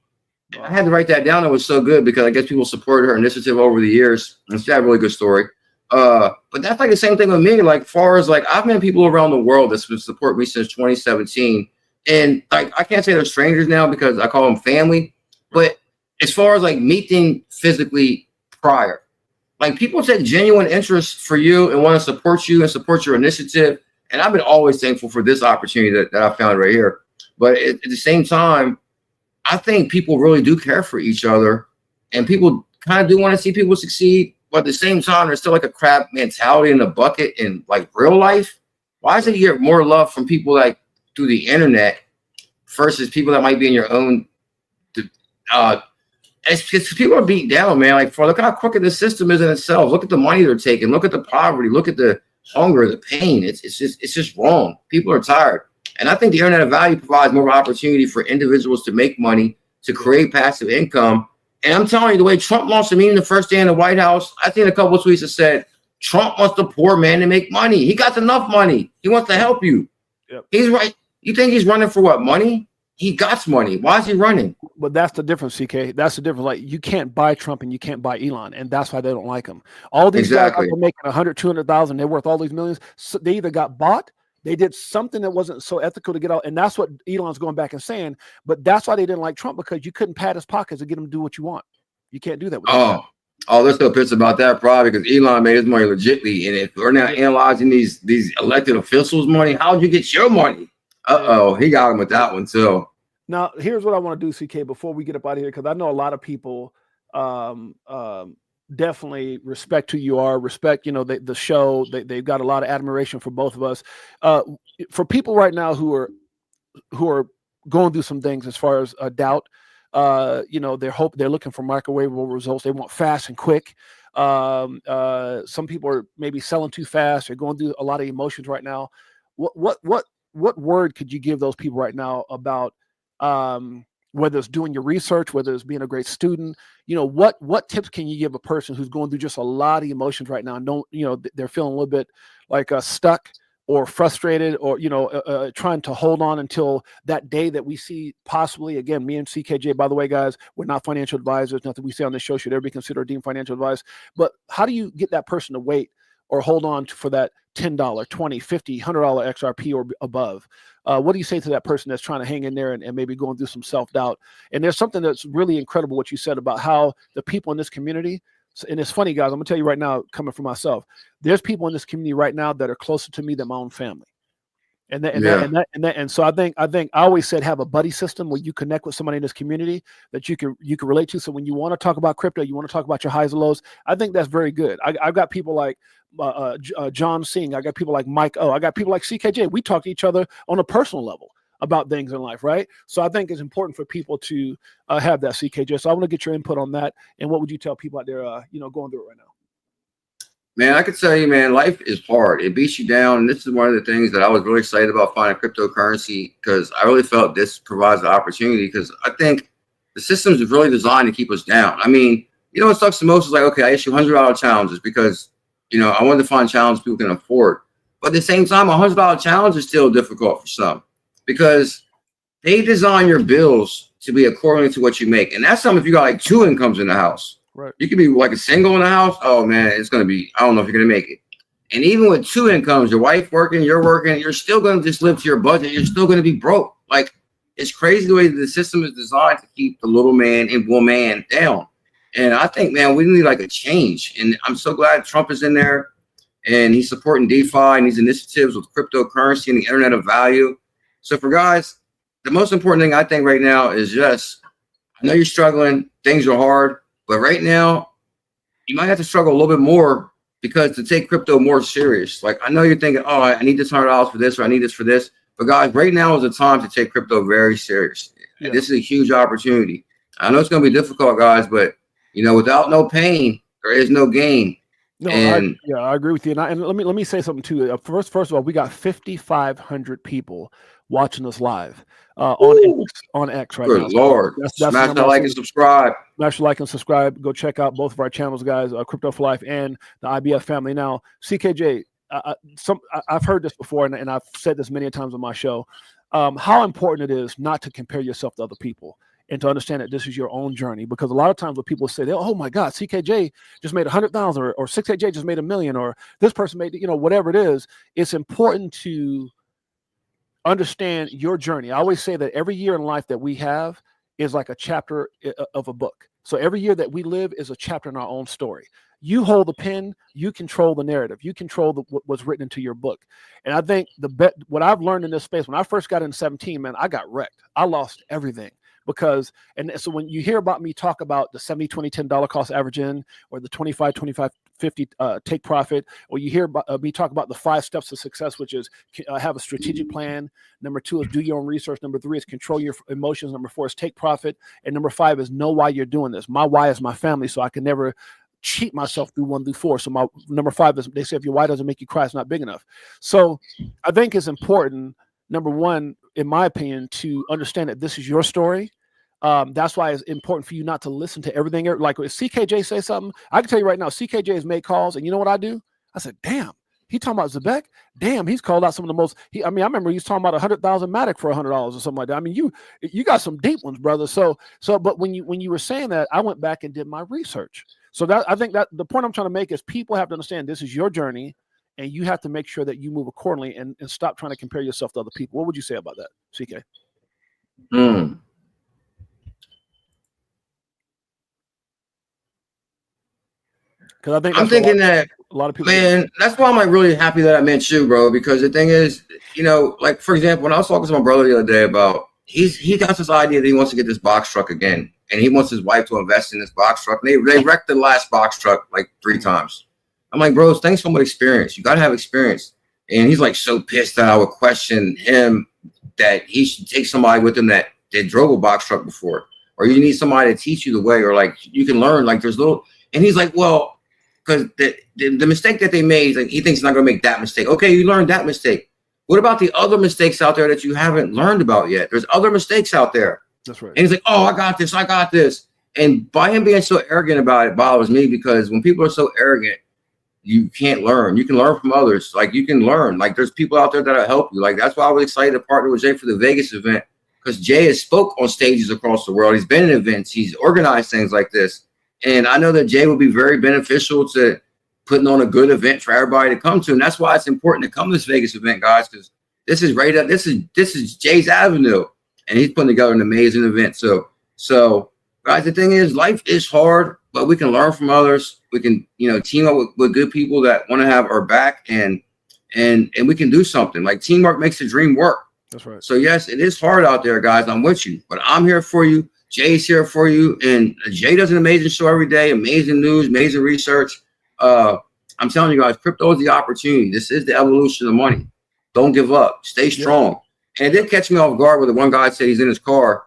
Wow. I had to write that down. It was so good because I guess people supported her initiative over the years. And she had a really good story. But that's like the same thing with me. Like, far as like, I've met people around the world that's been support me since 2017. And like, I can't say they're strangers now because I call them family. But as far as like meeting physically prior, like people take genuine interest for you and want to support you and support your initiative. And I've been always thankful for this opportunity that I found right here. But at the same time, I think people really do care for each other and people kind of do want to see people succeed. But at the same time, there's still like a crab mentality in the bucket in like real life. Why is it you get more love from people like through the internet versus people that might be in your own? It's because people are beat down, man. Like, look how crooked the system is in itself. Look at the money they're taking. Look at the poverty. Look at the hunger, the pain. It's just wrong. People are tired. And I think the internet of value provides more opportunity for individuals to make money, to create passive income, And I'm telling you, the way Trump launched a meme the first day in the White House, I think a couple of tweets that said, Trump wants the poor man to make money. He got enough money. He wants to help you. Yep. He's right. You think he's running for what? Money? He got money. Why is he running? But that's the difference, CK. That's the difference. Like, you can't buy Trump and you can't buy Elon, and that's why they don't like him. All these guys are making 100, 200,000. They're worth all these millions. So they either got bought, they did something that wasn't so ethical to get out, and that's what Elon's going back and saying. But that's why they didn't like Trump, because you couldn't pad his pockets to get him to do what you want. You can't do that with they're still pissed about that probably because Elon made his money legitly. And if we're not analyzing these elected officials' money, how'd you get your money? He got him with that one too. Now, here's what I want to do, CK, before we get up out of here, because I know a lot of people definitely respect who you are, respect, the show. They've got a lot of admiration for both of us. For people right now who are going through some things as far as doubt, they're looking for microwavable results. They want fast and quick. Some people are maybe selling too fast. They're going through a lot of emotions right now. What word could you give those people right now about whether it's doing your research, whether it's being a great student? What tips can you give a person who's going through just a lot of emotions right now and they're feeling a little bit like stuck or frustrated, or trying to hold on until that day that we see possibly? Again, me and CKJ, by the way, guys, we're not financial advisors. Nothing we say on this show should ever be considered or deemed financial advice. But how do you get that person to wait or hold on for that $10, $20, $50, $100 XRP or above? What do you say to that person that's trying to hang in there and maybe going through some self-doubt? And there's something that's really incredible what you said about how the people in this community, and it's funny, guys, I'm gonna tell you right now, coming from myself, there's people in this community right now that are closer to me than my own family. And so I think I always said, have a buddy system where you connect with somebody in this community that you can relate to. So when you want to talk about crypto, you want to talk about your highs and lows, I think that's very good. I've got people like John Singh. I got people like Mike O. I got people like CKJ. We talk to each other on a personal level about things in life, right? So I think it's important for people to have that, CKJ. So I want to get your input on that. And what would you tell people out there, going through it right now? Man, I could tell you, man, life is hard. It beats you down. And this is one of the things that I was really excited about finding cryptocurrency, because I really felt this provides the opportunity, because I think the system is really designed to keep us down. I mean, what sucks the most is like, okay, I issue $100 challenges because, I wanted to find challenges people can afford. But at the same time, a $100 challenge is still difficult for some, because they design your bills to be according to what you make. And that's something if you got like 2 incomes in the house. Right. You could be like a single in the house. Oh man, it's going to be, I don't know if you're going to make it. And even with 2 incomes, your wife working, you're working, you're still going to just live to your budget. You're still going to be broke. Like, it's crazy the way the system is designed to keep the little man and woman down. And I think, man, we need like a change. And I'm so glad Trump is in there and he's supporting DeFi and these initiatives with cryptocurrency and the internet of value. So for guys, the most important thing I think right now is just, I know you're struggling, things are hard, but right now you might have to struggle a little bit more, because to take crypto more serious, like I know you're thinking, oh, I need this $100 for this, or I need this for this. But guys, right now is the time to take crypto very serious. Yeah. This is a huge opportunity. I know it's going to be difficult, guys, but without no pain, there is no gain. No, I agree with you. And let me say something too. First of all, we got 5,500 people watching us live on X right now. Good Lord. Smash the like and subscribe. Smash the like and subscribe. Go check out both of our channels, guys, Crypto for Life and the IBF family. Now, CKJ, I've heard this before, and I've said this many times on my show, how important it is not to compare yourself to other people, and to understand that this is your own journey. Because a lot of times when people say, oh my God, CKJ just made 100,000, or 6KJ just made $1 million, or this person made, whatever it is, it's important to understand your journey. I always say that every year in life that we have is like a chapter of a book. So every year that we live is a chapter in our own story. You hold the pen, you control the narrative, you control what's written into your book. And I think what I've learned in this space, when I first got in 17, man, I got wrecked. I lost everything. So when you hear about me talk about the 70, 20, $10 cost average in, or the 25, 25, 50 take profit, or you hear about me talk about the 5 steps to success, which is have a strategic plan. Number 2 is do your own research. Number 3 is control your emotions. Number 4 is take profit. And number 5 is know why you're doing this. My why is my family, so I can never cheat myself through 1 through 4. So my number 5 is, they say, if your why doesn't make you cry, it's not big enough. So I think it's important, number 1, in my opinion, to understand that this is your story. That's why it's important for you not to listen to everything. Like if CKJ say something, I can tell you right now, CKJ has made calls, and you know what I do? I said, damn, he talking about Zebek? Damn, he's called out some of the most. I remember he was talking about 100,000 Matic for $100 or something like that. I mean, you got some deep ones, brother. But when you were saying that, I went back and did my research. So I think that the point I'm trying to make is people have to understand this is your journey, and you have to make sure that you move accordingly and stop trying to compare yourself to other people. What would you say about that, CK? Because I think I'm thinking that a lot of people, man, that's why I'm like really happy that I met you, bro. Because the thing is, like for example, when I was talking to my brother the other day about he got this idea that he wants to get this box truck again, and he wants his wife to invest in this box truck. And they wrecked the last box truck like 3 times. I'm like, bro, things come with experience. You got to have experience. And he's like so pissed that I would question him that he should take somebody with him that drove a box truck before, or you need somebody to teach you the way, or like you can learn. Like there's little, and he's like, well. Because the mistake that they made, like he thinks he's not going to make that mistake. Okay, you learned that mistake. What about the other mistakes out there that you haven't learned about yet? There's other mistakes out there. That's right. And he's like, oh, I got this. And by him being so arrogant about it bothers me, because when people are so arrogant, you can't learn. You can learn from others. Like you can learn. Like there's people out there that'll help you. Like that's why I was excited to partner with Jay for the Vegas event, because Jay has spoke on stages across the world. He's been in events. He's organized things like this. And I know that Jay will be very beneficial to putting on a good event for everybody to come to. And that's why it's important to come to this Vegas event, guys, because this is right up. This is Jay's avenue, and he's putting together an amazing event. So guys, the thing is, life is hard, but we can learn from others. We can, team up with good people that want to have our back, and we can do something. Like teamwork makes the dream work. That's right. So yes, it is hard out there, guys. I'm with you, but I'm here for you. Jay's here for you, and Jay does an amazing show every day, amazing news, amazing research. I'm telling you guys, crypto is the opportunity. This is the evolution of money. Don't give up. Stay strong. And it did catch me off guard where the one guy said he's in his car,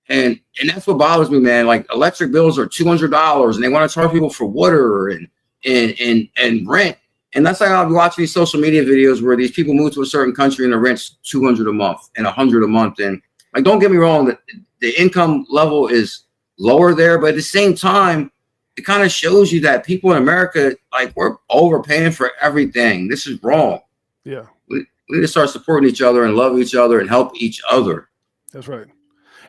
and that's what bothers me, man. Like electric bills are $200, and they want to charge people for water and rent. And that's like I'll be watching these social media videos where these people move to a certain country and the rent's $200 a month and $100 a month. And like, don't get me wrong, the income level is lower there, but at the same time, it kind of shows you that people in America, like, we're overpaying for everything. This is wrong. Yeah. We need to start supporting each other and love each other and help each other. That's right.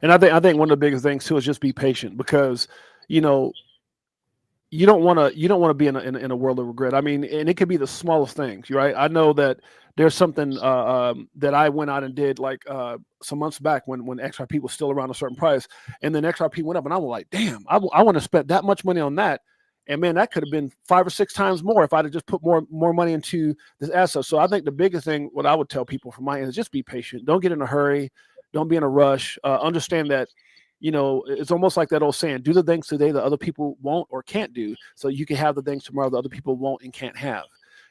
And I think one of the biggest things too is just be patient, because you don't want to be in a world of regret. I mean, and it could be the smallest things, right? I know that there's something that I went out and did like some months back when XRP was still around a certain price, and then XRP went up, and I was like, damn, I want to spend that much money on that. And man, that could have been 5 or 6 times more if I'd have just put more money into this asset. So I think the biggest thing, what I would tell people from my end, is just be patient. Don't get in a hurry. Don't be in a rush. Understand that, it's almost like that old saying, do the things today that other people won't or can't do, so you can have the things tomorrow that other people won't and can't have.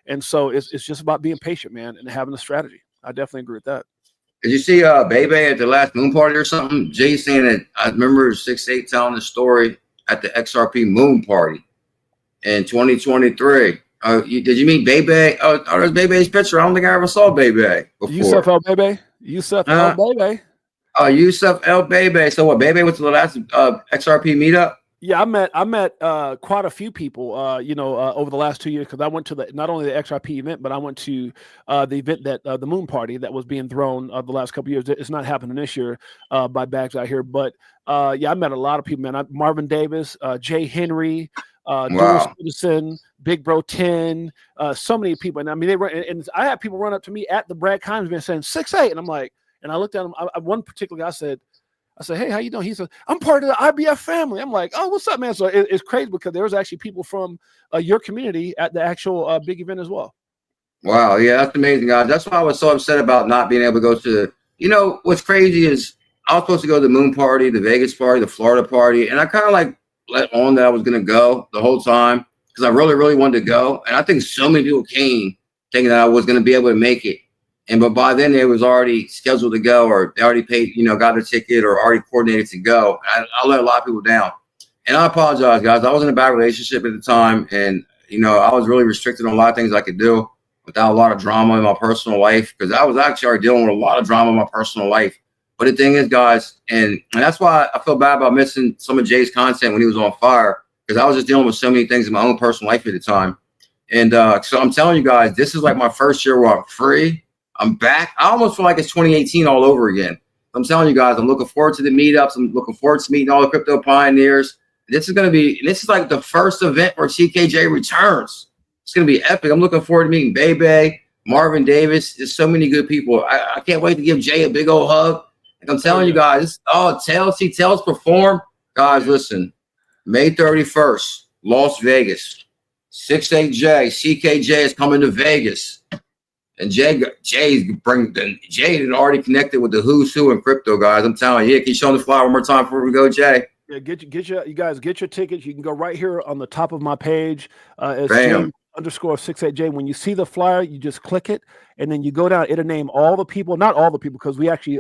And so it's just about being patient, man, and having a strategy. I definitely agree with that. Did you see Bebe at the last moon party or something? Jay saying that, I remember 6'8" telling the story at the XRP moon party in 2023. Did you meet Bebe? Oh, there's Bebe's picture. I don't think I ever saw Bebe before. Yusuf El Bebe. Yusuf El Bebe. Yusuf El Bebe. So what? Bebe went to the last XRP meetup? Yeah, I met quite a few people, over the last 2 years, because I went to not only the XRP event, but I went to the event that the moon party that was being thrown the last couple of years. It's not happening this year by Bags out here, but I met a lot of people, man. Marvin Davis, Jay Henry, Dual Citizen, Big Bro 10, so many people. And I mean, and I had people run up to me at the Brad Kimes event saying 6'8", and I'm like, and I looked at him. One particular guy said, hey, how you doing? He said, I'm part of the IBF family. I'm like, oh, what's up, man? So it's crazy because there was actually people from your community at the actual big event as well. Wow. Yeah, that's amazing, guys. That's why I was so upset about not being able to go to, what's crazy is I was supposed to go to the moon party, the Vegas party, the Florida party. And I kind of like let on that I was going to go the whole time because I really, really wanted to go. And I think so many people came thinking that I was going to be able to make it. But by then it was already scheduled to go, or they already paid, got their ticket or already coordinated to go. I let a lot of people down, and I apologize, guys. I was in a bad relationship at the time, and I was really restricted on a lot of things I could do without a lot of drama in my personal life, because I was actually already dealing with a lot of drama in my personal life. But the thing is, guys, and that's why I feel bad about missing some of Jay's content when he was on fire, because I was just dealing with so many things in my own personal life at the time. And so I'm telling you guys, this is like my first year where I'm free. I'm back. I almost feel like it's 2018 all over again. I'm telling you guys, I'm looking forward to the meetups. I'm looking forward to meeting all the crypto pioneers. This is like the first event where CKJ returns. It's going to be epic. I'm looking forward to meeting Bebe, Marvin Davis. There's so many good people. I can't wait to give Jay a big old hug. Like I'm telling you guys, Tails perform. Guys, listen, May 31st, Las Vegas, 68J, CKJ is coming to Vegas. And Jay had already connected with the who's who in crypto, guys. I'm telling you, can you show the flyer one more time before we go, Jay? Yeah, you guys get your tickets. You can go right here on the top of my page. It's _68J. When you see the flyer, you just click it, and then you go down. It'll name all the people, not all the people, because we actually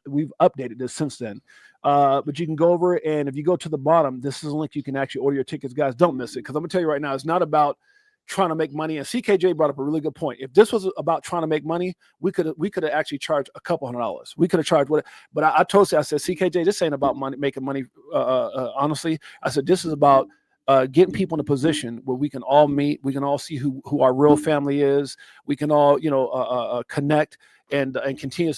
we've updated this since then. But you can go over, and if you go to the bottom, this is a link you can actually order your tickets. Guys, don't miss it, because I'm gonna tell you right now, it's not about trying to make money. And CKJ brought up a really good point. If this was about trying to make money, we could have actually charged a couple $100. We could have charged what, but I told you, I said, CKJ, this ain't about money, making money. Honestly, I said, this is about getting people in a position where we can all meet, we can all see who our real family is, we can all connect and continue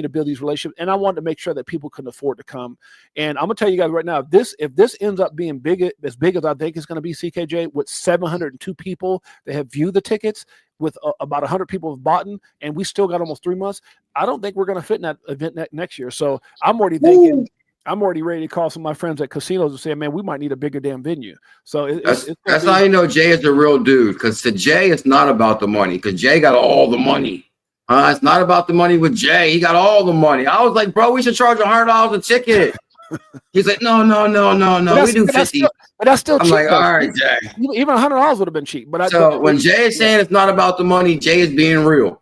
to build these relationships. And I wanted to make sure that people couldn't afford to come. And I'm gonna tell you guys right now, if this ends up being as big as I think it's gonna be, CKJ, with 702 people that have viewed the tickets, with about 100 people have bought, and we still got almost 3 months, I don't think we're gonna fit in that event next year. So I'm already thinking. I'm already ready to call some of my friends at casinos and say, man, we might need a bigger damn venue. So that's how you know Jay is a real dude, because to Jay, it's not about the money, because Jay got all the money. It's not about the money with Jay. He got all the money. I was like, bro, we should charge $100 a ticket. He's like, no. We do 50. But that's still I'm cheap. like, all right, Jay. Even $100 would have been cheap. But when Jay is saying it's not about the money, Jay is being real.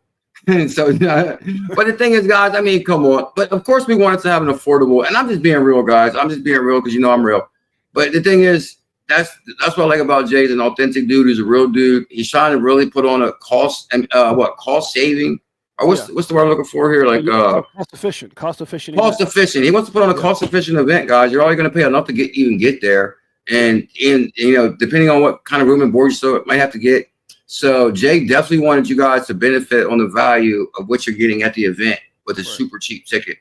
So, but the thing is, guys, I mean, come on. But of course, we wanted to have an affordable, and I'm just being real, guys. I'm just being real because I'm real. But the thing is, that's what I like about Jay. He's an authentic dude. He's a real dude. He's trying to really put on a cost saving. Or what's the word I'm looking for here? Like cost efficient. Cost efficient. He wants to put on a cost efficient event, guys. You're only going to pay enough to even get there, and depending on what kind of room and board you might have to get. So Jay definitely wanted you guys to benefit on the value of what you're getting at the event with a super cheap ticket.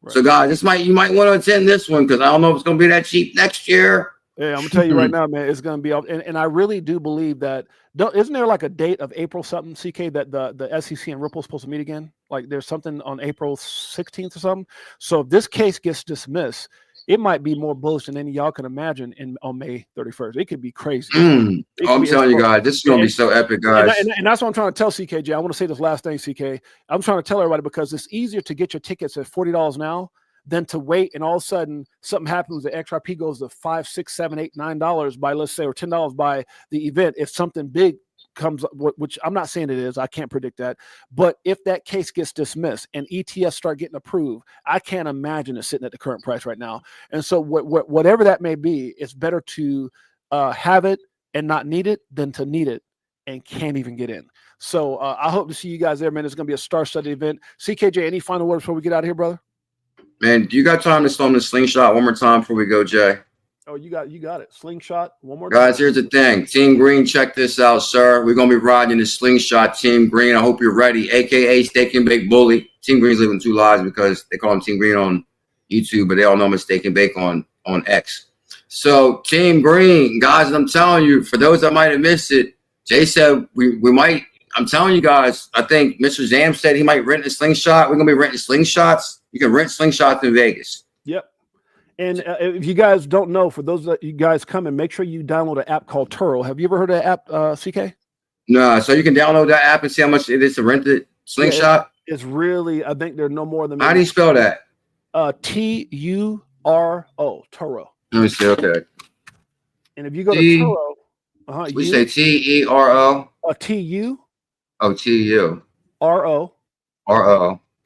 Right. So guys, you might want to attend this one, because I don't know if it's going to be that cheap next year. Yeah, I'm gonna tell you right now, man, it's gonna be up, and I really do believe that. Isn't there like a date of April something, CK, that the SEC and Ripple is supposed to meet again? Like there's something on April 16th or something. So if this case gets dismissed, it might be more bullish than any y'all can imagine on May 31st. It could be crazy. I'm telling you guys, this is gonna be so epic, guys. And that's what I'm trying to tell CKJ. I want to say this last thing, CK. I'm trying to tell everybody, because it's easier to get your tickets at $40 now than to wait, and all of a sudden something happens. The XRP goes to $5, $6, $7, $8, $9 by, let's say, or $10 by the event. If something big comes up, which I'm not saying it is, I can't predict that, but if that case gets dismissed and ETFs start getting approved, I can't imagine it sitting at the current price right now. And so whatever that may be, it's better to have it and not need it than to need it and can't even get in. So I hope to see you guys there, man. It's going to be a star-studded event. CKJ, any final words before we get out of here, brother? Man, do you got time to slow the slingshot one more time before we go, Jay? Oh, you got it. Slingshot one more time. Guys, here's the thing. Team Green, check this out, sir. We're going to be riding the slingshot, Team Green. I hope you're ready, a.k.a. Steak and Bake Bully. Team Green's living 2 lives because they call him Team Green on YouTube, but they all know him as Steak and Bake on X. So, Team Green, guys, I'm telling you, for those that might have missed it, Jay said we might, I'm telling you guys, I think Mr. Zam said he might rent a slingshot. We're going to be renting slingshots. You can rent slingshots in Vegas. Yep. And if you guys don't know, for those that you guys come in, make sure you download an app called Turo. Have you ever heard of that app, CK? No. So you can download that app and see how much it is to rent it. Slingshot. Yeah, it's really, I think they're no more than. How do you spell that? Turo. Turo. Let me see. Okay. And if you go to Turo, we say Tero. TU. Oh, TU. RO.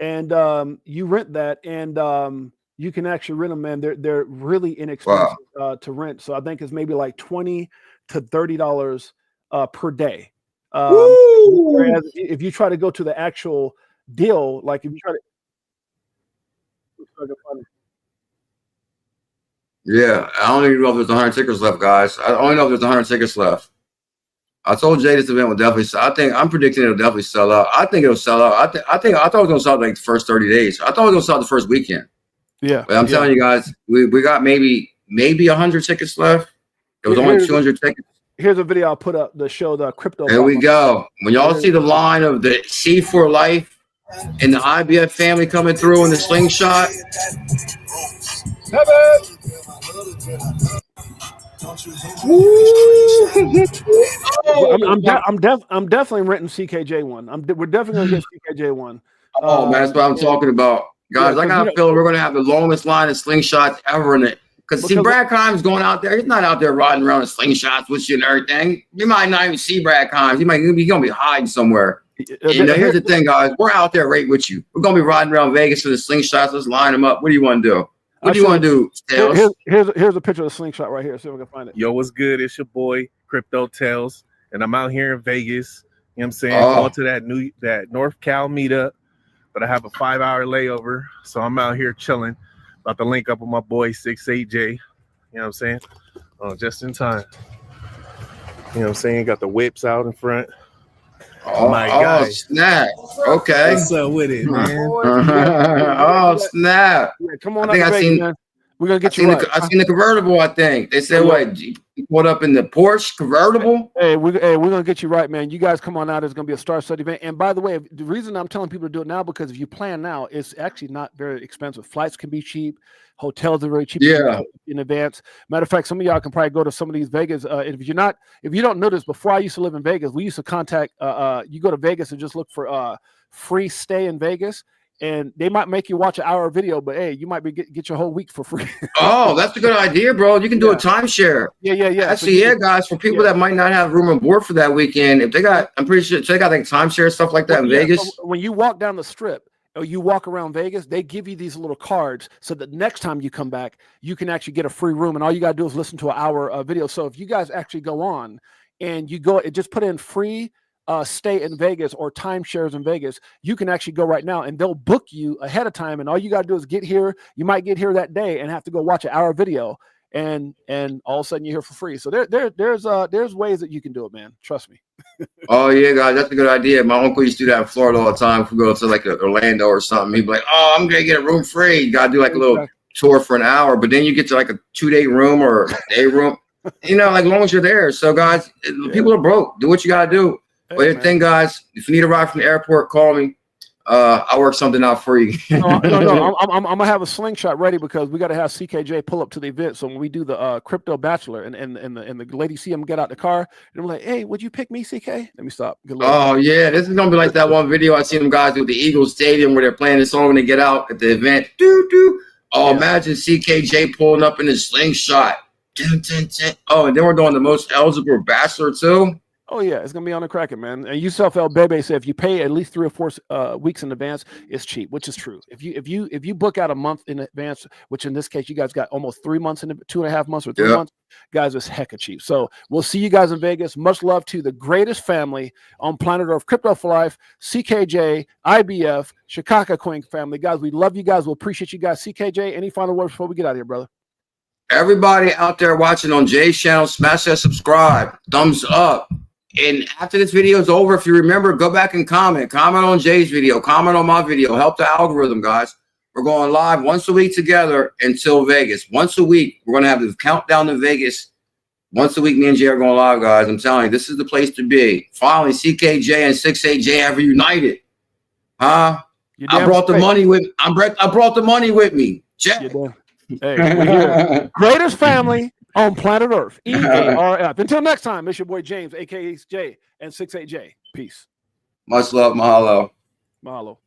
And you rent that, and you can actually rent them, man. They're really inexpensive to rent. So I think it's maybe like $20 to $30 per day. Whereas if you try to go to the actual deal, like if you try to Yeah, I don't even know if there's 100 tickets left, guys. I only know if there's 100 tickets left. I told Jay this event will definitely sell. I'm predicting it'll definitely sell out. I think it'll sell out. I thought it was gonna sell out like the first 30 days. I thought it was gonna sell out the first weekend. Yeah. But I'm telling you guys, we got maybe 100 tickets left. It was only 200 tickets. Here's a video I'll put up to show the crypto. There we go. When y'all see the line of the C for Life and the IBF family coming through in the slingshot. I'm definitely renting CKJ one. We're definitely gonna get CKJ one. Oh man, that's what I'm talking about, guys. I got a feeling we're gonna have the longest line of slingshots ever in it. Because see, Brad Kimes going out there. He's not out there riding around in slingshots with you and everything. You might not even see Brad Kimes. He's gonna be hiding somewhere. You know, here's the thing, guys. We're out there right with you. We're gonna be riding around Vegas for the slingshots. Let's line them up. What do you want to do? What do you want to do? Here's a picture of the slingshot right here. See if we can find it. Yo, what's good? It's your boy Crypto Tales, and I'm out here in Vegas. You know what I'm saying? Going to that North Cal meetup, but I have a 5-hour layover, so I'm out here chilling. About to link up with my boy 68J. You know what I'm saying? Just in time. You know what I'm saying? Got the whips out in front. Oh my God! Snap! Okay. What's up with it, man? Oh snap! Yeah, come on, I think man. We're gonna get you right. I seen the convertible. I think they said what? You put up in the Porsche convertible. Hey, we're gonna get you right, man. You guys come on out. It's gonna be a star study event. And by the way, the reason I'm telling people to do it now because if you plan now, it's actually not very expensive. Flights can be cheap. Hotels are very cheap. Yeah. In advance. Matter of fact, some of y'all can probably go to some of these Vegas. If you don't know this, before I used to live in Vegas, we used to contact. You go to Vegas and just look for free stay in Vegas. And they might make you watch an hour video, but hey, you might be get your whole week for free. Oh, that's a good idea, bro. You can do a timeshare. Yeah. Actually, guys, for people that might not have room and board for that weekend, if they got, I'm pretty sure they got like timeshare stuff like that in Vegas. So when you walk down the strip or you walk around Vegas, they give you these little cards so that next time you come back, you can actually get a free room, and all you gotta do is listen to an hour video. So if you guys actually go on and you go, just put in free. Stay in Vegas or timeshares in Vegas, you can actually go right now and they'll book you ahead of time. And all you got to do is get here. You might get here that day and have to go watch an hour video and all of a sudden you're here for free. So there's ways that you can do it, man. Trust me. Oh yeah, guys, that's a good idea. My uncle used to do that in Florida all the time. If we go to like Orlando or something, he'd be like, "Oh, I'm gonna get a room free." You gotta do like a little tour for an hour, but then you get to like a 2-day room or a day room. You know, like as long as you're there. So guys, people are broke. Do what you gotta do. But the thing, guys, if you need a ride from the airport, call me. I'll work something out for you. No. I'm gonna have a slingshot ready because we got to have CKJ pull up to the event. So when we do the crypto bachelor and the lady see him get out the car, and I'm like, "Hey, would you pick me, CK?" Let me stop. Oh yeah, this is gonna be like that one video I see them guys do at the Eagles Stadium where they're playing this song when they get out at the event. Imagine CKJ pulling up in his slingshot. Oh, and then we're doing the most eligible bachelor too. Oh yeah, it's gonna be on the Kraken, man. And Yusuf El Bebe said if you pay at least 3 or 4 weeks in advance, it's cheap, which is true. If you book out a month in advance, which in this case you guys got almost 3 months in 2.5 months or 3 months, guys, it's hecka cheap. So we'll see you guys in Vegas. Much love to the greatest family on planet Earth, Crypto for Life, CKJ, IBF, Chicago Coin family. Guys, we love you guys. We'll appreciate you guys. CKJ, any final words before we get out of here, brother? Everybody out there watching on Jay's channel, smash that subscribe, thumbs up. And after this video is over, if you remember, go back and comment on Jay's video, comment on my video, help the algorithm, guys. We're going live once a week together until Vegas. Once a week, we're going to have this countdown to Vegas. Once a week, me and Jay are going live, guys. I'm telling you, this is the place to be. Finally, CKJ and 68J have reunited. Huh? I brought the money with I brought the money with me. Jay. Hey, we're here. Greatest family on planet Earth. EARF. Until next time, it's your boy James, aka Jay, and 68J. Peace. Much love. Mahalo. Mahalo.